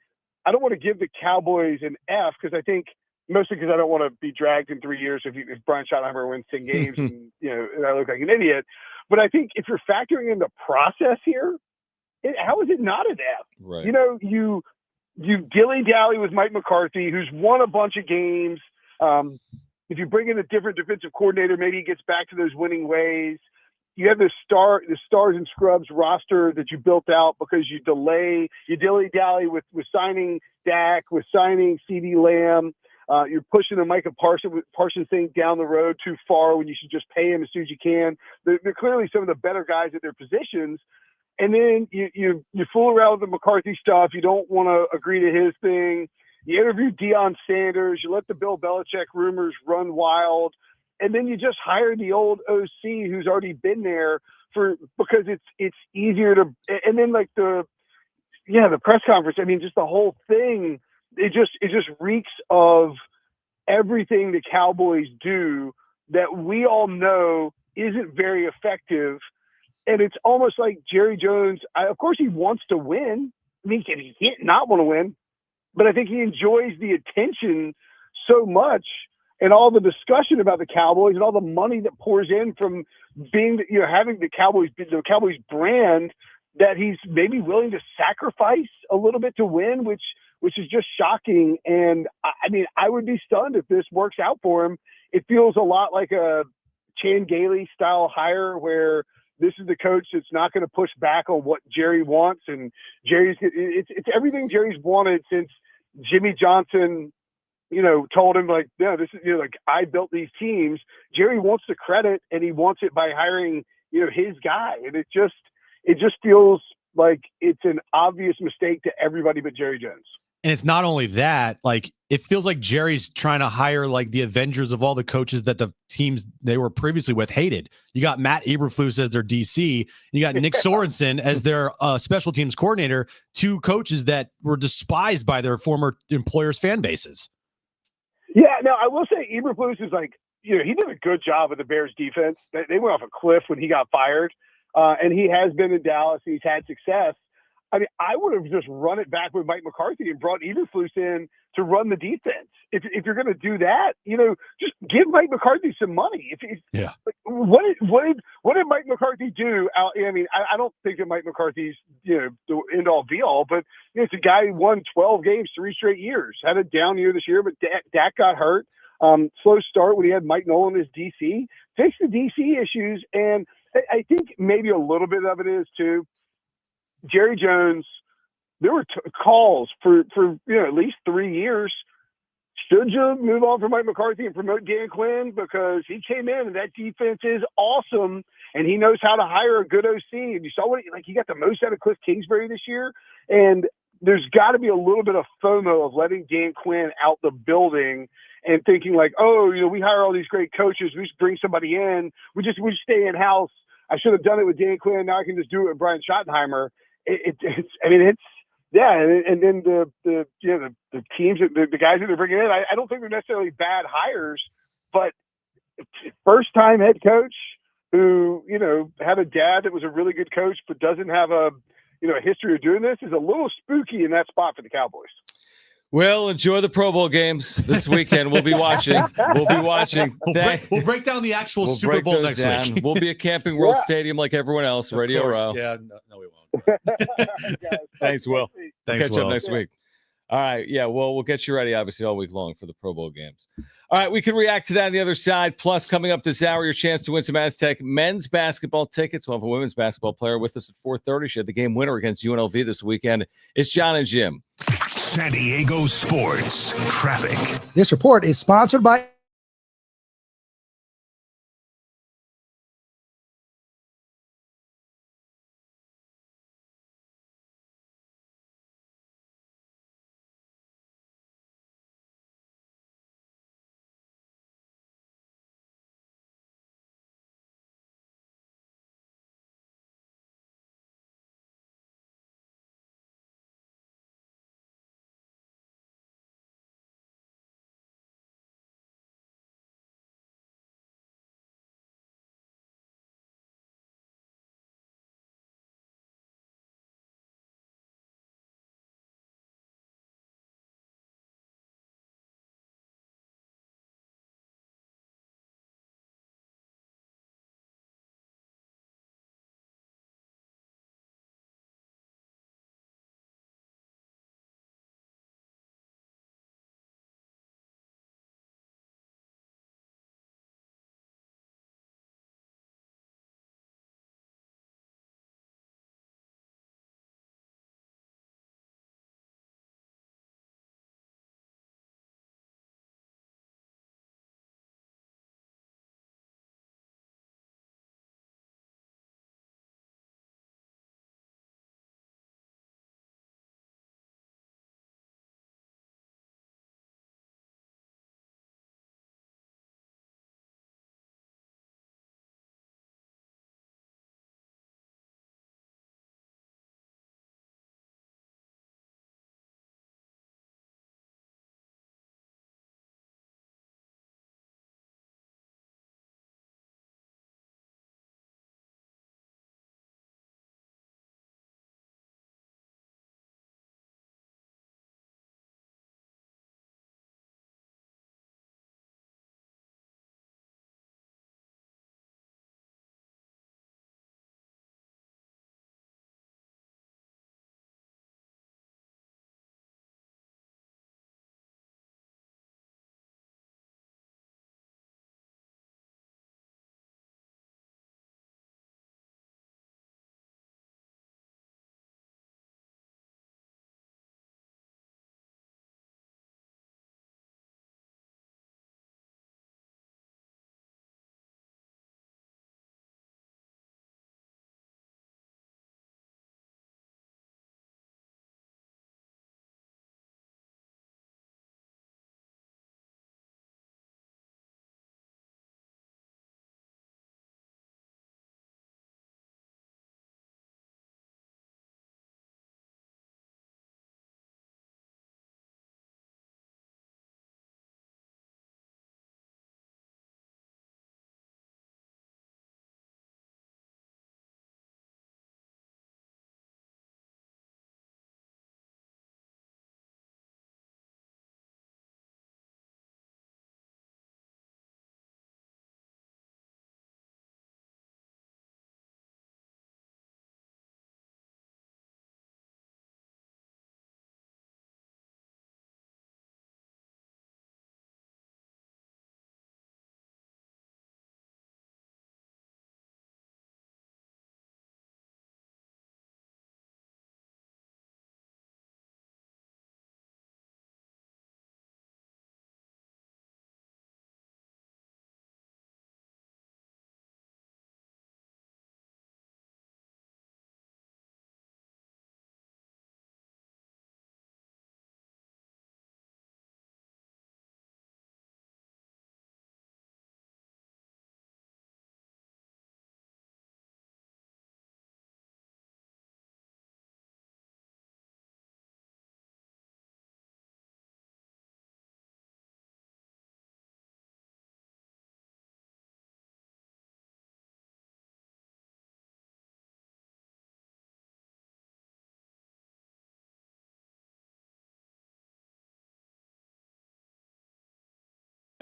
I don't want to give the Cowboys an F because I think mostly because I don't want to be dragged in 3 years if Brian Schottenheimer wins 10 games and, and I look like an idiot. But I think if you're factoring in the process here, how is it not an F? Right. You dilly-dally with Mike McCarthy, who's won a bunch of games. If you bring in a different defensive coordinator, maybe he gets back to those winning ways. You have the stars and scrubs roster that you built out because you dilly-dally with signing Dak, with signing CeeDee Lamb. You're pushing the Micah Parsons thing down the road too far when you should just pay him as soon as you can. They're clearly some of the better guys at their positions. And then you fool around with the McCarthy stuff. You don't want to agree to his thing. You interview Deion Sanders. You let the Bill Belichick rumors run wild. And then you just hire the old OC who's already been there because it's easier to. And then the press conference. I mean, just the whole thing. It just reeks of everything the Cowboys do that we all know isn't very effective. And it's almost like Jerry Jones. Of course, he wants to win. I mean, he can't not want to win. but I think he enjoys the attention so much and all the discussion about the Cowboys and all the money that pours in from being, having the Cowboys brand, that he's maybe willing to sacrifice a little bit to win, which is just shocking. And I mean, I would be stunned if this works out for him. It feels a lot like a Chan Gailey style hire where this is the coach that's not going to push back on what Jerry wants. And it's everything Jerry's wanted since Jimmy Johnson, told him, like, yeah, this is, like, I built these teams. Jerry wants the credit, and he wants it by hiring, his guy. And it just feels like it's an obvious mistake to everybody but Jerry Jones. And it's not only that, like, it feels like Jerry's trying to hire like the Avengers of all the coaches that the teams they were previously with hated. You got Matt Eberflus as their DC. You got Nick Sorensen as their special teams coordinator, two coaches that were despised by their former employers' fan bases. Yeah, no, I will say Eberflus is like, he did a good job with the Bears defense. They went off a cliff when he got fired, and he has been in Dallas. And he's had success. I mean, I would have just run it back with Mike McCarthy and brought Eberflus in to run the defense. If you're going to do that, just give Mike McCarthy some money. Yeah. Like, what did Mike McCarthy do? I mean, I don't think that Mike McCarthy's the end all be all, but it's a guy who won 12 games 3 straight years. Had a down year this year, but Dak got hurt. Slow start when he had Mike Nolan as DC. Fix the DC issues, and I think maybe a little bit of it is too. Jerry Jones, there were calls for at least 3 years. Should you move on from Mike McCarthy and promote Dan Quinn, because he came in and that defense is awesome and he knows how to hire a good OC. And you saw he got the most out of Cliff Kingsbury this year. And there's got to be a little bit of FOMO of letting Dan Quinn out the building and thinking like, we hire all these great coaches. We just bring somebody in. We just stay in house. I should have done it with Dan Quinn. Now I can just do it with Brian Schottenheimer. And then the teams, the guys that they're bringing in, I don't think they're necessarily bad hires, but first time head coach who, had a dad that was a really good coach, but doesn't have a history of doing this is a little spooky in that spot for the Cowboys. Well, enjoy the Pro Bowl games this weekend. We'll be watching. We'll break down the actual Super Bowl next week. We'll be at Camping World Stadium like everyone else. Of Radio course. Row. Yeah, no, we won't. Thanks, Will. Thanks, Catch up Will. next week. All right. Yeah, well, we'll get you ready, obviously, all week long for the Pro Bowl games. All right, we can react to that on the other side. Plus, coming up this hour, your chance to win some Aztec men's basketball tickets. We'll have a women's basketball player with us at 4:30. She had the game winner against UNLV this weekend. It's Jon and Jim. San Diego Sports Traffic. This report is sponsored by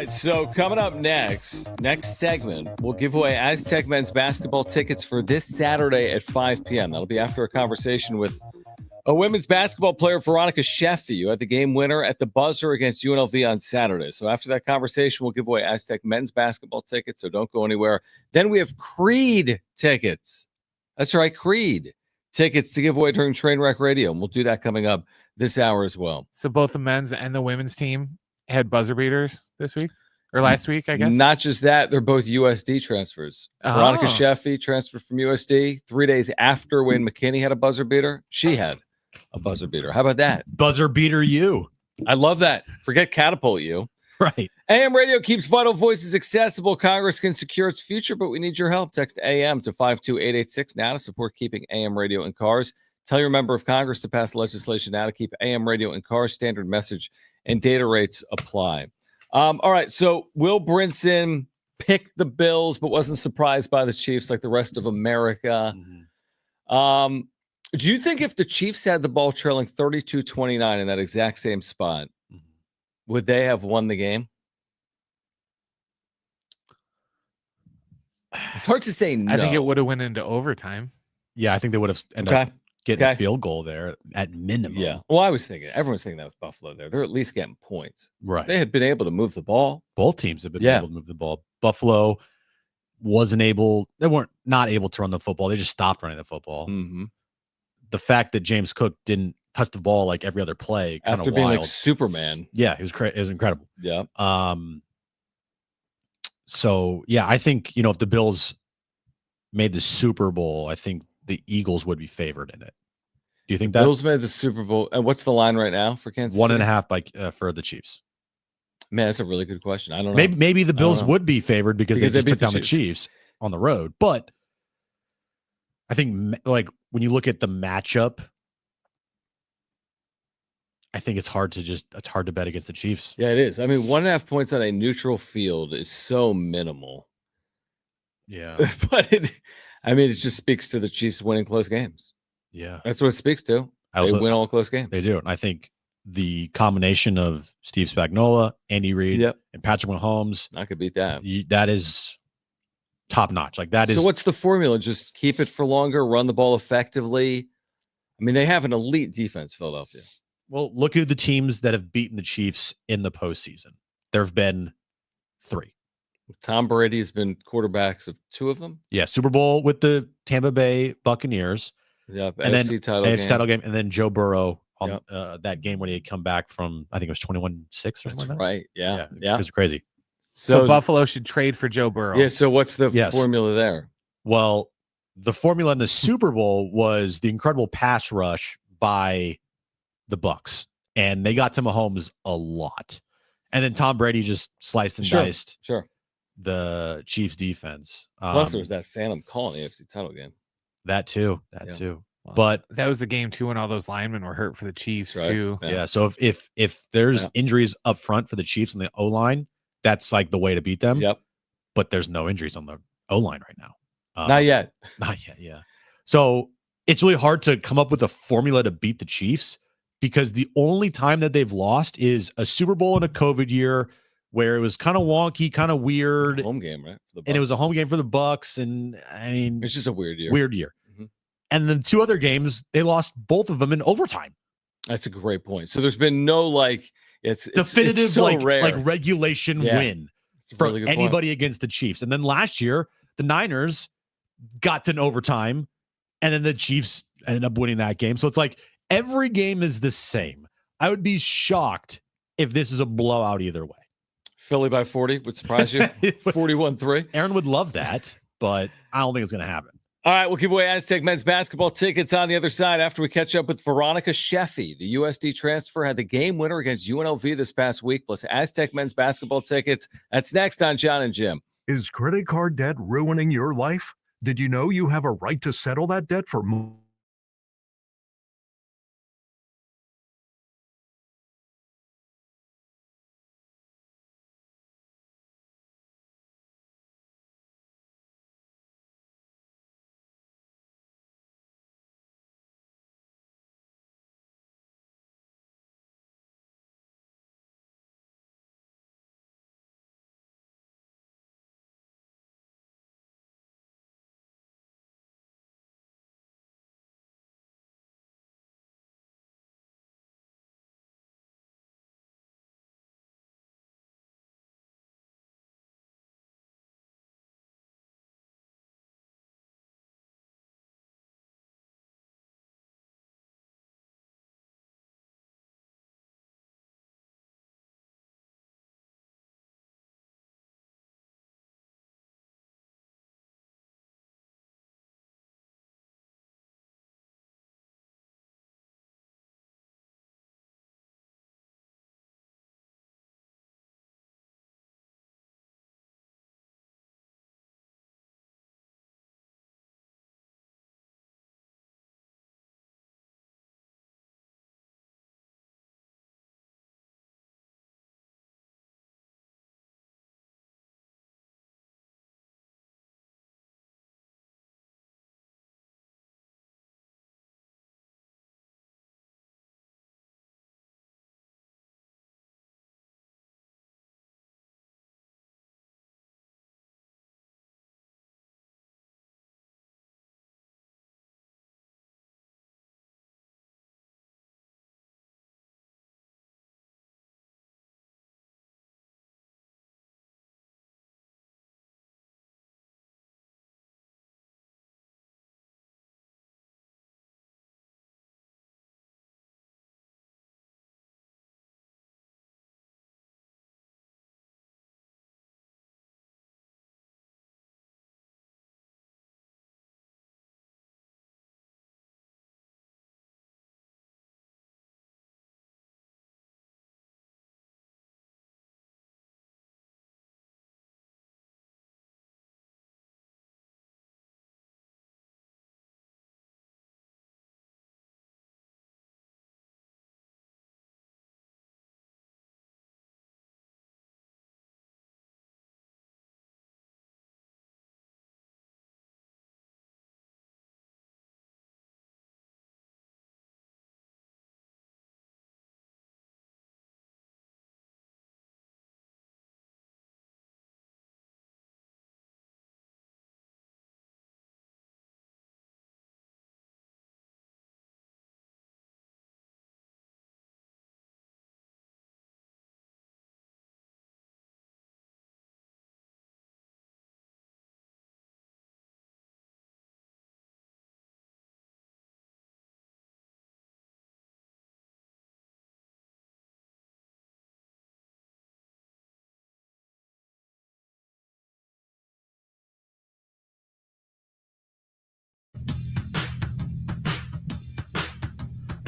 So coming up next segment, we'll give away Aztec men's basketball tickets for this Saturday at 5 p.m. That'll be after a conversation with a women's basketball player, Veronica Sheffy, who had the game winner at the buzzer against UNLV on Saturday. So after that conversation, we'll give away Aztec men's basketball tickets, so don't go anywhere. Then we have Creed tickets. That's right, Creed tickets to give away during Trainwreck Radio, and we'll do that coming up this hour as well. So both the men's and the women's team had buzzer beaters this week or last week, I guess. Not just that, they're both USD transfers. Veronica Sheffy transferred from USD 3 days after Wayne McKinney had a buzzer beater. She had a buzzer beater. How about that? Buzzer beater you. I love that. Forget catapult you. Right. AM radio keeps vital voices accessible. Congress can secure its future, but we need your help. Text AM to 52886 now to support keeping AM radio in cars. Tell your member of Congress to pass legislation now to keep AM radio in cars. Standard message and data rates apply. All right, so Will Brinson picked the Bills, but wasn't surprised by the Chiefs like the rest of America. Mm-hmm. Do you think if the Chiefs had the ball trailing 32-29 in that exact same spot, would they have won the game? It's hard to say no. I think it would have went into overtime. Yeah, I think they would have ended up getting a field goal there at minimum. Yeah. Well, everyone's thinking that with Buffalo there. They're at least getting points. Right. They had been able to move the ball. Both teams have been able to move the ball. Buffalo they weren't not able to run the football. They just stopped running the football. Mm-hmm. The fact that James Cook didn't touch the ball like every other play, after being like Superman. Yeah, it was incredible. Yeah. So yeah, I think, if the Bills made the Super Bowl, I think the Eagles would be favored in it. Do you think that Bills made the Super Bowl? And what's the line right now for Kansas City? 1.5 for the Chiefs? Man, that's a really good question. I don't know. Maybe the Bills would be favored because they just took down the Chiefs on the road. But I think like when you look at the matchup, I think it's hard to bet against the Chiefs. Yeah, it is. I mean, 1.5 points on a neutral field is so minimal. Yeah. But it just speaks to the Chiefs winning close games. Yeah. That's what it speaks to. They win all close games. They do. And I think the combination of Steve Spagnuolo, Andy Reid, and Patrick Mahomes, I could beat that. That is top notch. Like that is. So what's the formula? Just keep it for longer, run the ball effectively. I mean, they have an elite defense, Philadelphia. Well, look at the teams that have beaten the Chiefs in the postseason. There have been 3. Tom Brady's been quarterbacks of 2 of them. Yeah, Super Bowl with the Tampa Bay Buccaneers. Yep, and AFC then title game, and then Joe Burrow on that game when he had come back from, I think it was 21-6 or something like that. Right. Yeah. It was crazy. So Buffalo should trade for Joe Burrow. Yeah. So what's the formula there? Well, the formula in the Super Bowl was the incredible pass rush by the Bucs, and they got to Mahomes a lot. And then Tom Brady just sliced and diced the Chiefs defense. Plus, there was that phantom call in the AFC title game. That too. Wow. But that was the game too when all those linemen were hurt for the Chiefs too. Yeah. So if there's injuries up front for the Chiefs on the O-line, that's like the way to beat them. Yep. But there's no injuries on the O-line right now. Not yet. Not yet. Yeah. So it's really hard to come up with a formula to beat the Chiefs because the only time that they've lost is a Super Bowl in a COVID year where it was kind of wonky, kind of weird. Home game, right? And it was a home game for the Bucs. And I mean, it's just a weird year. Mm-hmm. And then 2 other games, they lost both of them in overtime. That's a great point. So there's been no it's definitive it's so rare. like regulation win for really anybody against the Chiefs. And then last year, the Niners got to an overtime, and then the Chiefs ended up winning that game. So it's like every game is the same. I would be shocked if this is a blowout either way. Philly by 40 would surprise you. 41-3. Aaron would love that, but I don't think it's going to happen. All right, we'll give away Aztec men's basketball tickets on the other side after we catch up with Veronica Sheffy. The USD transfer had the game winner against UNLV this past week, plus Aztec men's basketball tickets. That's next on Jon and Jim. Is credit card debt ruining your life? Did you know you have a right to settle that debt for more?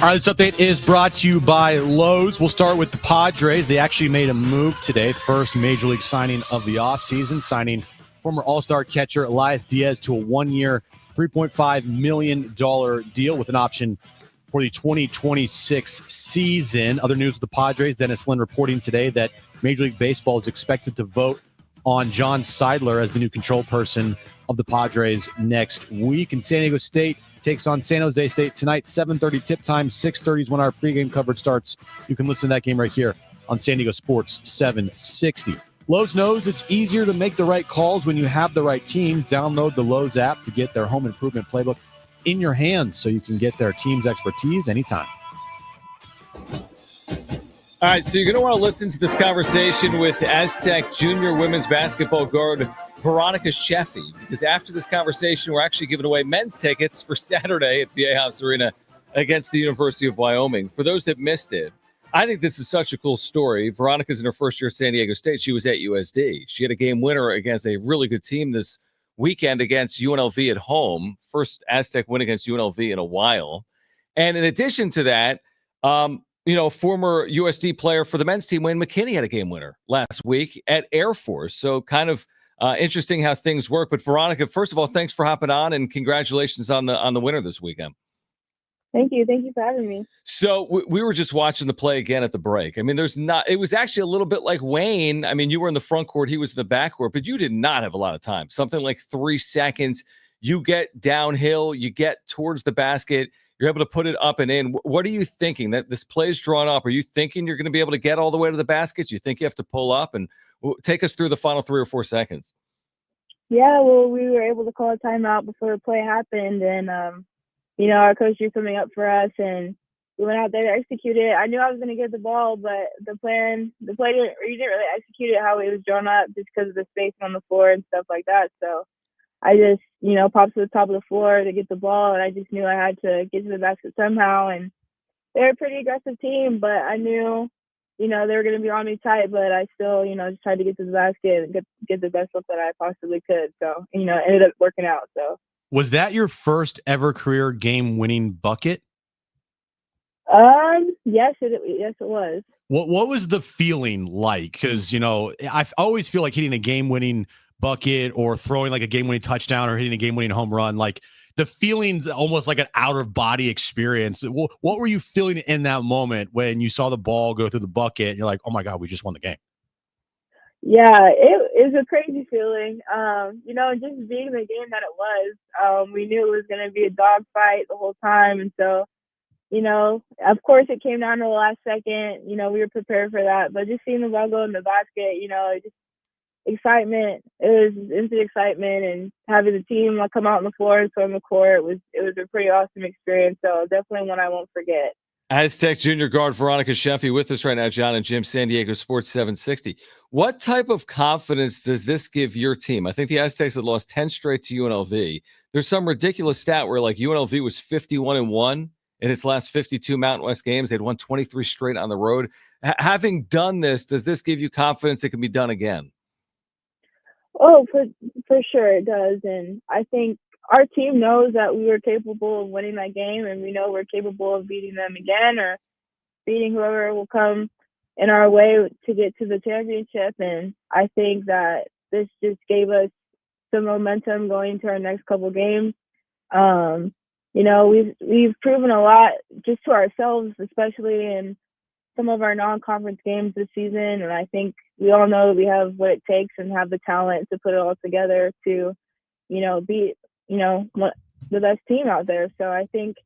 All right, this update is brought to you by Lowe's. We'll start with the Padres. They actually made a move today, first major league signing of the offseason, signing former All-Star catcher Elias Diaz to a one-year, $3.5 million deal with an option for the 2026 season. Other news with the Padres, Dennis Lin reporting today that Major League Baseball is expected to vote on Jon Seidler as the new control person of the Padres next week. And San Diego State takes on San Jose State tonight, 7:30 tip time, 6:30 is when our pregame coverage starts. You can listen to that game right here on San Diego Sports 760. Lowe's knows it's easier to make the right calls when you have the right team. Download the Lowe's app to get their home improvement playbook in your hands so you can get their team's expertise anytime. All right, so you're going to want to listen to this conversation with Aztec Junior women's basketball guard Veronica Sheffy, because after this conversation, we're actually giving away men's tickets for Saturday at Viejas Arena against the University of Wyoming. For those that missed it, I think this is such a cool story. Veronica's in her first year at San Diego State. She was at USD. She had a game winner against a really good team this weekend against UNLV at home. First Aztec win against UNLV in a while. And in addition to that, former USD player for the men's team, Wayne McKinney, had a game winner last week at Air Force. So kind of interesting how things work. But Veronica, first of all, thanks for hopping on and congratulations on the winner this weekend. Thank you. Thank you for having me. So we were just watching the play again at the break. I mean, it was actually a little bit like Wayne. I mean, you were in the front court, he was in the back court, but you did not have a lot of time. Something like 3 seconds. You get downhill, you get towards the basket, you're able to put it up and in. What are you thinking? That this play's drawn up? Are you thinking you're going to be able to get all the way to the baskets? You think you have to pull up? And take us through the final 3 or 4 seconds. Yeah, well, we were able to call a timeout before the play happened, and our coach drew something up for us, and we went out there to execute it. I knew I was going to get the ball, but the play didn't really execute it how it was drawn up just because of the space on the floor and stuff like that. So I just, popped to the top of the floor to get the ball, and I just knew I had to get to the basket somehow. And they're a pretty aggressive team, but I knew, they were going to be on me tight, but I still, just tried to get to the basket and get the best look that I possibly could. So, it ended up working out. So. Was that your first ever career game-winning bucket? Yes, it was. What was the feeling like? Because, I always feel like hitting a game-winning bucket or throwing like a game-winning touchdown or hitting a game-winning home run, like the feeling's almost like an out-of-body experience. What were you feeling in that moment when you saw the ball go through the bucket and you're like, oh my God, we just won the game? Yeah, it was a crazy feeling. Just being the game that it was, we knew it was going to be a dogfight the whole time. And so, of course it came down to the last second, we were prepared for that, but just seeing the ball go in the basket, just excitement. It was instant excitement, and having the team come out on the floor and swim the court, it was a pretty awesome experience. So definitely one I won't forget. Aztec Junior guard Veronica Sheffy with us right now, Jon and Jim, San Diego Sports 760. What type of confidence does this give your team? I think the Aztecs had lost 10 straight to UNLV. There's some ridiculous stat where UNLV was 51-1 in its last 52 Mountain West games. They'd won 23 straight on the road. Having done this, does this give you confidence it can be done again? Oh, for sure it does. And I think our team knows that we were capable of winning that game, and we know we're capable of beating them again or beating whoever will come in our way to get to the championship. And I think that this just gave us some momentum going to our next couple games. We've proven a lot just to ourselves, especially in some of our non-conference games this season. And I think we all know that we have what it takes and have the talent to put it all together to, beat, the best team out there. So I think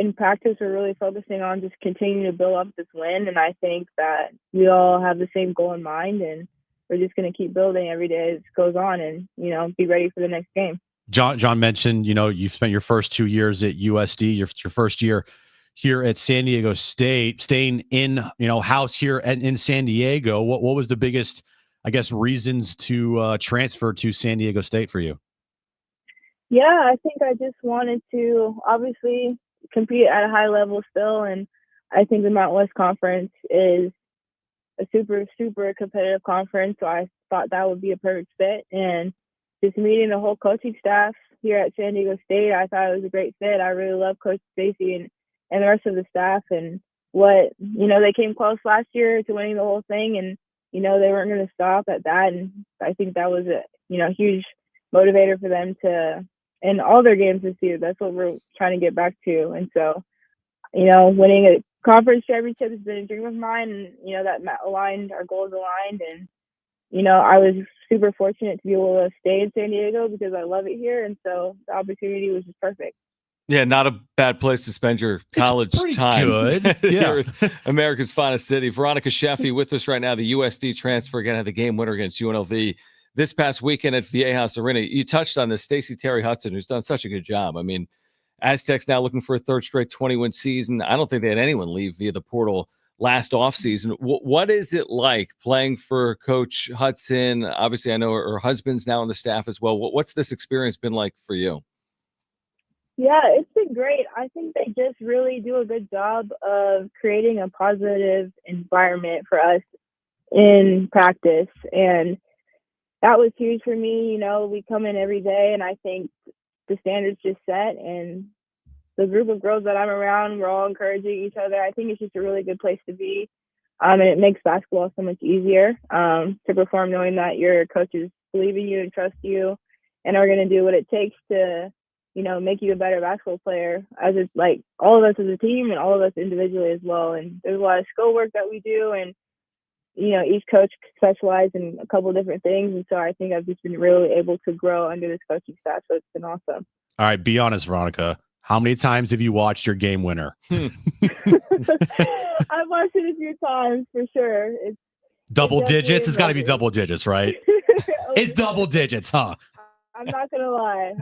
in practice, we're really focusing on just continuing to build up this win. And I think that we all have the same goal in mind, and we're just going to keep building every day as it goes on and, be ready for the next game. Jon mentioned, you spent your first 2 years at USD, your first year here at San Diego State, staying in, house here in San Diego. What was the biggest, reasons to transfer to San Diego State for you? Yeah, I think I just wanted to obviously compete at a high level still. And I think the Mountain West Conference is a super, super competitive conference. So I thought that would be a perfect fit. And just meeting the whole coaching staff here at San Diego State, I thought it was a great fit. I really love Coach Stacy, and and the rest of the staff, and what, they came close last year to winning the whole thing, and, they weren't going to stop at that. And I think that was a, huge motivator for them to, in all their games this year. That's what we're trying to get back to. And so, winning a conference championship has been a dream of mine, and, that our goals aligned. And, I was super fortunate to be able to stay in San Diego because I love it here. And so the opportunity was just perfect. Yeah, not a bad place to spend your college time. Good. Yeah. America's finest city. Veronica Sheffy with us right now. The USD transfer again had the game winner against UNLV this past weekend at Viejas Arena. You touched on this, Stacey Terry Hudson, who's done such a good job. I mean, Aztecs now looking for a third straight 20-win season. I don't think they had anyone leave via the portal last offseason. What is it like playing for Coach Hudson? Obviously, I know her husband's now on the staff as well. What's this experience been like for you? Yeah, it's been great. I think they just really do a good job of creating a positive environment for us in practice. And that was huge for me. We come in every day, and I think the standard's just set. And the group of girls that I'm around, we're all encouraging each other. I think it's just a really good place to be. And it makes basketball so much easier to perform, knowing that your coaches believe in you and trust you and are going to do what it takes to make you a better basketball player, as it's like all of us as a team and all of us individually as well. And there's a lot of skill work that we do, and each coach specializes in a couple of different things. And so I think I've just been really able to grow under this coaching staff. So it's been awesome. All right, be honest, Veronica. How many times have you watched your game winner? I've watched it a few times for sure. It's double digits. It's got to be double digits, right? It's double digits, huh? I'm not gonna lie.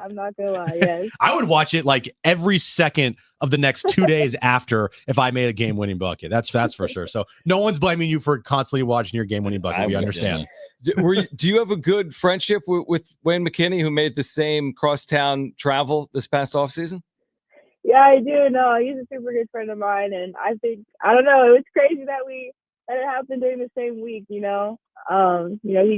Yes. I would watch it like every second of the next 2 days after if I made a game-winning bucket. That's for sure. So no one's blaming you for constantly watching your game-winning bucket. We understand. Do you have a good friendship with Wayne McKinney, who made the same crosstown travel this past offseason? Yeah, I do. No, he's a super good friend of mine, and I think I don't know. It's crazy that it happened during the same week. He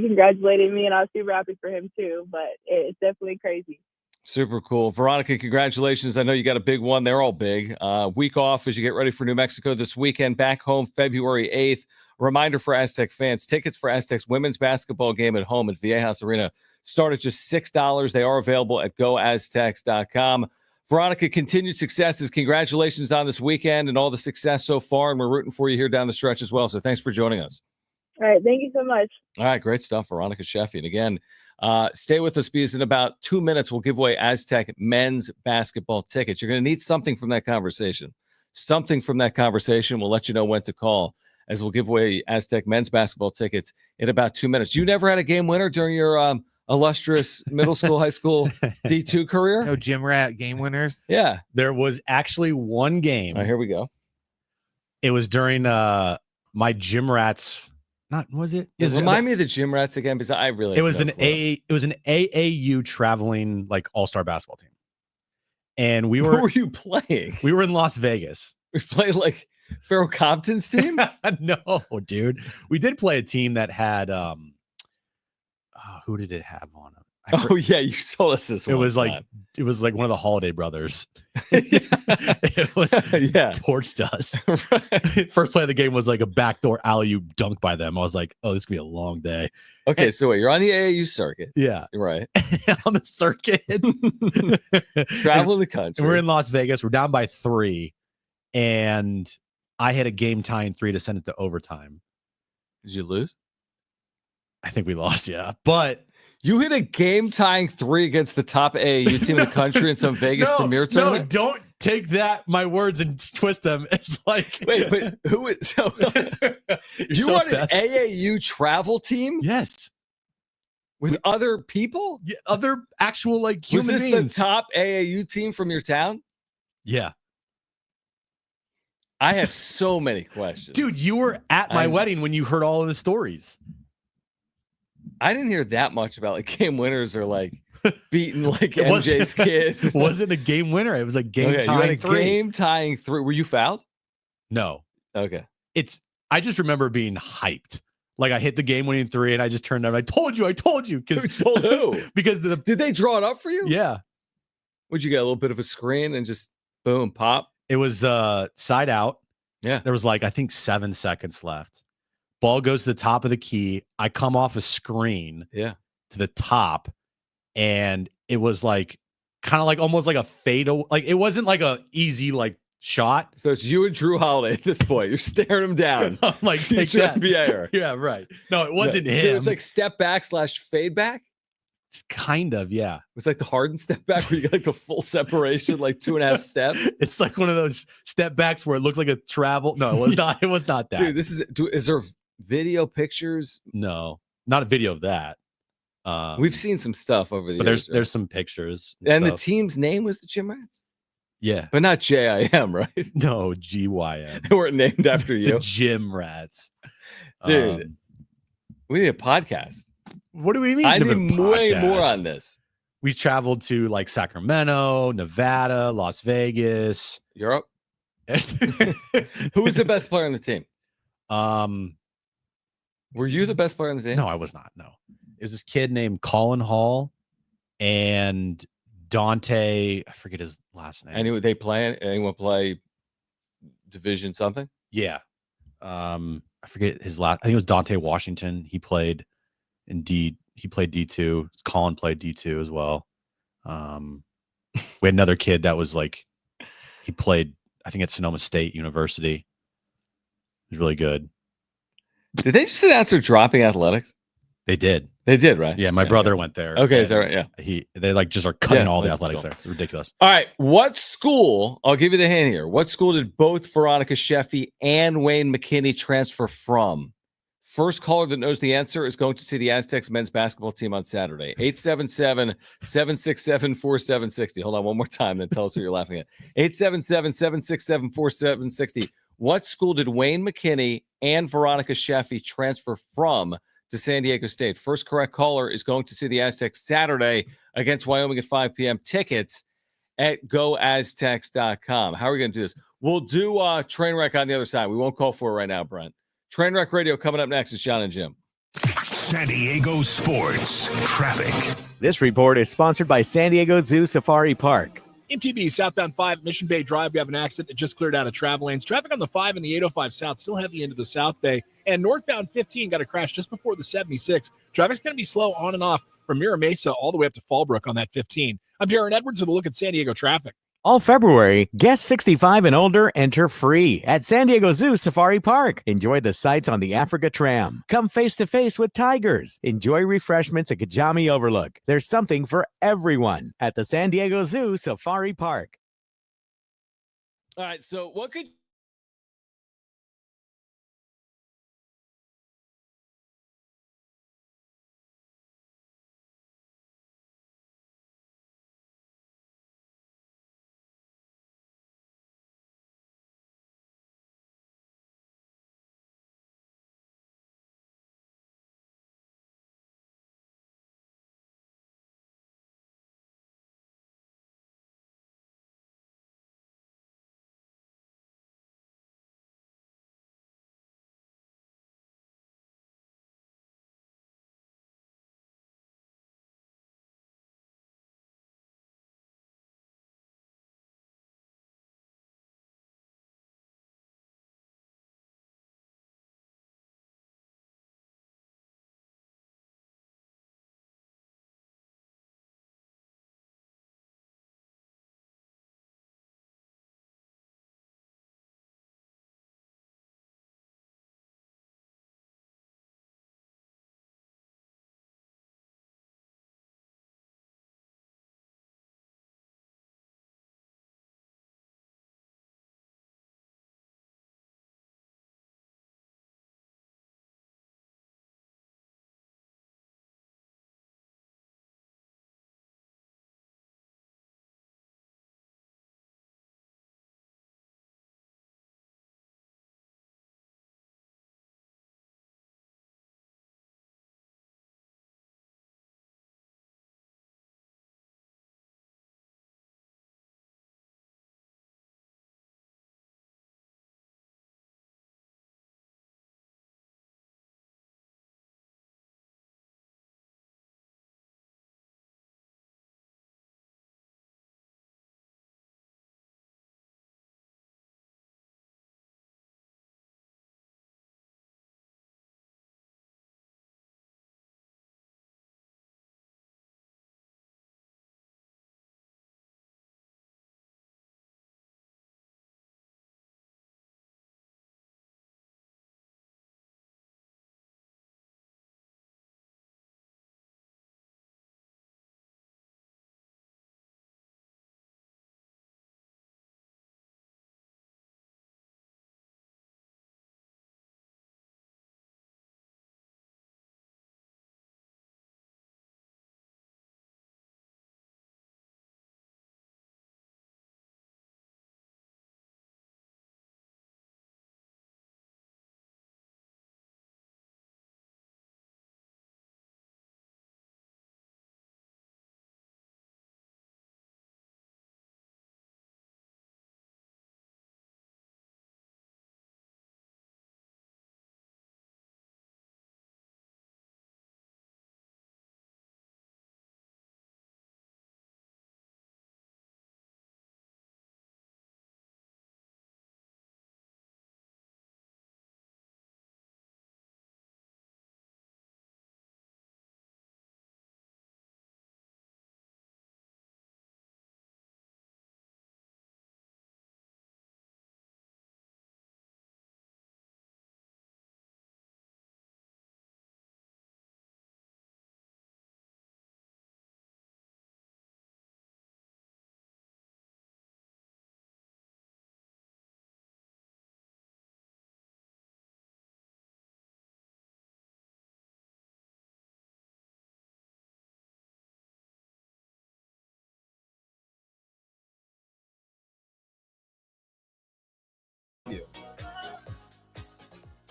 congratulated me, and I was super happy for him too. But it's definitely crazy. Super cool. Veronica, congratulations. I know you got a big one. They're all big. Week off as you get ready for New Mexico this weekend. Back home February 8th. Reminder for Aztec fans, tickets for Aztecs women's basketball game at home at Viejas Arena start at just $6. They are available at goaztecs.com. Veronica, continued successes. Congratulations on this weekend and all the success so far, and we're rooting for you here down the stretch as well. So thanks for joining us. All right. Thank you so much. All right. Great stuff, Veronica Sheffy. And again, stay with us because in about 2 minutes, we'll give away Aztec men's basketball tickets. You're going to need something from that conversation. We'll let you know when to call as we'll give away Aztec men's basketball tickets in about 2 minutes. You never had a game winner during your illustrious middle school, high school D2 career? No gym rat game winners? Yeah. There was actually one game. All right, here we go. It was during my gym rats. Remind me of the gym rats again, because I really. It was an AAU traveling like all-star basketball team, and we were. Who were you playing? We were in Las Vegas. We played like Farrell Compton's team. No, dude. We did play a team that had who did it have on it? Yeah, you told us this. It was like one of the Holiday brothers. It was torched us. Right. First play of the game was like a backdoor alley-oop dunk by them. I was like, oh, this could be a long day. Okay, so wait, you're on the AAU circuit. Yeah, right. On the circuit, traveling the country. And we're in Las Vegas. We're down by 3, and I had a game-tying 3 to send it to overtime. Did you lose? I think we lost. Yeah, but. You hit a game-tying 3 against the top AAU team in the country in some Vegas Premier tournament? No, don't take my words and twist them. It's like... Wait, but who is... So, you want an AAU travel team? Yes. With other people? Yeah, other actual, like, human beings. Was this the top AAU team from your town? Yeah. I have so many questions. Dude, you were at my wedding when you heard all of the stories. I didn't hear that much about like game winners or like beating like MJ's kid. It wasn't a game winner. It was like game-tying 3. Game-tying 3. Were you fouled? No. Okay. I just remember being hyped. Like I hit the game-winning 3 and I just turned out. I told you. Who told who? Because did they draw it up for you? Yeah. Would you get a little bit of a screen and just boom, pop? It was side out. Yeah. There was like, I think 7 seconds left. Ball goes to the top of the key. I come off a screen to the top, and it was like kind of like almost like a fade. Like it wasn't like a easy like shot. So it's you and Drew Holiday at this point. You're staring him down. I'm like, take future that. NBA-er. Yeah, right. No, it wasn't him. So it's like step back / fade back. It's kind of, yeah. It's like the Harden step back where you get like the full separation, like 2.5 steps. It's like one of those step backs where it looks like a travel. No, it was not. It was not that. Dude, is there video pictures? No, not a video of that. We've seen some stuff over the but years. there's some pictures. And the stuff. team's name was the Gym Rats? Yeah. But not JIM, right? No, GYM. They weren't named after you. The Gym Rats. Dude, we need a podcast. What do we mean? I need way more on this. We traveled to like Sacramento, Nevada, Las Vegas. Europe. Who was the best player on the team? Were you the best player on the team? No, I was not. No. It was this kid named Colin Hall and Dante. I forget his last name. Anyone play division something? Yeah. I forget his last. I think it was Dante Washington. He played he played D2. Colin played D2 as well. We had another kid that was like, he played, I think at Sonoma State University. He was really good. Did they just announce they're dropping athletics? They did. They did, right? Yeah, my brother went there. Okay, is that right? Yeah. They like just are cutting all the athletics there. It's ridiculous. All right. What school, I'll give you the hint here. What school did both Veronica Sheffy and Wayne McKinney transfer from? First caller that knows the answer is going to see the Aztecs men's basketball team on Saturday. 877-767-4760. Hold on one more time, then tell us who you're laughing at. 877-767-4760. What school did Wayne McKinney and Veronica Sheffy transfer from to San Diego State? First correct caller is going to see the Aztecs Saturday against Wyoming at 5 p.m. Tickets at goaztecs.com. How are we going to do this? We'll do Trainwreck on the other side. We won't call for it right now, Brent. Trainwreck Radio coming up next is Jon and Jim. San Diego Sports Traffic. This report is sponsored by San Diego Zoo Safari Park. MTB southbound 5 Mission Bay Drive. We have an accident that just cleared out of travel lanes. Traffic on the 5 and the 805 South still heavy into the South Bay. And northbound 15 got a crash just before the 76. Traffic's going to be slow on and off from Mira Mesa all the way up to Fallbrook on that 15. I'm Darren Edwards with a look at San Diego traffic. All February, guests 65 and older enter free at San Diego Zoo Safari Park. Enjoy the sights on the Africa Tram. Come face to face with tigers. Enjoy refreshments at Kajami Overlook. There's something for everyone at the San Diego Zoo Safari Park. All right, so what could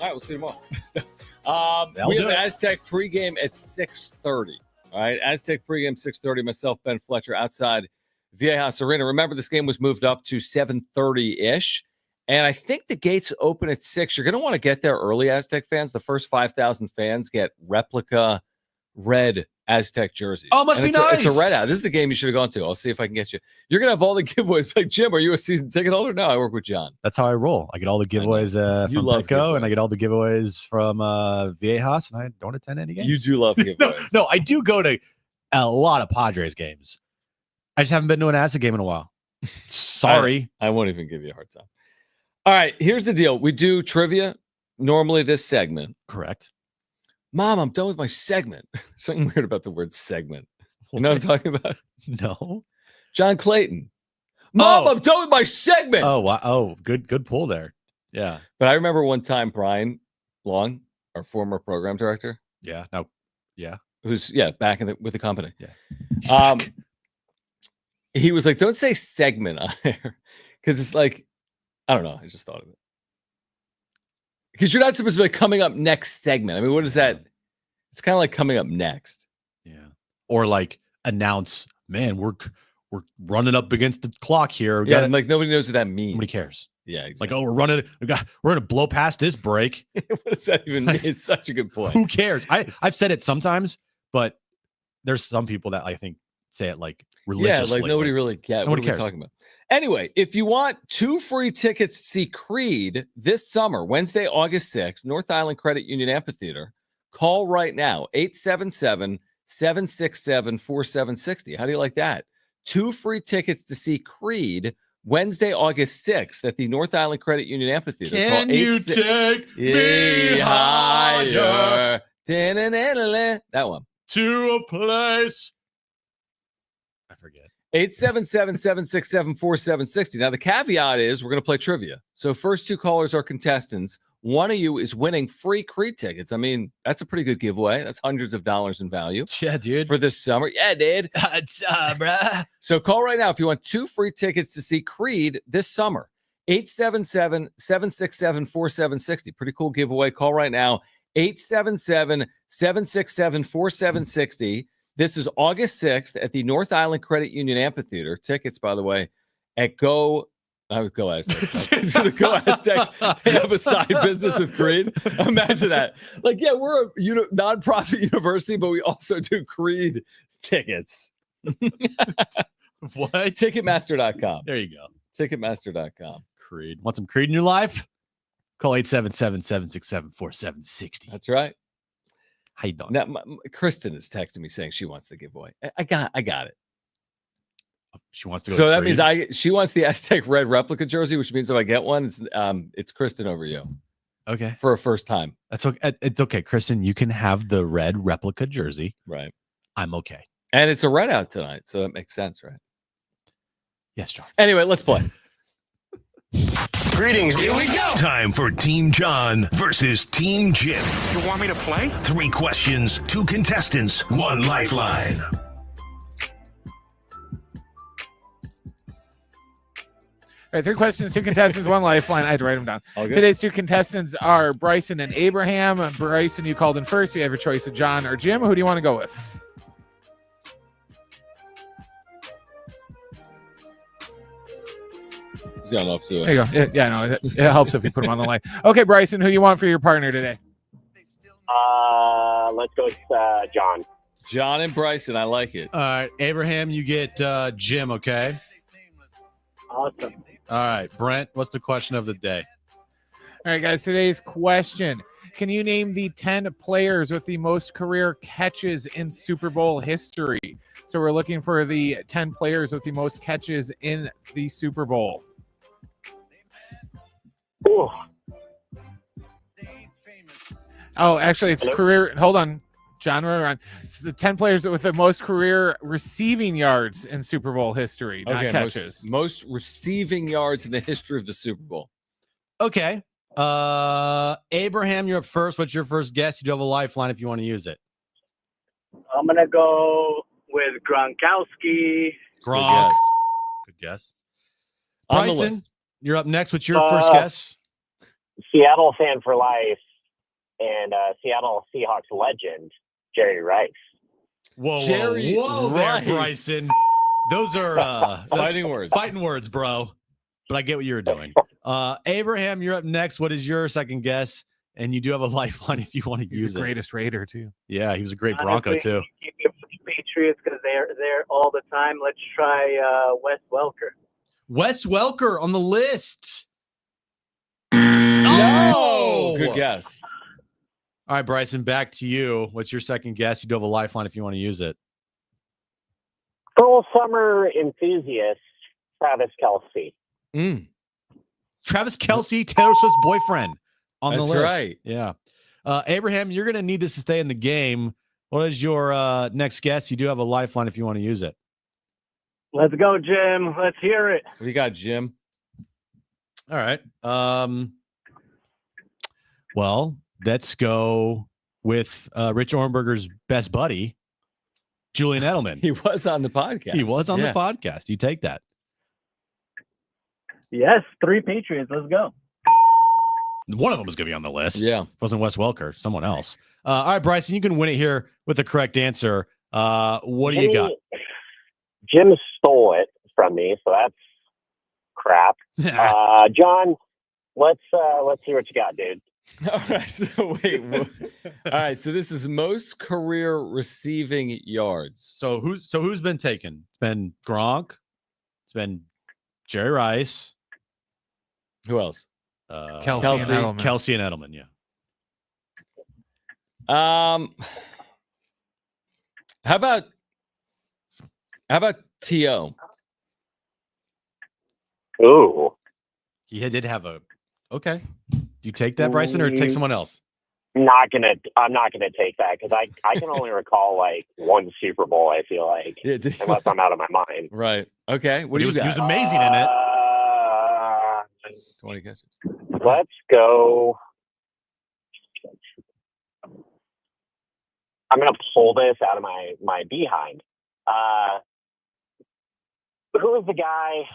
All right, we'll see you tomorrow. That'll We have do an it. Aztec pregame at 6:30. All right, Aztec pregame 6:30. Myself, Ben Fletcher, outside Viejas Arena. Remember, this game was moved up to 7:30-ish. And I think the gates open at 6. You're going to want to get there early, Aztec fans. The first 5,000 fans get replica red Aztec jerseys. Oh, must be nice. It's a red out. This is the game you should have gone to. I'll see if I can get you. You're going to have all the giveaways. Like, Jim, are you a season ticket holder? No, I work with John. That's how I roll. I get all the giveaways You from love Petco, and I giveaways. get all the giveaways from Viejas, and I don't attend any games. You do love giveaways. No, I do go to a lot of Padres games. I just haven't been to an Aztec game in a while. Sorry. I won't even give you a hard time. All right, here's the deal. We do trivia, normally this segment. Correct. Mom, I'm done with my segment. Something weird about the word segment. You know what I'm talking about? No. John Clayton. Mom, I'm done with my segment. Oh, wow. Oh, good pull there. Yeah. But I remember one time Brian Long, our former program director. Yeah. No. Yeah. Who's back with the company. Yeah. He was like, don't say segment on there. Because it's like, I don't know. I just thought of it. Because you're not supposed to be like coming up next segment. I mean, what is that? It's kind of like coming up next. Yeah. Or like announce, man, we're running up against the clock here. We gotta, like nobody knows what that means. nobody cares. Yeah, exactly. Like, oh, we're gonna blow past this break. What does that even mean? It's such a good point. Who cares? I've said it sometimes, but there's some people that I think say it like religiously. Yeah, like nobody really gets. What are we talking about? Anyway, if you want 2 free tickets to see Creed this summer, Wednesday, August 6th, North Island Credit Union Amphitheater, call right now, 877-767-4760. How do you like that? 2 free tickets to see Creed Wednesday, August 6th at the North Island Credit Union Amphitheater. Can you take me higher? That one. To a place. I forget. 877-767-4760. Now, the caveat is we're going to play trivia. So first 2 callers are contestants. One of you is winning free Creed tickets. I mean, that's a pretty good giveaway. That's hundreds of dollars in value. Yeah, dude. For this summer. Yeah, dude. Bruh. So call right now if you want 2 free tickets to see Creed this summer. 877-767-4760. Pretty cool giveaway. Call right now. 877-767-4760. This is August 6th at the North Island Credit Union Amphitheater. Tickets, by the way, at Go Aztecs. The Go Aztecs. They have a side business with Creed. Imagine that. Like, yeah, we're a nonprofit university, but we also do Creed tickets. What? Ticketmaster.com. There you go. Ticketmaster.com. Creed. Want some Creed in your life? Call 877-767-4760. That's right. How you doing? Now, Kristen is texting me saying she wants the giveaway. I got it. She wants to go. So to that Creed? means she wants the Aztec red replica jersey, which means if I get one, it's Kristen over you. Okay. For a first time. That's okay. It's okay, Kristen. You can have the red replica jersey. Right. I'm okay. And it's a red out tonight, so that makes sense, right? Yes, John. Anyway, let's play. Greetings. Here we go. Time for Team John versus Team Jim. You want me to play? 3 questions, 2 contestants, 1 lifeline. All right, 3 questions, 2 contestants, 1 lifeline. I had to write them down. Today's 2 contestants are Bryson and Abraham. Bryson, you called in first. You have your choice of John or Jim. Who do you want to go with? He's got enough to it. There you go. It helps if you put him on the line. Okay, Bryson, who you want for your partner today? Let's go with John. John and Bryson, I like it. All right, Abraham, you get Jim, okay? Awesome. All right, Brent, what's the question of the day? All right, guys, today's question. Can you name the 10 players with the most career catches in Super Bowl history? So we're looking for the 10 players with the most catches in the Super Bowl. Ooh. Oh, actually, it's Hello? career. Hold on, John. It's the 10 players with the most career receiving yards in Super Bowl history, not catches. Most receiving yards in the history of the Super Bowl. Okay. Abraham, you're up first. What's your first guess? You do have a lifeline if you want to use it. I'm going to go with Gronkowski. Gronk. Good guess. On the Bryson, list. you're up next. What's your first guess? Seattle fan for life and Seattle Seahawks legend, Jerry Rice. Whoa, Jerry whoa Rice. there, Bryson. Those are Fighting words. Fighting words, bro. But I get what you were doing. Abraham, you're up next. What is your second guess? And you do have a lifeline if you want to He's use the it. greatest Raider too. Yeah, he was a great Bronco Honestly, too. Keep it with the Patriots because they're there all the time. Let's try Wes Welker. Wes Welker on the list. No, good guess. All right, Bryson, back to you. What's your second guess? You do have a lifeline if you want to use it. Full summer enthusiast, Travis Kelce. Travis Kelce, Taylor Swift's boyfriend on the That's list. right. Yeah. Abraham, you're going to need this to stay in the game. What is your next guess? You do have a lifeline if you want to use it. Let's go, Jim. Let's hear it. What do you got, Jim? All right. Well, let's go with Rich Orenberger's best buddy, Julian Edelman. He was on the podcast. He was on the podcast. You take that. Yes, 3 Patriots. Let's go. One of them was going to be on the list. Yeah. It wasn't Wes Welker, someone else. All right, Bryson, you can win it here with the correct answer. What do you got? Jim stole it from me, so that's crap. John, let's hear what you got, dude. All right. So wait. All right. So this is most career receiving yards. So who's been taken? It's been Gronk. It's been Jerry Rice. Who else? Kelce and Edelman. Yeah. How about T.O.? Ooh. He did have a. Okay. Do you take that, Bryson, or take someone else? I'm not gonna take that because I can only recall like one Super Bowl. I feel like unless I'm out of my mind. Right. Okay. What do you got? He was amazing in it. 20 catches. Let's go. I'm gonna pull this out of my behind. Who is the guy?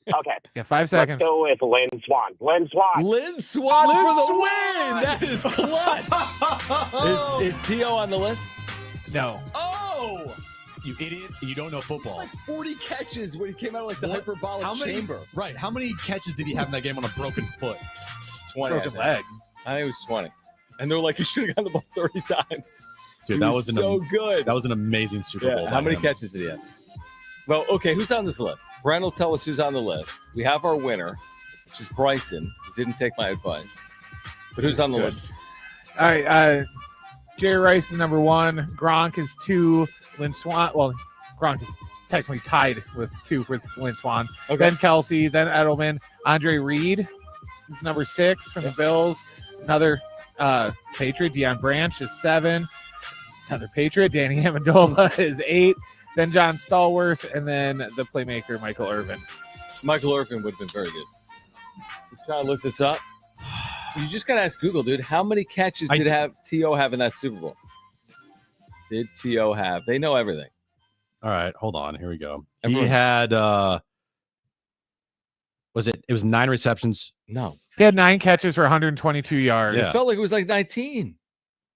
Okay. Yeah, 5 seconds. Let's go with Lynn Swan. Lynn Swan. Lynn Swan for the win. That is clutch. Is T.O. on the list? No. Oh, you idiot! You don't know football. Like 40 catches when he came out of like the hyperbolic chamber. Right. How many catches did he have in that game on a broken foot? 20. Broken leg. I think it was 20. And they're like, he should have gotten the ball 30 times. Dude, that was so good. That was an amazing Super Bowl. How many catches did he have? Well, okay, who's on this list? Brian will tell us who's on the list. We have our winner, which is Bryson, who didn't take my advice. But who's on the list? All right. Jerry Rice is number 1. Gronk is 2. Lynn Swan. Well, Gronk is technically tied with 2 with Lynn Swan. Okay. Then Kelce. Then Edelman. Andre Reed is number 6 from the Bills. Another Patriot. Deion Branch is 7. Another Patriot. Danny Amendola is 8. Then John Stallworth, and then the playmaker, Michael Irvin. Michael Irvin would have been very good. Let's try to look this up. You just got to ask Google, dude. How many catches did T.O. have in that Super Bowl? Did T.O. have? They know everything. All right, hold on. Here we go. Everyone. He had it was 9 receptions? No. He had 9 catches for 122 yards. It felt like it was like 19.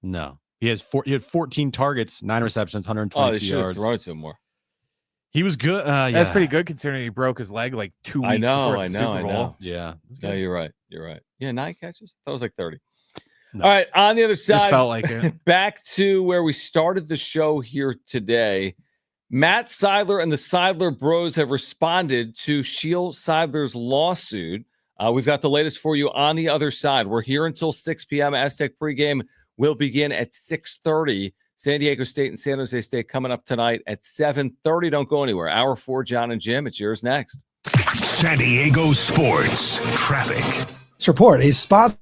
No. He had 14 targets, 9 receptions, 122 they should have yards. thrown it to him more. He was good. That's pretty good considering he broke his leg like 2 weeks before the Super Bowl. Yeah. No, you're right. You're right. Yeah, 9 catches? That was like 30. No. All right, on the other side, just felt like it. Back to where we started the show here today. Matt Seidler and the Seidler Bros have responded to Sheel Seidler's lawsuit. We've got the latest for you on the other side. We're here until 6 p.m. Aztec pregame will begin at 6:30. San Diego State and San Jose State coming up tonight at 7:30. Don't go anywhere. Hour 4, Jon and Jim. It's yours next. San Diego Sports Traffic. This report is sponsored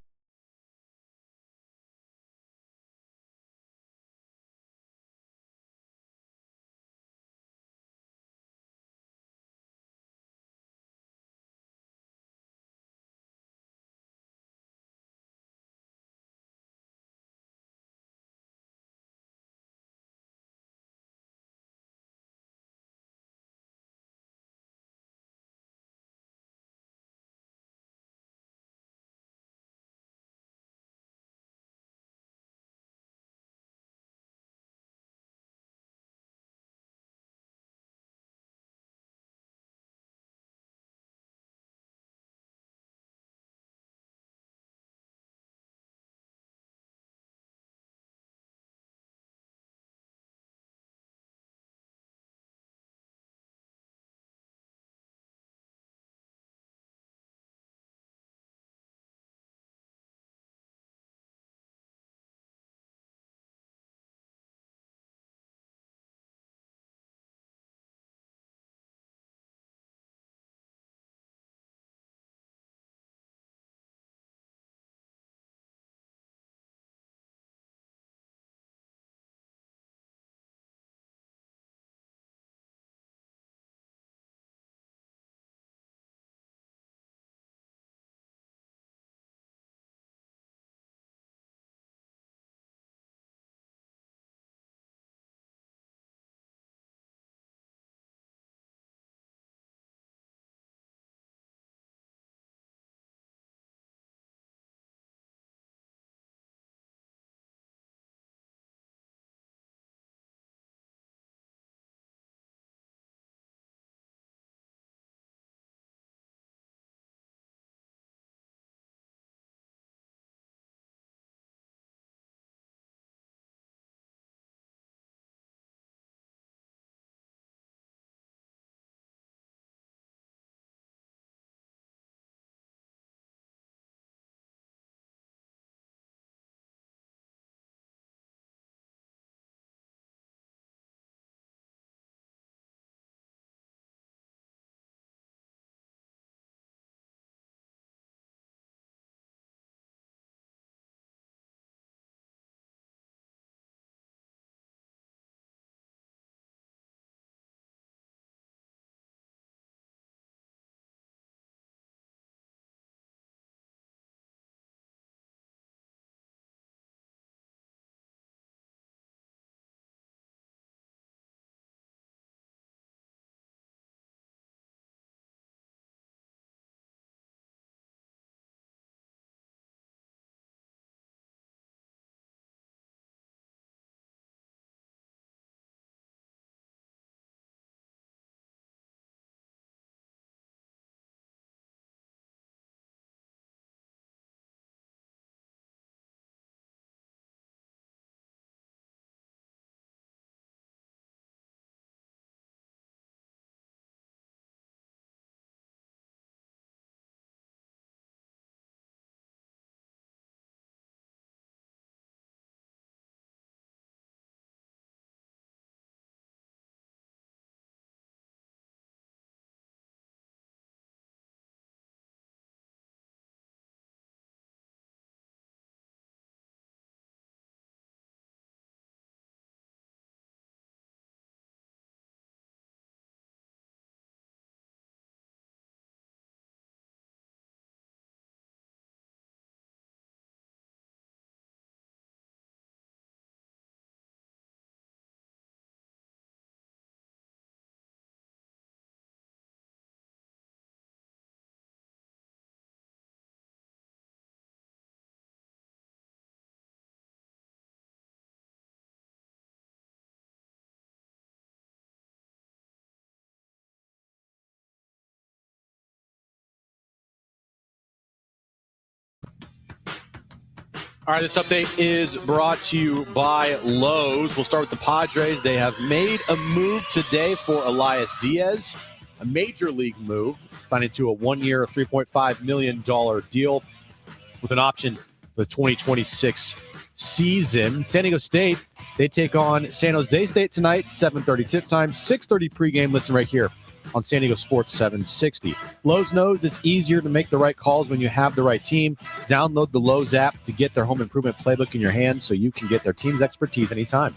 All right, this update is brought to you by Lowe's. We'll start with the Padres. They have made a move today for Elias Diaz, a major league move, signing to a 1-year, $3.5 million deal with an option for the 2026 season. San Diego State, they take on San Jose State tonight, 7:30 tip time, 6:30 pregame. Listen right here on San Diego Sports 760. Lowe's knows it's easier to make the right calls when you have the right team. Download the Lowe's app to get their home improvement playbook in your hands so you can get their team's expertise anytime.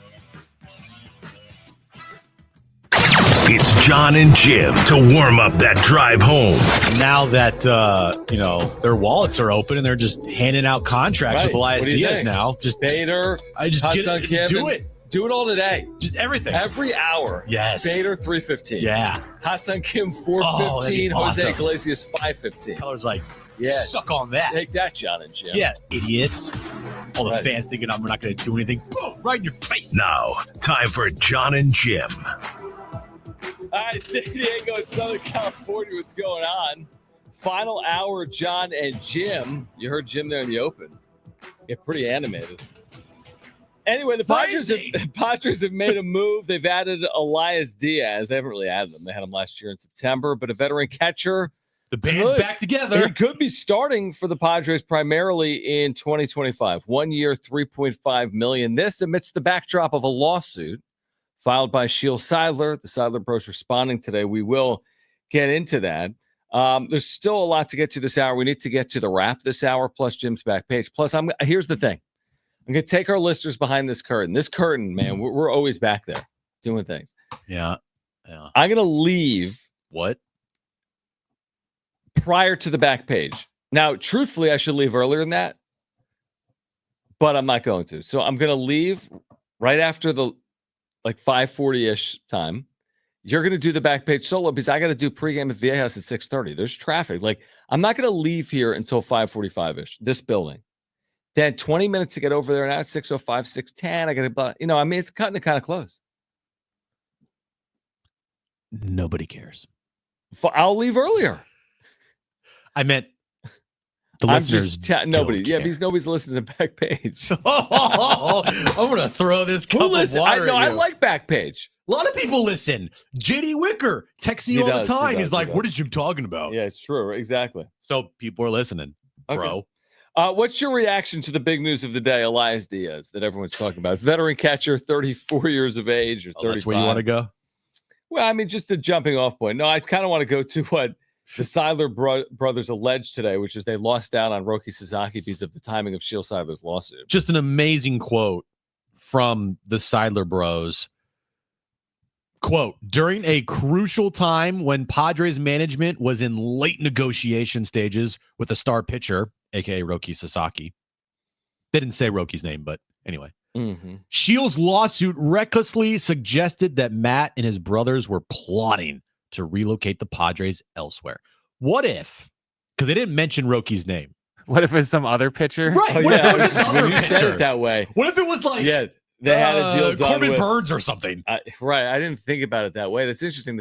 It's Jon and Jim to warm up that drive home. Now that, their wallets are open and they're just handing out contracts with Elias Diaz now. Just Bader, I just do it. Do it all today. Just everything. Every hour. Yes. Bader, 315. Yeah. Hassan Kim, 415. Jose Iglesias, 515. Color's like, yeah. Suck on that. Take that, Jon and Jim. Yeah, idiots. All the fans thinking I'm not going to do anything. Boom, right in your face. Now, time for Jon and Jim. All right, San Diego and Southern California, what's going on? Final hour, Jon and Jim. You heard Jim there in the open. Get pretty animated. Anyway, the Padres have made a move. They've added Elias Diaz. They haven't really added him. They had him last year in September, but a veteran catcher. The band's back together. He could be starting for the Padres primarily in 2025. 1 year, $3.5 million. This amidst the backdrop of a lawsuit filed by Sheel Seidler. The Seidler Bros responding today. We will get into that. There's still a lot to get to this hour. We need to get to the wrap this hour, plus Jim's back page. Plus, here's the thing. I'm going to take our listeners behind this curtain. This curtain, man, we're always back there doing things. Yeah. I'm going to leave. What? Prior to the back page. Now, truthfully, I should leave earlier than that, but I'm not going to. So I'm going to leave right after the 5:40-ish time. You're going to do the back page solo because I got to do pregame at Viejas at 6:30. There's traffic. I'm not going to leave here until 5:45-ish, this building. Then 20 minutes to get over there. Now it's 6:05, 6:10. I got to, it's cutting it kind of close. Nobody cares. I'll leave earlier. I meant the listeners. Nobody. Yeah, because nobody's listening to back page. I'm going to throw this cup of water. I like back page. A lot of people listen. JD Wicker texts me all the time. He's like, what is Jim talking about? Yeah, it's true. Exactly. So people are listening, bro. What's your reaction to the big news of the day, Elias Diaz, that everyone's talking about? Veteran catcher, 34 years of age, or 35. That's where you want to go? Well, I mean, just the jumping off point. No, I kind of want to go to what the Seidler brothers alleged today, which is they lost out on Roki Sasaki because of the timing of Sheel Seidler's lawsuit. Just an amazing quote from the Seidler bros. Quote, during a crucial time when Padres management was in late negotiation stages with a star pitcher, a.k.a. Roki Sasaki. They didn't say Roki's name, but anyway. Mm-hmm. Sheel's lawsuit recklessly suggested that Matt and his brothers were plotting to relocate the Padres elsewhere. What if, because they didn't mention Roki's name. What if it's some other pitcher? Right. When you said it that way. What if it was like... Yeah. They had a deal done Corbin with Burns or something. Right. I didn't think about it that way. That's interesting.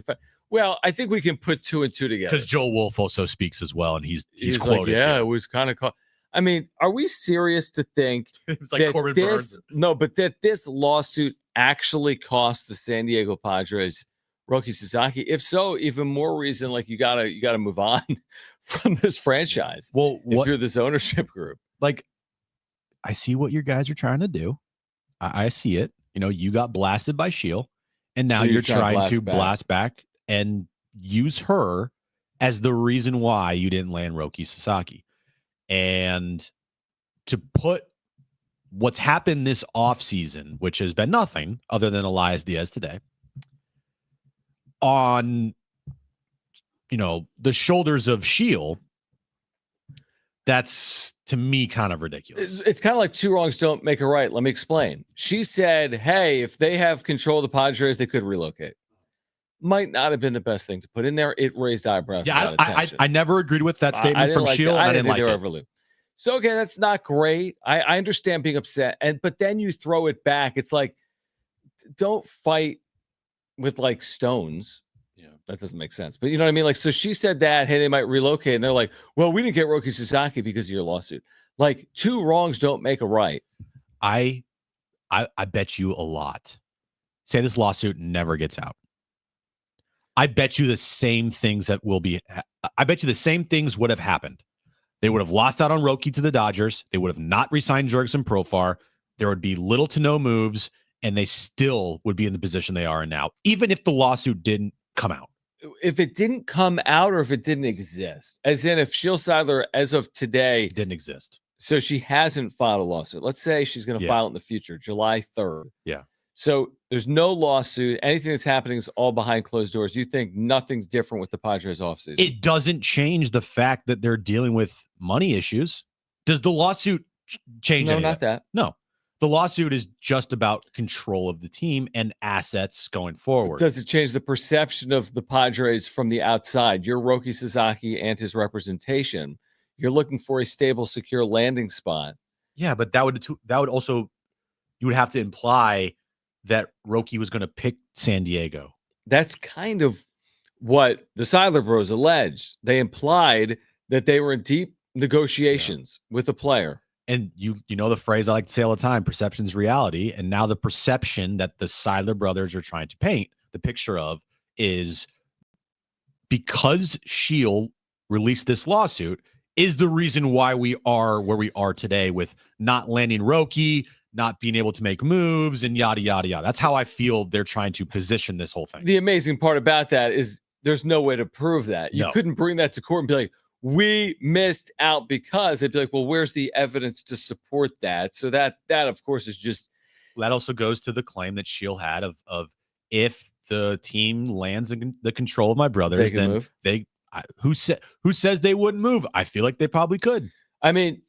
Well, I think we can put two and two together. Because Joel Wolf also speaks as well, and he's quoted. Like, yeah, it was kind of caught. I mean, are we serious to think it was like Corbin Burns? No, but that this lawsuit actually cost the San Diego Padres Roki Sasaki? If so, even more reason like you gotta move on from this franchise. Well, if you're this ownership group. Like, I see what your guys are trying to do. I see it. You got blasted by Sheel, and now you're trying to blast back and use her as the reason why you didn't land Roki Sasaki. And to put what's happened this offseason, which has been nothing other than Elias Diaz today, on the shoulders of Sheel, that's, to me, kind of ridiculous. It's kind of like two wrongs don't make a right. Let me explain. She said, hey, if they have control of the Padres, they could relocate. Might not have been the best thing to put in there. It raised eyebrows. Yeah, I never agreed with that statement from Sheel. I didn't like it. So, okay, that's not great. I understand being upset. But then you throw it back. It's like, don't fight with like stones. That doesn't make sense. But you know what I mean? Like, so she said that, hey, they might relocate. And they're like, well, we didn't get Roki Sasaki because of your lawsuit. Like, two wrongs don't make a right. I bet you a lot. Say this lawsuit never gets out. I bet you the same things I bet you the same things would have happened. They would have lost out on Roki to the Dodgers. They would have not re-signed Jurickson Profar. There would be little to no moves, and they still would be in the position they are in now, even if the lawsuit didn't come out. If it didn't come out or if it didn't exist, as in if Sheel Seidler, as of today, it didn't exist. So she hasn't filed a lawsuit. Let's say she's going to file it in the future, July 3rd. Yeah. So there's no lawsuit. Anything that's happening is all behind closed doors. You think nothing's different with the Padres offseason? It doesn't change the fact that they're dealing with money issues. Does the lawsuit change No, any of not that. No. The lawsuit is just about control of the team and assets going forward. Does it change the perception of the Padres from the outside? You're Roki Sasaki and his representation. You're looking for a stable, secure landing spot. Yeah, but that would also, you would have to imply that Roki was going to pick San Diego. That's kind of what the Seidler Bros alleged. They implied that they were in deep negotiations with a player. And you know the phrase I like to say all the time, perception's reality. And now the perception that the Seidler brothers are trying to paint the picture of is because Sheel released this lawsuit is the reason why we are where we are today with not landing Roki, not being able to make moves, and yada, yada, yada. That's how I feel they're trying to position this whole thing. The amazing part about that is there's no way to prove that. You couldn't bring that to court and be like, we missed out because they'd be like, well, where's the evidence to support that? So that of course is just. That also goes to the claim that Sheel had of if the team lands in the control of my brothers, they can move. Who says they wouldn't move? I feel like they probably could. I mean,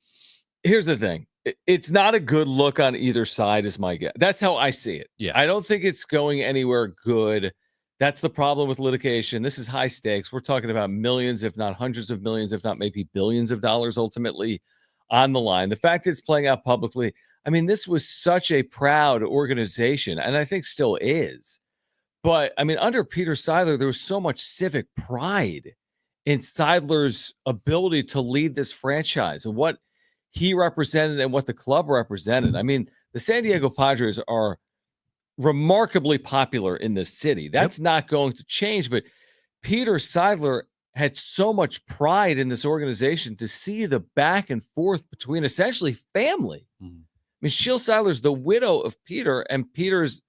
here's the thing. It's not a good look on either side is my guess. That's how I see it. Yeah. I don't think it's going anywhere good. That's the problem with litigation. This is high stakes. We're talking about millions, if not hundreds of millions, if not maybe billions of dollars ultimately on the line. The fact that it's playing out publicly, I mean, this was such a proud organization, and I think still is. But, I mean, under Peter Seidler, there was so much civic pride in Seidler's ability to lead this franchise and what he represented and what the club represented. I mean, the San Diego Padres are remarkably popular in this city. That's not going to change, but Peter Seidler had so much pride in this organization to see the back and forth between essentially family. I mean, Sheel Seidler's the widow of Peter, and Peter's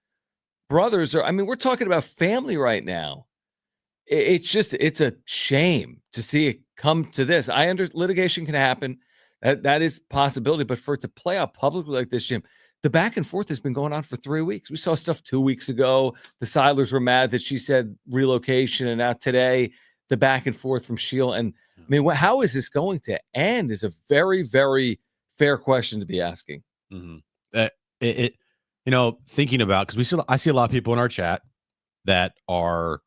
brothers are, I mean, we're talking about family right now. It's a shame to see it come to this. Litigation can happen. That is possibility, but for it to play out publicly like this, Jim, the back and forth has been going on for 3 weeks. We saw stuff 2 weeks ago. The Seidlers were mad that she said relocation, and now today, the back and forth from Sheel. And I mean, how is this going to end is a very, very fair question to be asking. Thinking about, because I see a lot of people in our chat that are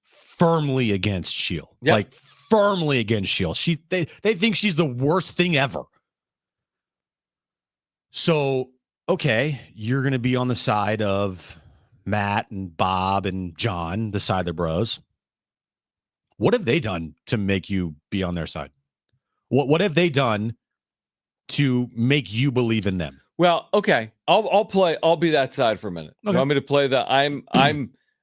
firmly against Sheel, like firmly against Sheel. They think she's the worst thing ever. So, okay, you're going to be on the side of Matt and Bob and Jon, the Seidler Bros. What have they done to make you be on their side? What have they done to make you believe in them? Well, okay, I'll be that side for a minute. Okay. You want me to play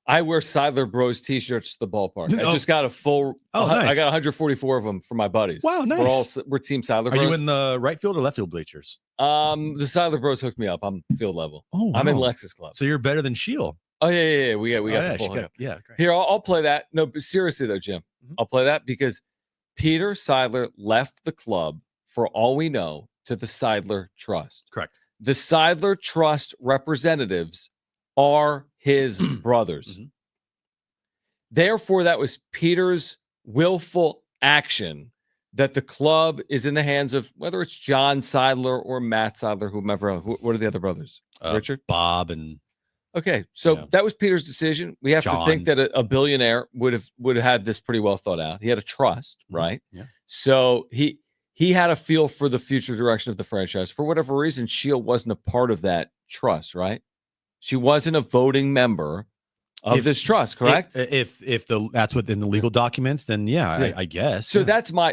I wear Seidler Bros t-shirts to the ballpark. I just got a full. Nice. I got 144 of them for my buddies. Wow, nice. We're Team Seidler Bros. Are you in the right field or left field bleachers? The Seidler Bros hooked me up. I'm field level. Oh, wow. I'm in Lexus Club. So you're better than Sheel. Oh yeah. We got the full hookup. Yeah, great. Here, I'll play that. No, but seriously though, Jim, I'll play that because Peter Seidler left the club, for all we know, to the Seidler Trust. Correct. The Seidler Trust representatives are his brothers. Therefore, that was Peter's willful action that the club is in the hands of, whether it's Jon Seidler or Matt Seidler, whomever. What are the other brothers? Richard? Bob and... Okay, so that was Peter's decision. We have to think that a billionaire would have had this pretty well thought out. He had a trust, right? Yeah. So he had a feel for the future direction of the franchise. For whatever reason, Sheel wasn't a part of that trust, right? She wasn't a voting member of this trust, correct? If that's within the legal documents, then yeah. I guess. So that's my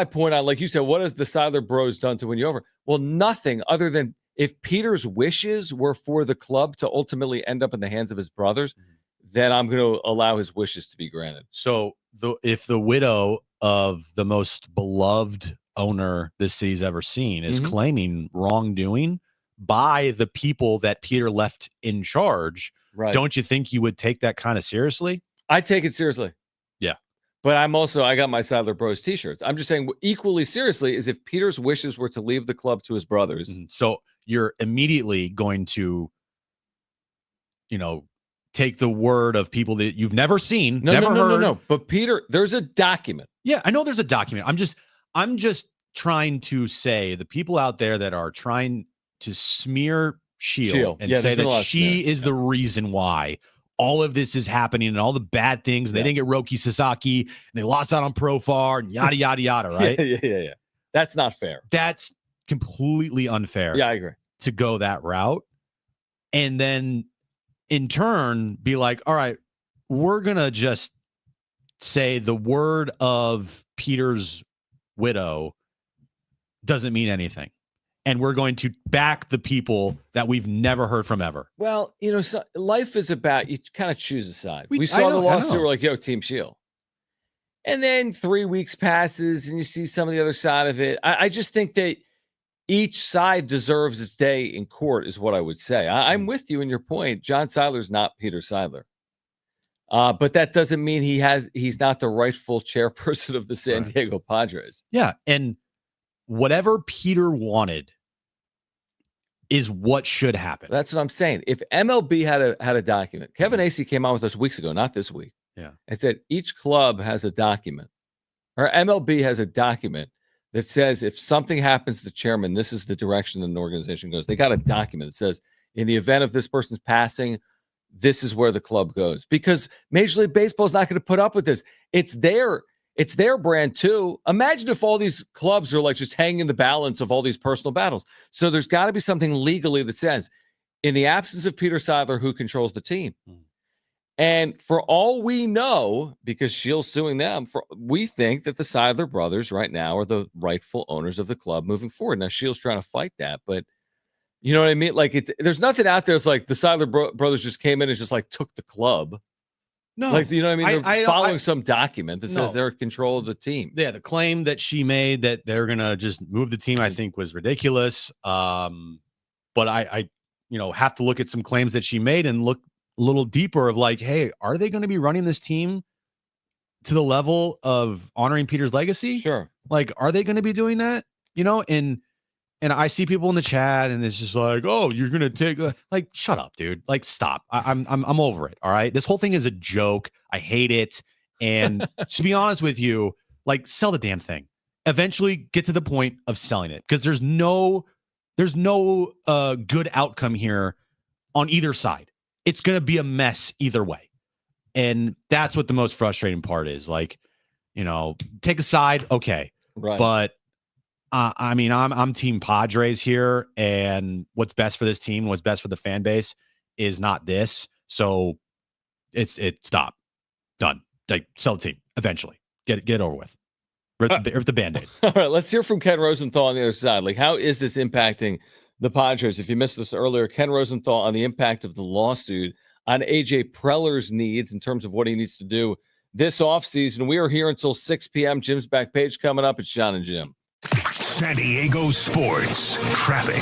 point on, like you said, what has the Seidler Bros done to win you over? Well, nothing other than if Peter's wishes were for the club to ultimately end up in the hands of his brothers, then I'm going to allow his wishes to be granted. So if the widow of the most beloved owner this city's ever seen is claiming wrongdoing by the people that Peter left in charge, don't you think you would take that kind of seriously? I take it seriously. Yeah. But I got my Seidler Bros t-shirts. I'm just saying equally seriously is if Peter's wishes were to leave the club to his brothers. So you're immediately going to, take the word of people that you've never seen, never heard. No. But Peter, there's a document. Yeah, I know there's a document. I'm just trying to say the people out there that are trying to smear Sheel and say that she is the reason why all of this is happening and all the bad things. And they didn't get Roki Sasaki and they lost out on Profar and yada, yada, yada, right? Yeah. That's not fair. That's completely unfair. Yeah, I agree. To go that route. And then in turn be like, all right, we're going to just say the word of Peter's widow doesn't mean anything. And we're going to back the people that we've never heard from ever. Well, so life is about, you kind of choose a side. We saw the lawsuit, we're like, yo, Team Sheel. And then 3 weeks passes and you see some of the other side of it. I just think that each side deserves its day in court is what I would say. I'm with you in your point. Jon Seidler's not Peter Seidler. But that doesn't mean he's not the rightful chairperson of the San Diego Padres. Yeah. And whatever Peter wanted is what should happen. That's what I'm saying. If MLB had a document, Kevin Acee came on with us weeks ago, not this week. Yeah. And said each club has a document, or MLB has a document that says if something happens to the chairman, this is the direction an organization goes. They got a document that says in the event of this person's passing, this is where the club goes. Because Major League Baseball is not going to put up with this. It's their brand too. Imagine if all these clubs are like just hanging the balance of all these personal battles. So there's got to be something legally that says, in the absence of Peter Seidler, who controls the team? And for all we know, because Sheel's suing them, we think that the Seidler brothers right now are the rightful owners of the club moving forward. Now Sheel's trying to fight that, but you know what I mean? Like there's nothing out there. It's like the Seidler brothers just came in and just like took the club. No, like, you know what I mean? They're following some document that says they're in control of the team. Yeah, the claim that she made that they're gonna just move the team, I think, was ridiculous. But I have to look at some claims that she made and look a little deeper of like, hey, are they going to be running this team to the level of honoring Peter's legacy? Sure. Like, are they going to be doing that? And I see people in the chat and it's just like, oh, you're going to take like, shut up, dude. Like, stop. I'm over it. All right. This whole thing is a joke. I hate it. And to be honest with you, like, sell the damn thing. Eventually get to the point of selling it because there's no good outcome here on either side. It's going to be a mess either way. And that's what the most frustrating part is. Like, take a side. Okay. Right. But I mean, I'm Team Padres here, and what's best for this team, what's best for the fan base is not this. So it's stop. Done. Like, sell the team eventually. Get it over with. Rip the Band-Aid. All right, let's hear from Ken Rosenthal on the other side. Like, how is this impacting the Padres? If you missed this earlier, Ken Rosenthal on the impact of the lawsuit on AJ Preller's needs in terms of what he needs to do this offseason. We are here until 6 p.m. Jim's back page coming up. It's Jon and Jim. San Diego Sports Traffic.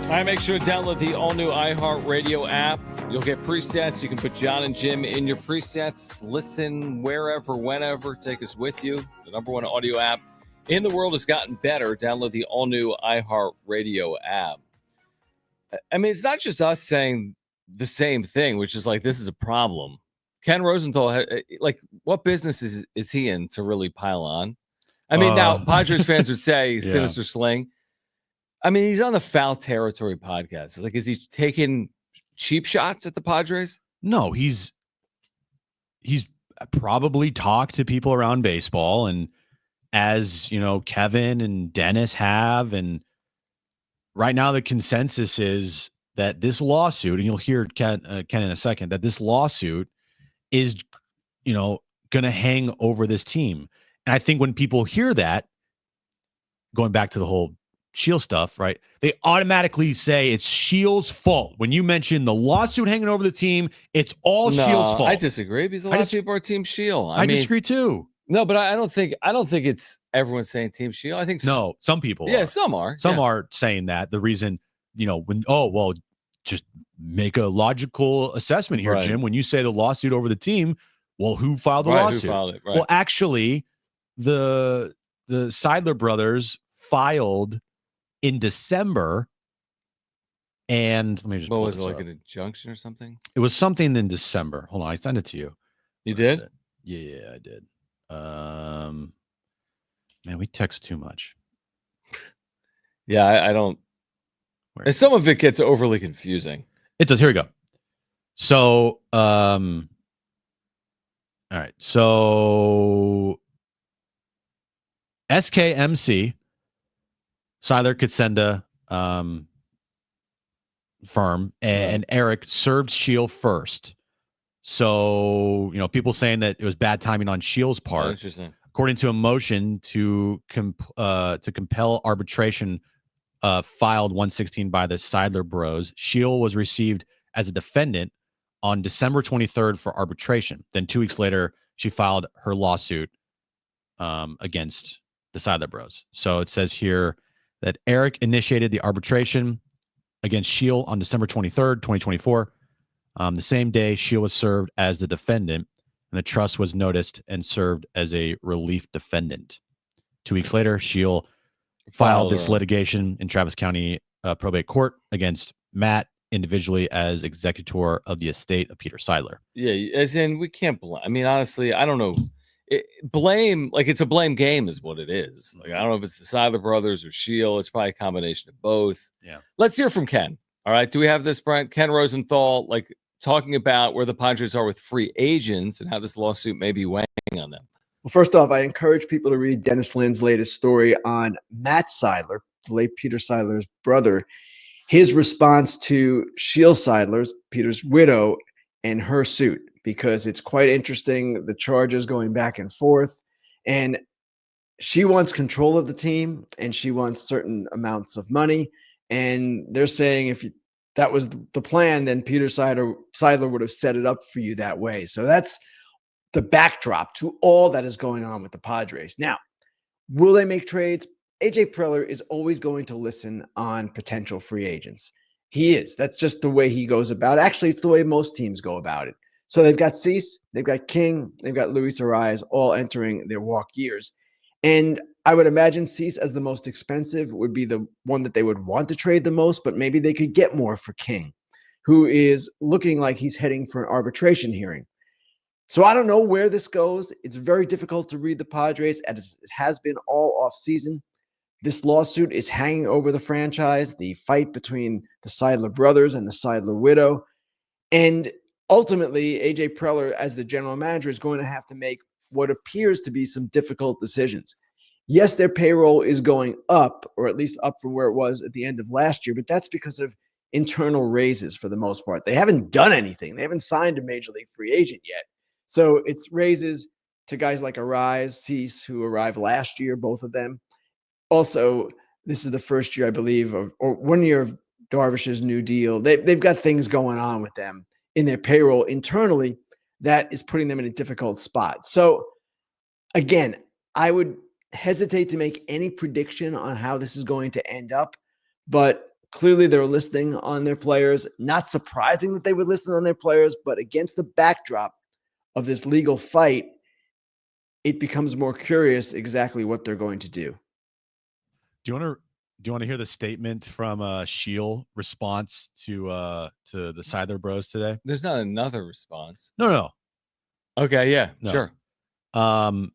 All right, make sure to download the all-new iHeartRadio app. You'll get presets. You can put Jon and Jim in your presets. Listen wherever, whenever. Take us with you. The number one audio app in the world has gotten better. Download the all-new iHeartRadio app. I mean, it's not just us saying the same thing, which is like, this is a problem. Ken Rosenthal, like, what business is he in to really pile on? I mean, now Padres fans would say sinister sling. I mean, he's on the Foul Territory podcast. Like, is he taking cheap shots at the Padres? No, he's probably talked to people around baseball, and as you know, Kevin and Dennis have, and right now the consensus is that this lawsuit, and you'll hear Ken in a second, that this lawsuit is, going to hang over this team. And I think when people hear that, going back to the whole Sheel stuff, right? They automatically say it's Sheel's fault. When you mention the lawsuit hanging over the team, it's all Sheel's fault. I disagree because a lot of people are Team Sheel. I disagree too. No, but I don't think it's everyone saying Team Sheel. I think no, some people. Yeah, are. some are. Some are saying that the reason, just make a logical assessment here, Right. Jim. When you say the lawsuit over the team, well, who filed the lawsuit? Who filed it? Right. Well, actually, the Seidler brothers filed in December, and let me just. What pull was it, this like up. an injunction or something? It was something in December. Hold on, I sent it to you. You Where is did? it? Yeah, I did. Man, we text too much. Yeah, I don't. And some of it gets overly confusing. It does. Here we go. So, all right. So, SKMC, Seidler Katsenda firm, and Eric served Sheel first. So, people saying that it was bad timing on Sheel's part. Interesting. According to a motion to compel arbitration filed 116 by the Seidler Bros, Sheel was received as a defendant on December 23rd for arbitration. Then 2 weeks later, she filed her lawsuit against the Seidler Bros. So it says here that Eric initiated the arbitration against Sheel on December 23rd, 2024. The same day, Sheel was served as the defendant, and the trust was noticed and served as a relief defendant. 2 weeks later, Sheel filed this litigation in Travis County probate court against Matt individually as executor of the estate of Peter Seidler. Yeah, as in we can't blame. I mean, honestly, I don't know. Blame, like it's a blame game is what it is. Like, I don't know if it's the Seidler brothers or Sheel. It's probably a combination of both. Yeah. Let's hear from Ken. All right. Do we have this, Brent? Ken Rosenthal, like talking about where the Padres are with free agents and how this lawsuit may be weighing on them. Well, first off, I encourage people to read Dennis Lynn's latest story on Matt Seidler, the late Peter Seidler's brother, his response to Sheel Seidler, Peter's widow, and her suit, because it's quite interesting. The charges going back and forth, and she wants control of the team and she wants certain amounts of money. And they're saying if that was the plan, then Peter Seidler would have set it up for you that way. So that's the backdrop to all that is going on with the Padres. Now, will they make trades? AJ Preller is always going to listen on potential free agents. He is. That's just the way he goes about it. Actually, it's the way most teams go about it. So they've got Cease, they've got King, they've got Luis Arias all entering their walk years. And I would imagine Cease as the most expensive would be the one that they would want to trade the most, but maybe they could get more for King, who is looking like he's heading for an arbitration hearing. So I don't know where this goes. It's very difficult to read the Padres, as it has been all off season. This lawsuit is hanging over the franchise, the fight between the Seidler brothers and the Seidler widow. And ultimately, AJ Preller, as the general manager, is going to have to make what appears to be some difficult decisions. Yes, their payroll is going up, or at least up from where it was at the end of last year, but that's because of internal raises for the most part. They haven't done anything. They haven't signed a major league free agent yet. So it's raises to guys like Arias, Cease, who arrived last year, both of them. Also, this is the first year, I believe, or 1 year of Darvish's new deal. They've got things going on with them in their payroll internally that is putting them in a difficult spot. So again, I would hesitate to make any prediction on how this is going to end up, but Clearly, they were listening on their players. Not surprising that they would listen on their players, but against the backdrop of this legal fight, it becomes more curious exactly what they're going to do. Do you want to hear the statement from Sheel response to the Seidler Bros today? There's not another response. No. Okay, yeah, No. sure. Let's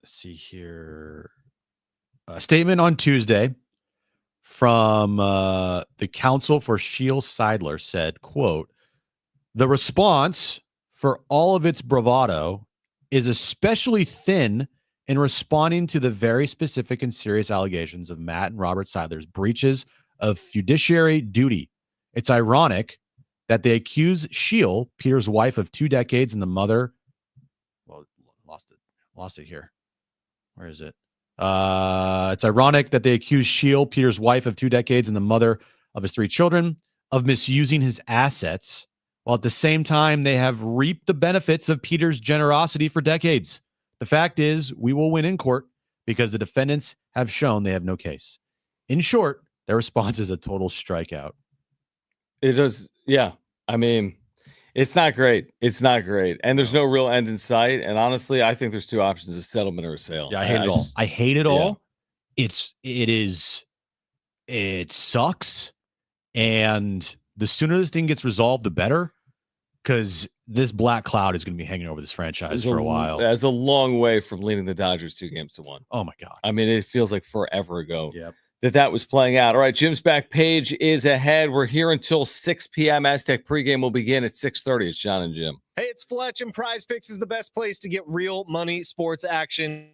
see here. A statement on Tuesday from the counsel for Sheel Seidler said, quote, "The response, for all of its bravado, is especially thin in responding to the very specific and serious allegations of Matt and Robert Seidler's breaches of fiduciary duty. It's ironic that they accuse Sheel, Peter's wife of 2 decades and the mother." Well, lost it here. Where is it? It's ironic that they accuse Sheel, Peter's wife of 2 decades and the mother of his 3 children, of misusing his assets, while at the same time they have reaped the benefits of Peter's generosity for decades. The fact is, we will win in court because the defendants have shown they have no case. In short, their response is a total strikeout. It does, yeah. I mean, it's not great. It's not great. And there's no real end in sight. And honestly, I think there's 2 options: a settlement or a sale. Yeah, I hate it all. I hate it all. It sucks. And the sooner this thing gets resolved, the better. Because this black cloud is going to be hanging over this franchise for a while. That's a long way from leading the Dodgers 2-1. Oh, my God. I mean, it feels like forever ago Yep. that was playing out. All right, Jim's back page is ahead. We're here until 6 p.m. Aztec pregame will begin at 6:30. It's Jon and Jim. Hey, it's Fletch, and Prize Picks is the best place to get real money sports action.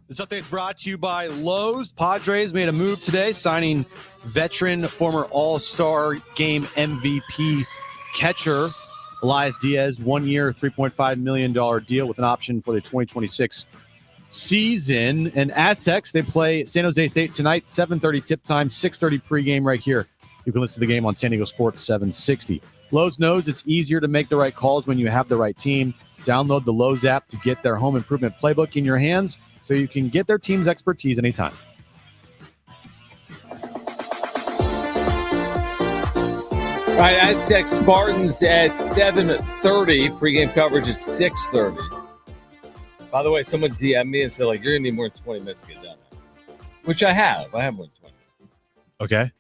This update is brought to you by Lowe's. Padres made a move today, signing veteran, former All-Star Game MVP catcher Elias Diaz, 1 year, $3.5 million deal with an option for the 2026 season. And Aztecs, they play San Jose State tonight, 7:30 tip time, 6:30 pregame right here. You can listen to the game on San Diego Sports 760. Lowe's knows it's easier to make the right calls when you have the right team. Download the Lowe's app to get their home improvement playbook in your hands so you can get their team's expertise anytime. All right, Aztec Spartans at 7:30. Pregame coverage at 6:30. By the way, someone DM'd me and said, like, you're going to need more than 20 minutes to get down there. Which I have. I have more than 20 minutes. Okay.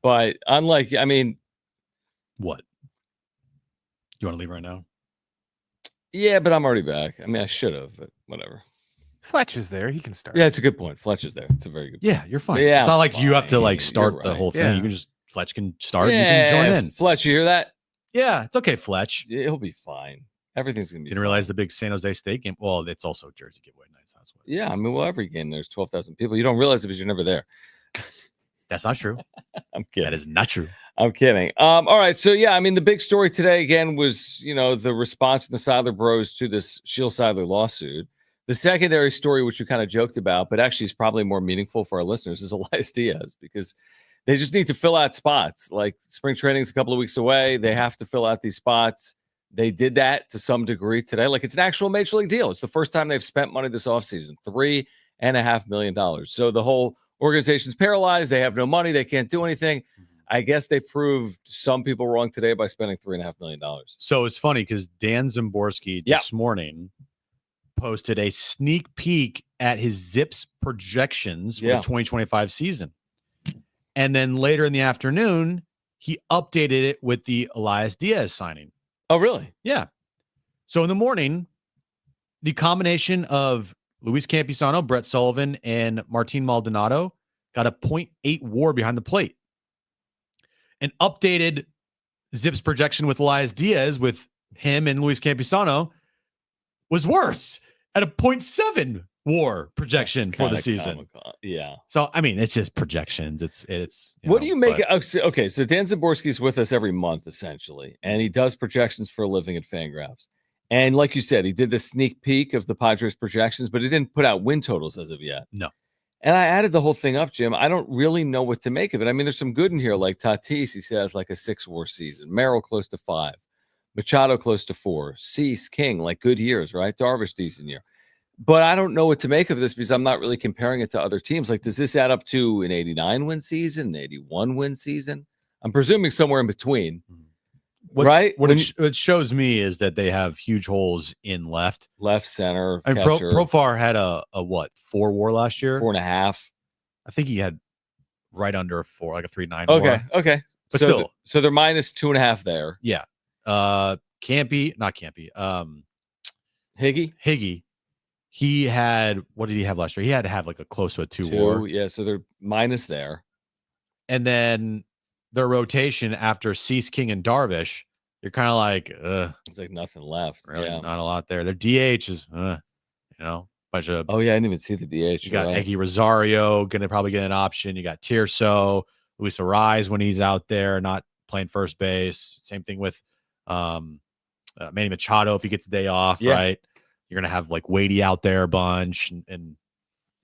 But unlike, I mean. What? You want to leave right now? Yeah, but I'm already back. I mean, I should have, but whatever. Fletch is there. He can start. Yeah, it's a good point. Fletch is there. It's a very good point. Yeah, you're fine. Yeah, it's not like fine. you have to like start You're the right. whole thing. Yeah. You can just Fletch can start. Yeah, You can join in. Fletch, you hear that? Yeah, it's okay, Fletch. He'll be fine. Everything's going to be Didn't realize the big San Jose State game. Well, it's also Jersey giveaway night. So that's what Yeah, I mean, well, every game there's 12,000 people. You don't realize it because you're never there. That's not true. I'm kidding. That is not true. I'm kidding. All right. So, yeah, I mean, the big story today, again, was, the response from the Seidler Bros to this Sheel Seidler lawsuit. The secondary story, which we kind of joked about, but actually is probably more meaningful for our listeners, is Elias Diaz, because they just need to fill out spots. Like spring training is a couple of weeks away. They have to fill out these spots. They did that to some degree today. Like it's an actual major league deal. It's the first time they've spent money this offseason, $3.5 million. So the whole organization's paralyzed. They have no money. They can't do anything. I guess they proved some people wrong today by spending $3.5 million. So it's funny because Dan Zimborski this morning posted a sneak peek at his Zips projections for the 2025 season. And then later in the afternoon, he updated it with the Elias Diaz signing. Oh, really? Yeah. So in the morning, the combination of Luis Campisano, Brett Sullivan, and Martin Maldonado got a .8 WAR behind the plate. An updated Zips projection with Elias Diaz with him and Luis Campisano was worse at a .7 WAR projection for the season. Comical. Yeah. So I mean, it's just projections. It's. What do you make? Okay, so Dan Zimborski's with us every month essentially, and he does projections for a living at Fangraphs. And like you said, he did the sneak peek of the Padres projections, but he didn't put out win totals as of yet. No. And I added the whole thing up, Jim. I don't really know what to make of it. I mean, there's some good in here, like Tatis, he says like a 6 WAR season. Merrill close to 5. Machado close to 4. Cease, King, like good years, right? Darvish, decent year. But I don't know what to make of this because I'm not really comparing it to other teams. Like, does this add up to an 89 win season, an 81 win season? I'm presuming somewhere in between. Right? What it shows me is that they have huge holes in left center. I mean, Profar had a what 4 WAR last year, 4.5. I think he had right under a 4, like a 3.9. Okay, WAR. okay, but so still, so they're minus 2.5 there. Yeah, Campy, not Campy. Higgy. He had, what did he have last year? He had to have like a close to a 2 WAR. Yeah, so they're minus there. And then their rotation after Cease, King, and Darvish, you're kind of like, it's like nothing left. Really, not a lot there. Their DH is, bunch of. Oh yeah, I didn't even see the DH. You got Eggy Rosario going to probably get an option. You got Tirso, Luis Ariz when he's out there, not playing first base. Same thing with Manny Machado if he gets a day off, right? You're going to have like Wadey out there a bunch, and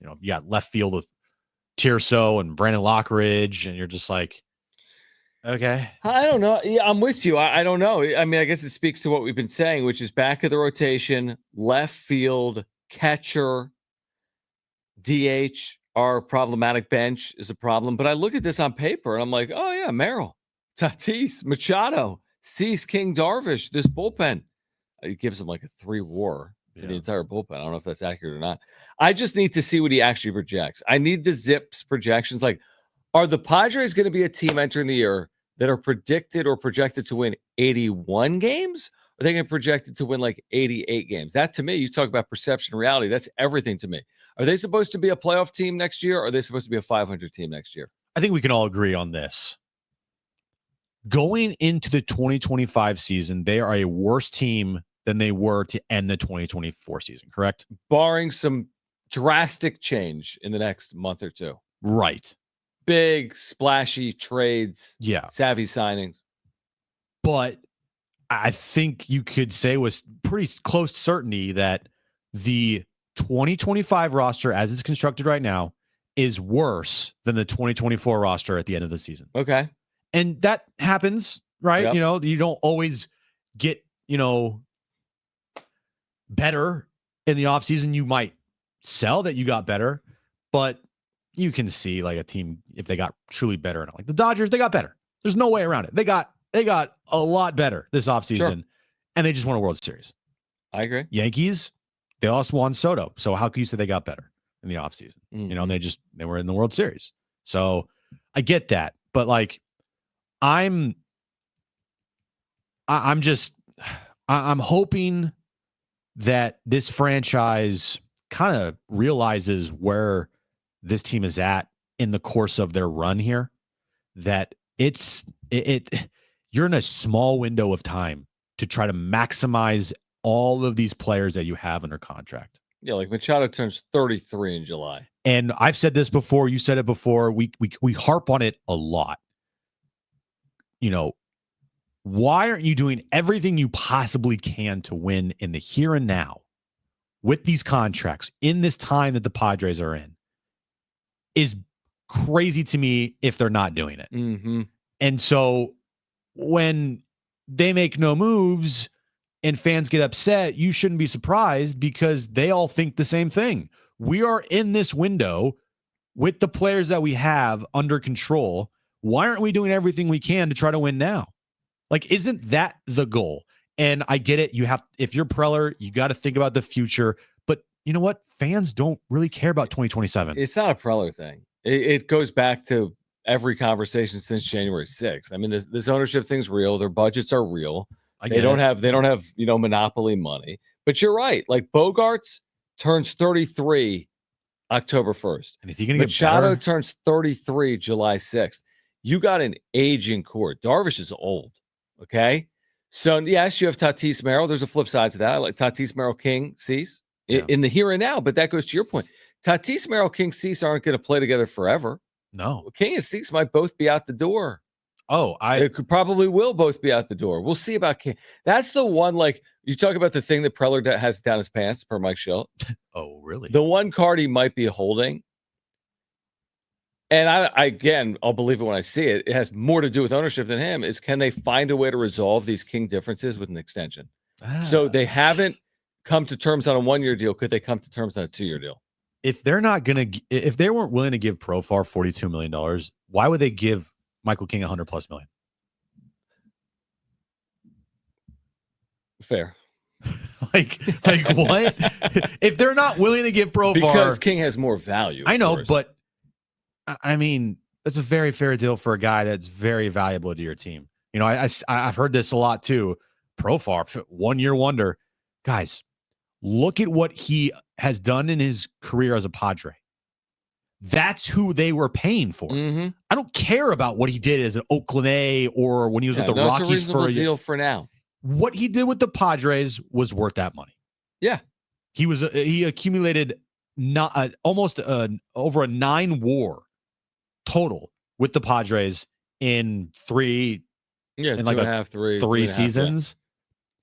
you got left field with Tirso and Brandon Lockridge, and you're just like, okay. I don't know. Yeah, I'm with you. I don't know. I mean, I guess it speaks to what we've been saying, which is back of the rotation, left field, catcher, DH, our problematic bench is a problem. But I look at this on paper and I'm like, oh yeah, Merrill, Tatis, Machado, Cease, King, Darvish, this bullpen. It gives him like a 3 WAR for the entire bullpen. I don't know if that's accurate or not. I just need to see what he actually projects. I need the Zips projections. Like, are the Padres going to be a team entering the year that are predicted or projected to win 81 games? Or are they going to be projected to win like 88 games? That to me, you talk about perception and reality. That's everything to me. Are they supposed to be a playoff team next year? Or are they supposed to be a 500 team next year? I think we can all agree on this. Going into the 2025 season, they are a worse team than they were to end the 2024 season, correct? Barring some drastic change in the next month or two. Right. Big, splashy trades. Yeah. Savvy signings. But I think you could say with pretty close certainty that the 2025 roster as it's constructed right now is worse than the 2024 roster at the end of the season. Okay. And that happens, right? Yep. You know, you don't always get, better in the offseason. You might sell that you got better, but you can see like a team if they got truly better or not. Like the Dodgers, they got better. There's no way around it. They got a lot better this offseason, and they just won a World Series. I agree. Yankees, they also won Soto. So how can you say they got better in the offseason? Mm-hmm. They were in the World Series. So I get that. But like I'm hoping that this franchise kind of realizes where this team is at in the course of their run here, that you're in a small window of time to try to maximize all of these players that you have under contract. Yeah, like Machado turns 33 in July. And I've said this before, you said it before, we harp on it a lot. Why aren't you doing everything you possibly can to win in the here and now with these contracts in this time that the Padres are in? Is crazy to me if they're not doing it. Mm-hmm. And so when they make no moves and fans get upset, you shouldn't be surprised because they all think the same thing. We are in this window with the players that we have under control. Why aren't we doing everything we can to try to win now? Like, isn't that the goal? And I get it. If you're Preller, you got to think about the future. But you know what? Fans don't really care about 2027. It's not a Preller thing. It goes back to every conversation since January 6th. I mean, this ownership thing's real. Their budgets are real. They don't have monopoly money. But you're right. Like Bogarts turns 33 October 1st. And is he going to get Machado better? turns 33 July 6th. You got an aging core. Darvish is old. Okay. So yes, you have Tatis Merrill. There's a flip side to that. I like Tatis Merrill, King, Cease in the here and now. But that goes to your point. Tatis Merrill, King, Cease aren't going to play together forever. No. King and Cease might both be out the door. Oh, it probably will both be out the door. We'll see about King. That's the one, like, you talk about the thing that Preller has down his pants, per Mike Sheel. Oh, really? The one card he might be holding, and I'll believe it when I see it. It has more to do with ownership than him. Is can they find a way to resolve these King differences with an extension? So they haven't come to terms on a 1-year deal. Could they come to terms on a 2-year deal? If they weren't willing to give Profar $42 million, why would they give Michael King $100+ million? Fair. like what? If they're not willing to give Profar, because King has more value. I know, course. But I mean, it's a very fair deal for a guy that's very valuable to your team. I've heard this a lot too. Profar, 1-year wonder. Guys, look at what he has done in his career as a Padre. That's who they were paying for. Mm-hmm. I don't care about what he did as an Oakland A or when he was with the Rockies. It's a reasonable deal for now. What he did with the Padres was worth that money. Yeah, he accumulated almost over a 9 WAR total with the Padres in 3 3 seasons.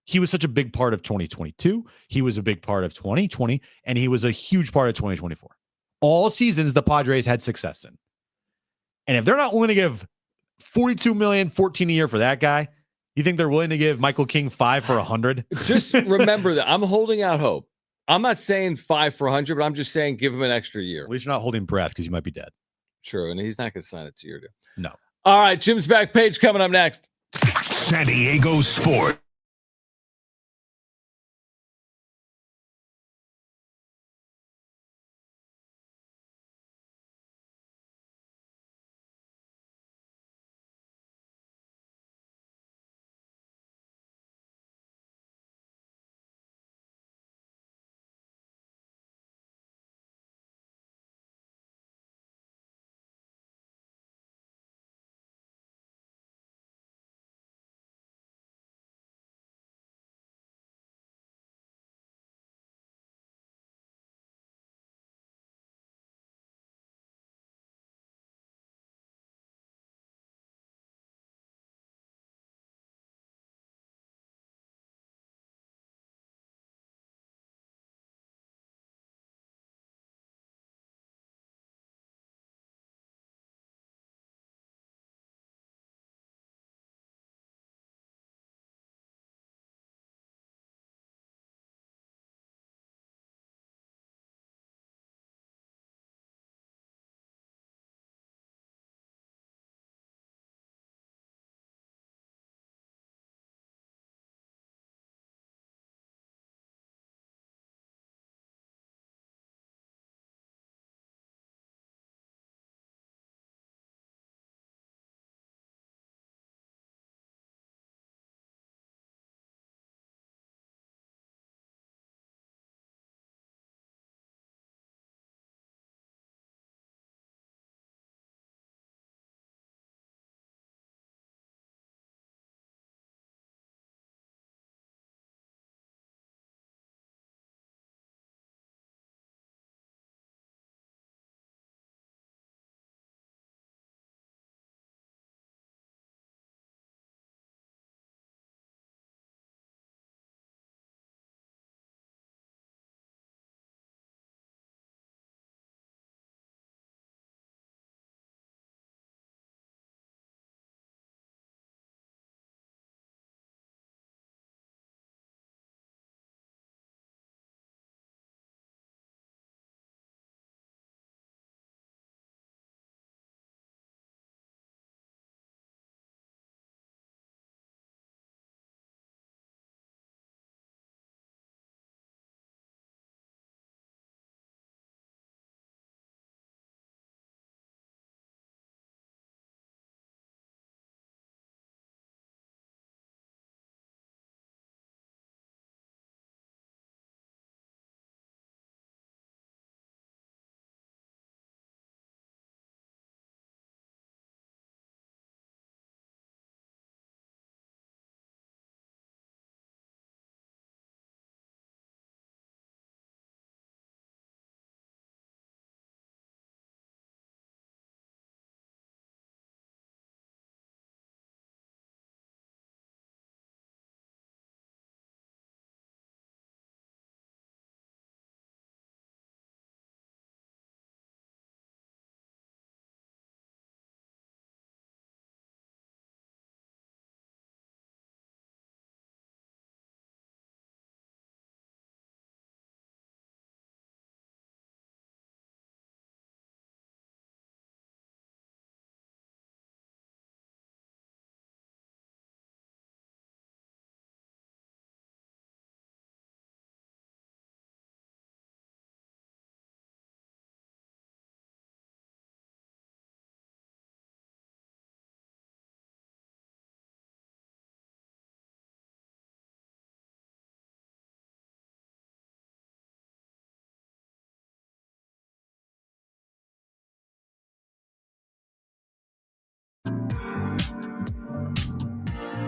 He was such a big part of 2022. He was a big part of 2020, and he was a huge part of 2024. All seasons the Padres had success in. And if they're not willing to give $42 million, $14 a year for that guy, you think they're willing to give Michael King 5 for 100? Just remember that I'm holding out hope. I'm not saying 5 for 100, but I'm just saying give him an extra year. At least you're not holding breath because you might be dead. True, and he's not going to sign a 2-year deal. No. All right, Jim's back page coming up next. San Diego Sports.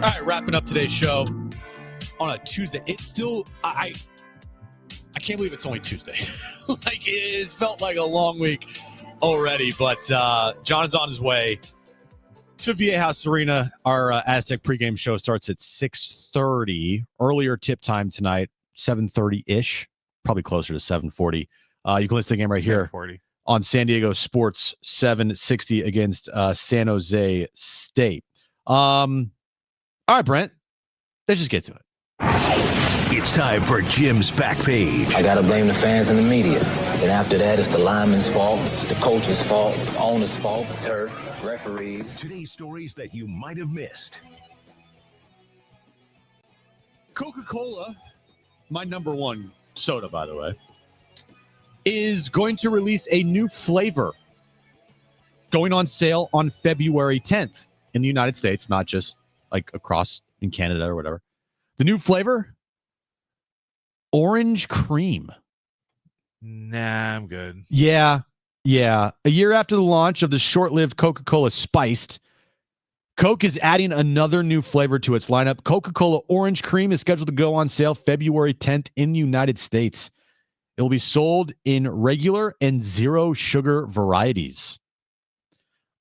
right, wrapping up today's show on a Tuesday. It's still, I can't believe it's only Tuesday. Like, it felt like a long week already, but John is on his way to Viejas Arena. Our Aztec pregame show starts at 6:30. Earlier tip time tonight, 7:30-ish, probably closer to 7:40. You can listen to the game right here on San Diego Sports 760 against San Jose State. All right, Brent, let's just get to it. It's time for Jim's Back Page. I got to blame the fans and the media. And after that, it's the lineman's fault. It's the coach's fault. The owner's fault. The turf, referees. Today's stories that you might have missed. Coca-Cola, my number one soda, by the way, is going to release a new flavor going on sale on February 10th in the United States, not just like across in Canada or whatever. The new flavor, orange cream. Nah, I'm good. Yeah. A year after the launch of the short-lived Coca-Cola Spiced, Coke is adding another new flavor to its lineup. Coca-Cola Orange Cream is scheduled to go on sale February 10th in the United States. It will be sold in regular and zero sugar varieties.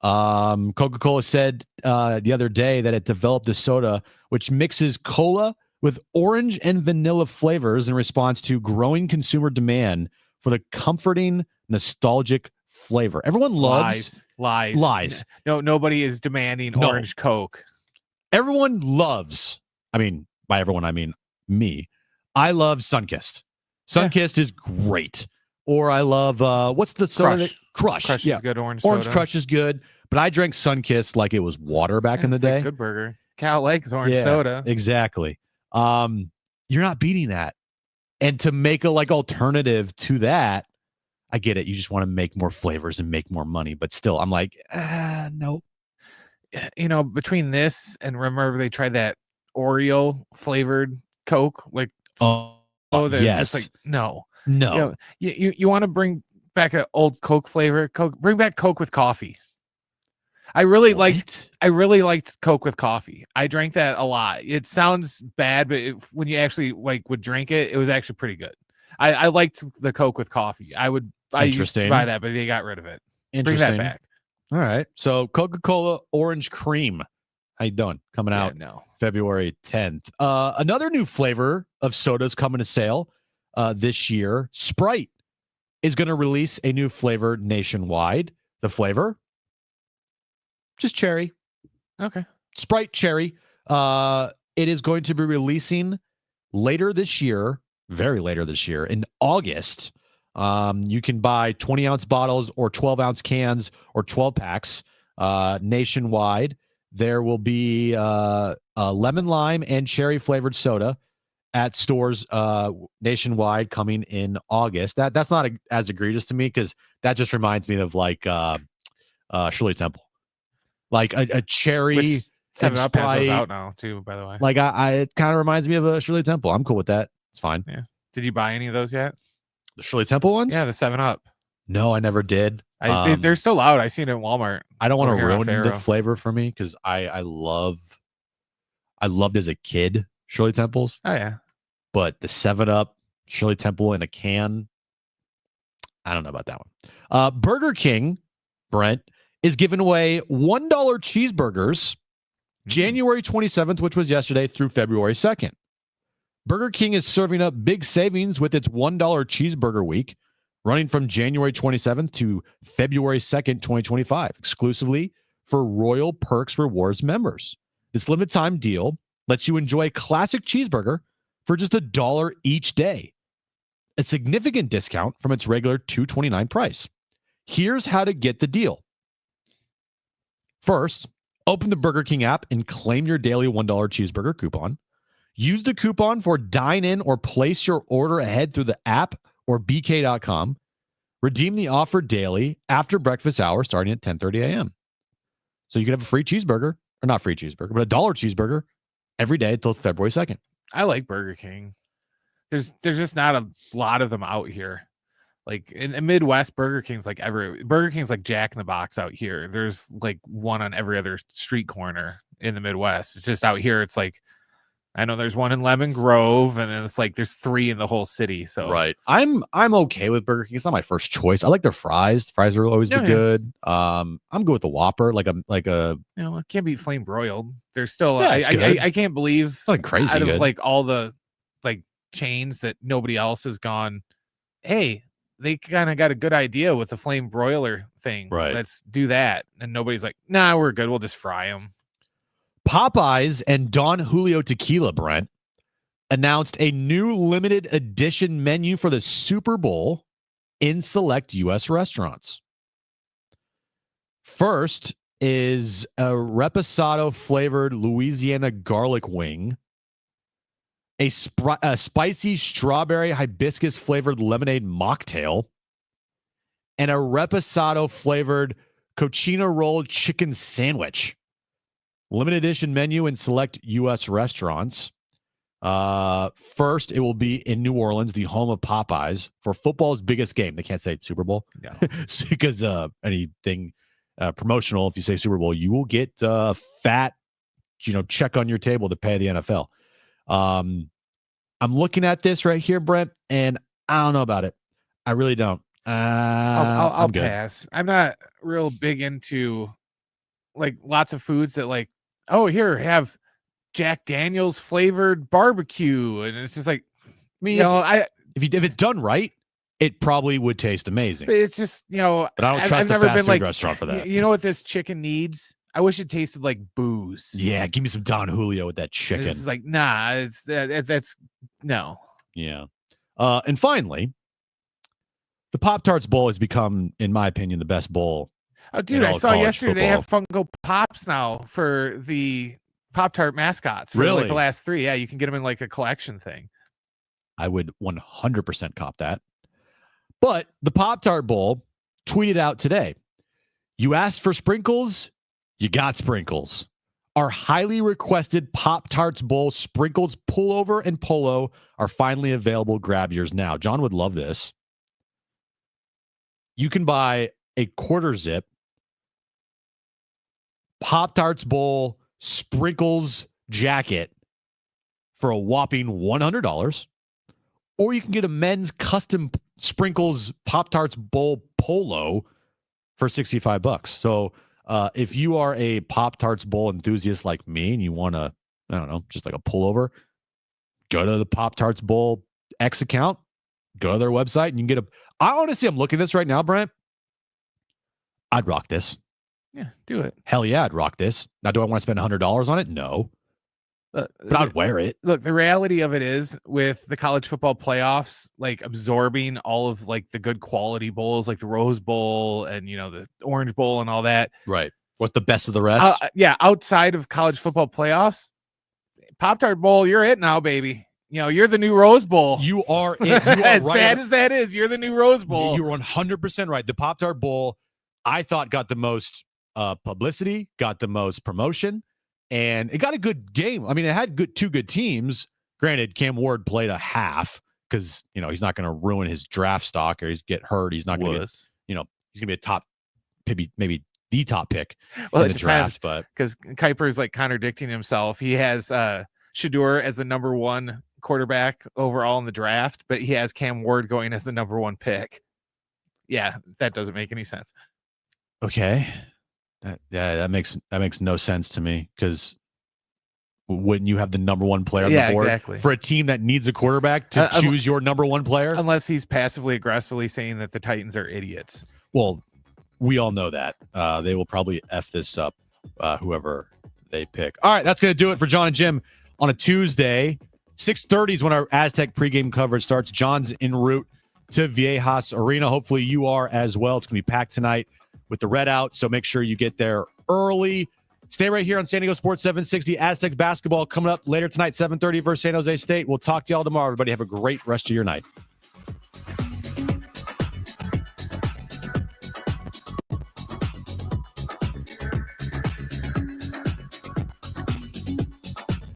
Coca-Cola said the other day that it developed a soda which mixes cola with orange and vanilla flavors in response to growing consumer demand for the comforting, nostalgic flavor. Everyone loves lies. No, nobody is demanding orange Coke. Everyone loves, I mean, by everyone, I mean me. I love Sunkist. Sunkist is great. Or I love, what's the soda? Crush. Crush is good. Orange soda. Crush is good. But I drank Sunkist like it was water back in the day. Like Good Burger. Cal likes orange soda. Exactly. You're not beating that. And to make a like alternative to that, I get it. You just want to make more flavors and make more money. But still, I'm like, no. You know, between this and remember they tried that Oreo flavored Coke, like that's yes. just like no. You know, you want to bring back an old Coke flavor. Coke, bring back Coke with coffee. I really liked Coke with coffee. I drank that a lot. It sounds bad, but when you actually would drink it, it was actually pretty good. I liked the Coke with coffee. I used to buy that, but they got rid of it. Bring that back. All right. So Coca-Cola Orange Cream. How you doing? Coming out February 10th. Another new flavor of sodas coming to sale this year. Sprite is going to release a new flavor nationwide. The flavor? Just cherry. Okay. Sprite cherry. It is going to be releasing later this year, very later this year, in August. You can buy 20-ounce bottles or 12-ounce cans or 12 packs nationwide. There will be a lemon lime and cherry flavored soda at stores nationwide coming in August. That's not as egregious to me because that just reminds me of like Shirley Temple. Like a cherry. Which 7-Up has those Sprite. out now too, by the way. Like it kind of reminds me of a Shirley Temple. I'm cool with that. It's fine. Yeah. Did you buy any of those yet? The Shirley Temple ones? Yeah, the 7-Up. No, I never did. They're still out. I seen it at Walmart. I don't want over to here on ruin the Faro. flavor for me because I loved as a kid Shirley Temples. Oh yeah. But the 7-Up Shirley Temple in a can, I don't know about that one. Burger King, Brent, is giving away $1 cheeseburgers January 27th, which was yesterday, through February 2nd. Burger King is serving up big savings with its $1 cheeseburger week, running from January 27th to February 2nd, 2025, exclusively for Royal Perks Rewards members. This limited time deal lets you enjoy a classic cheeseburger for just $1 each day, a significant discount from its regular $2.29 price. Here's how to get the deal. First, open the Burger King app and claim your daily $1 cheeseburger coupon. Use the coupon for dine-in or place your order ahead through the app or bk.com. Redeem the offer daily after breakfast hour starting at 10:30 a.m. So you can have a free cheeseburger, or not free cheeseburger, but $1 cheeseburger every day until February 2nd. I like Burger King. There's just not a lot of them out here. Like in the Midwest, Burger King's like Jack in the Box out here. There's like one on every other street corner in the Midwest. It's just out here. It's like, I know there's one in Lemon Grove, and then it's like there's 3 in the whole city. So right, I'm okay with Burger King. It's not my first choice. I like their fries. Fries are always good. I'm good with the Whopper. Like a it can't be flame broiled. There's still Yeah, I can't believe nothing crazy out of good. like all the like chains that nobody else has gone, hey, they kind of got a good idea with the flame broiler thing. Right. Let's do that. And nobody's like, nah, we're good. We'll just fry them. Popeyes and Don Julio Tequila, Brent, announced a new limited edition menu for the Super Bowl in select U.S. restaurants. First is a reposado flavored Louisiana garlic wing, a spicy strawberry hibiscus flavored lemonade mocktail, and a reposado flavored cochino rolled chicken sandwich. Limited edition menu in select U.S. restaurants. First, it will be in New Orleans, the home of Popeyes, for football's biggest game. They can't say Super Bowl because anything promotional, if you say Super Bowl, you will get fat, check on your table to pay the NFL. I'm looking at this right here, Brent, and I don't know about it. I really don't. I'll pass. I'm not real big into like lots of foods that like, oh, here, have Jack Daniels flavored barbecue. And it's just like, I mean, if it's done right, it probably would taste amazing. But it's just, but I don't trust a fast food restaurant for that. You know what this chicken needs? I wish it tasted like booze. Yeah, give me some Don Julio with that chicken. It's like, nah, it's that's no. Yeah. And finally, the Pop-Tarts Bowl has become, in my opinion, the best bowl. Oh, dude, I saw yesterday they have Funko Pops now for the Pop-Tart mascots for like the last 3. Yeah, you can get them in like a collection thing. I would 100% cop that. But the Pop-Tart Bowl tweeted out today, you asked for sprinkles, you got sprinkles. Our highly requested Pop-Tarts Bowl sprinkles pullover and polo are finally available. Grab yours now. John would love this. You can buy a quarter zip Pop-Tarts Bowl sprinkles jacket for a whopping $100, or you can get a men's custom sprinkles Pop-Tarts Bowl polo for $65. So if you are a Pop-Tarts Bowl enthusiast like me and you want to, I don't know, just like a pullover, go to the Pop-Tarts Bowl X account, go to their website, and you can get I'm looking at this right now, Brent. I'd rock this. Yeah, do it. Hell yeah, I'd rock this. Now, do I want to spend $100 on it? No. But I'd wear it. Look, the reality of it is with the college football playoffs, like absorbing all of like the good quality bowls, like the Rose Bowl and, the Orange Bowl and all that. Right. What the best of the rest? Yeah. Outside of college football playoffs, Pop-Tart Bowl, you're it now, baby. You're the new Rose Bowl. You are it. You are as right. Sad as that is, you're the new Rose Bowl. You're 100% right. The Pop-Tart Bowl, I thought, got the most publicity, got the most promotion, and it got a good game. I mean, it had two good teams. Granted, Cam Ward played a half because he's not going to ruin his draft stock or he's get hurt. He's not going to get, he's going to be a top, maybe the top pick in the draft. But because Kuiper is like contradicting himself, he has Shedeur as the number 1 quarterback overall in the draft, but he has Cam Ward going as the number 1 pick. Yeah, that doesn't make any sense. Okay. That makes no sense to me, because wouldn't you have the number 1 player on the board exactly. for a team that needs a quarterback to choose your number 1 player? Unless he's passively aggressively saying that the Titans are idiots. Well, we all know that. They will probably F this up, whoever they pick. All right, that's going to do it for Jon and Jim on a Tuesday. 6:30 is when our Aztec pregame coverage starts. John's en route to Viejas Arena. Hopefully you are as well. It's going to be packed tonight with the red out, so make sure you get there early. Stay right here on San Diego Sports 760. Aztec basketball coming up later tonight, 7:30 versus San Jose State. We'll talk to y'all tomorrow. Everybody have a great rest of your night.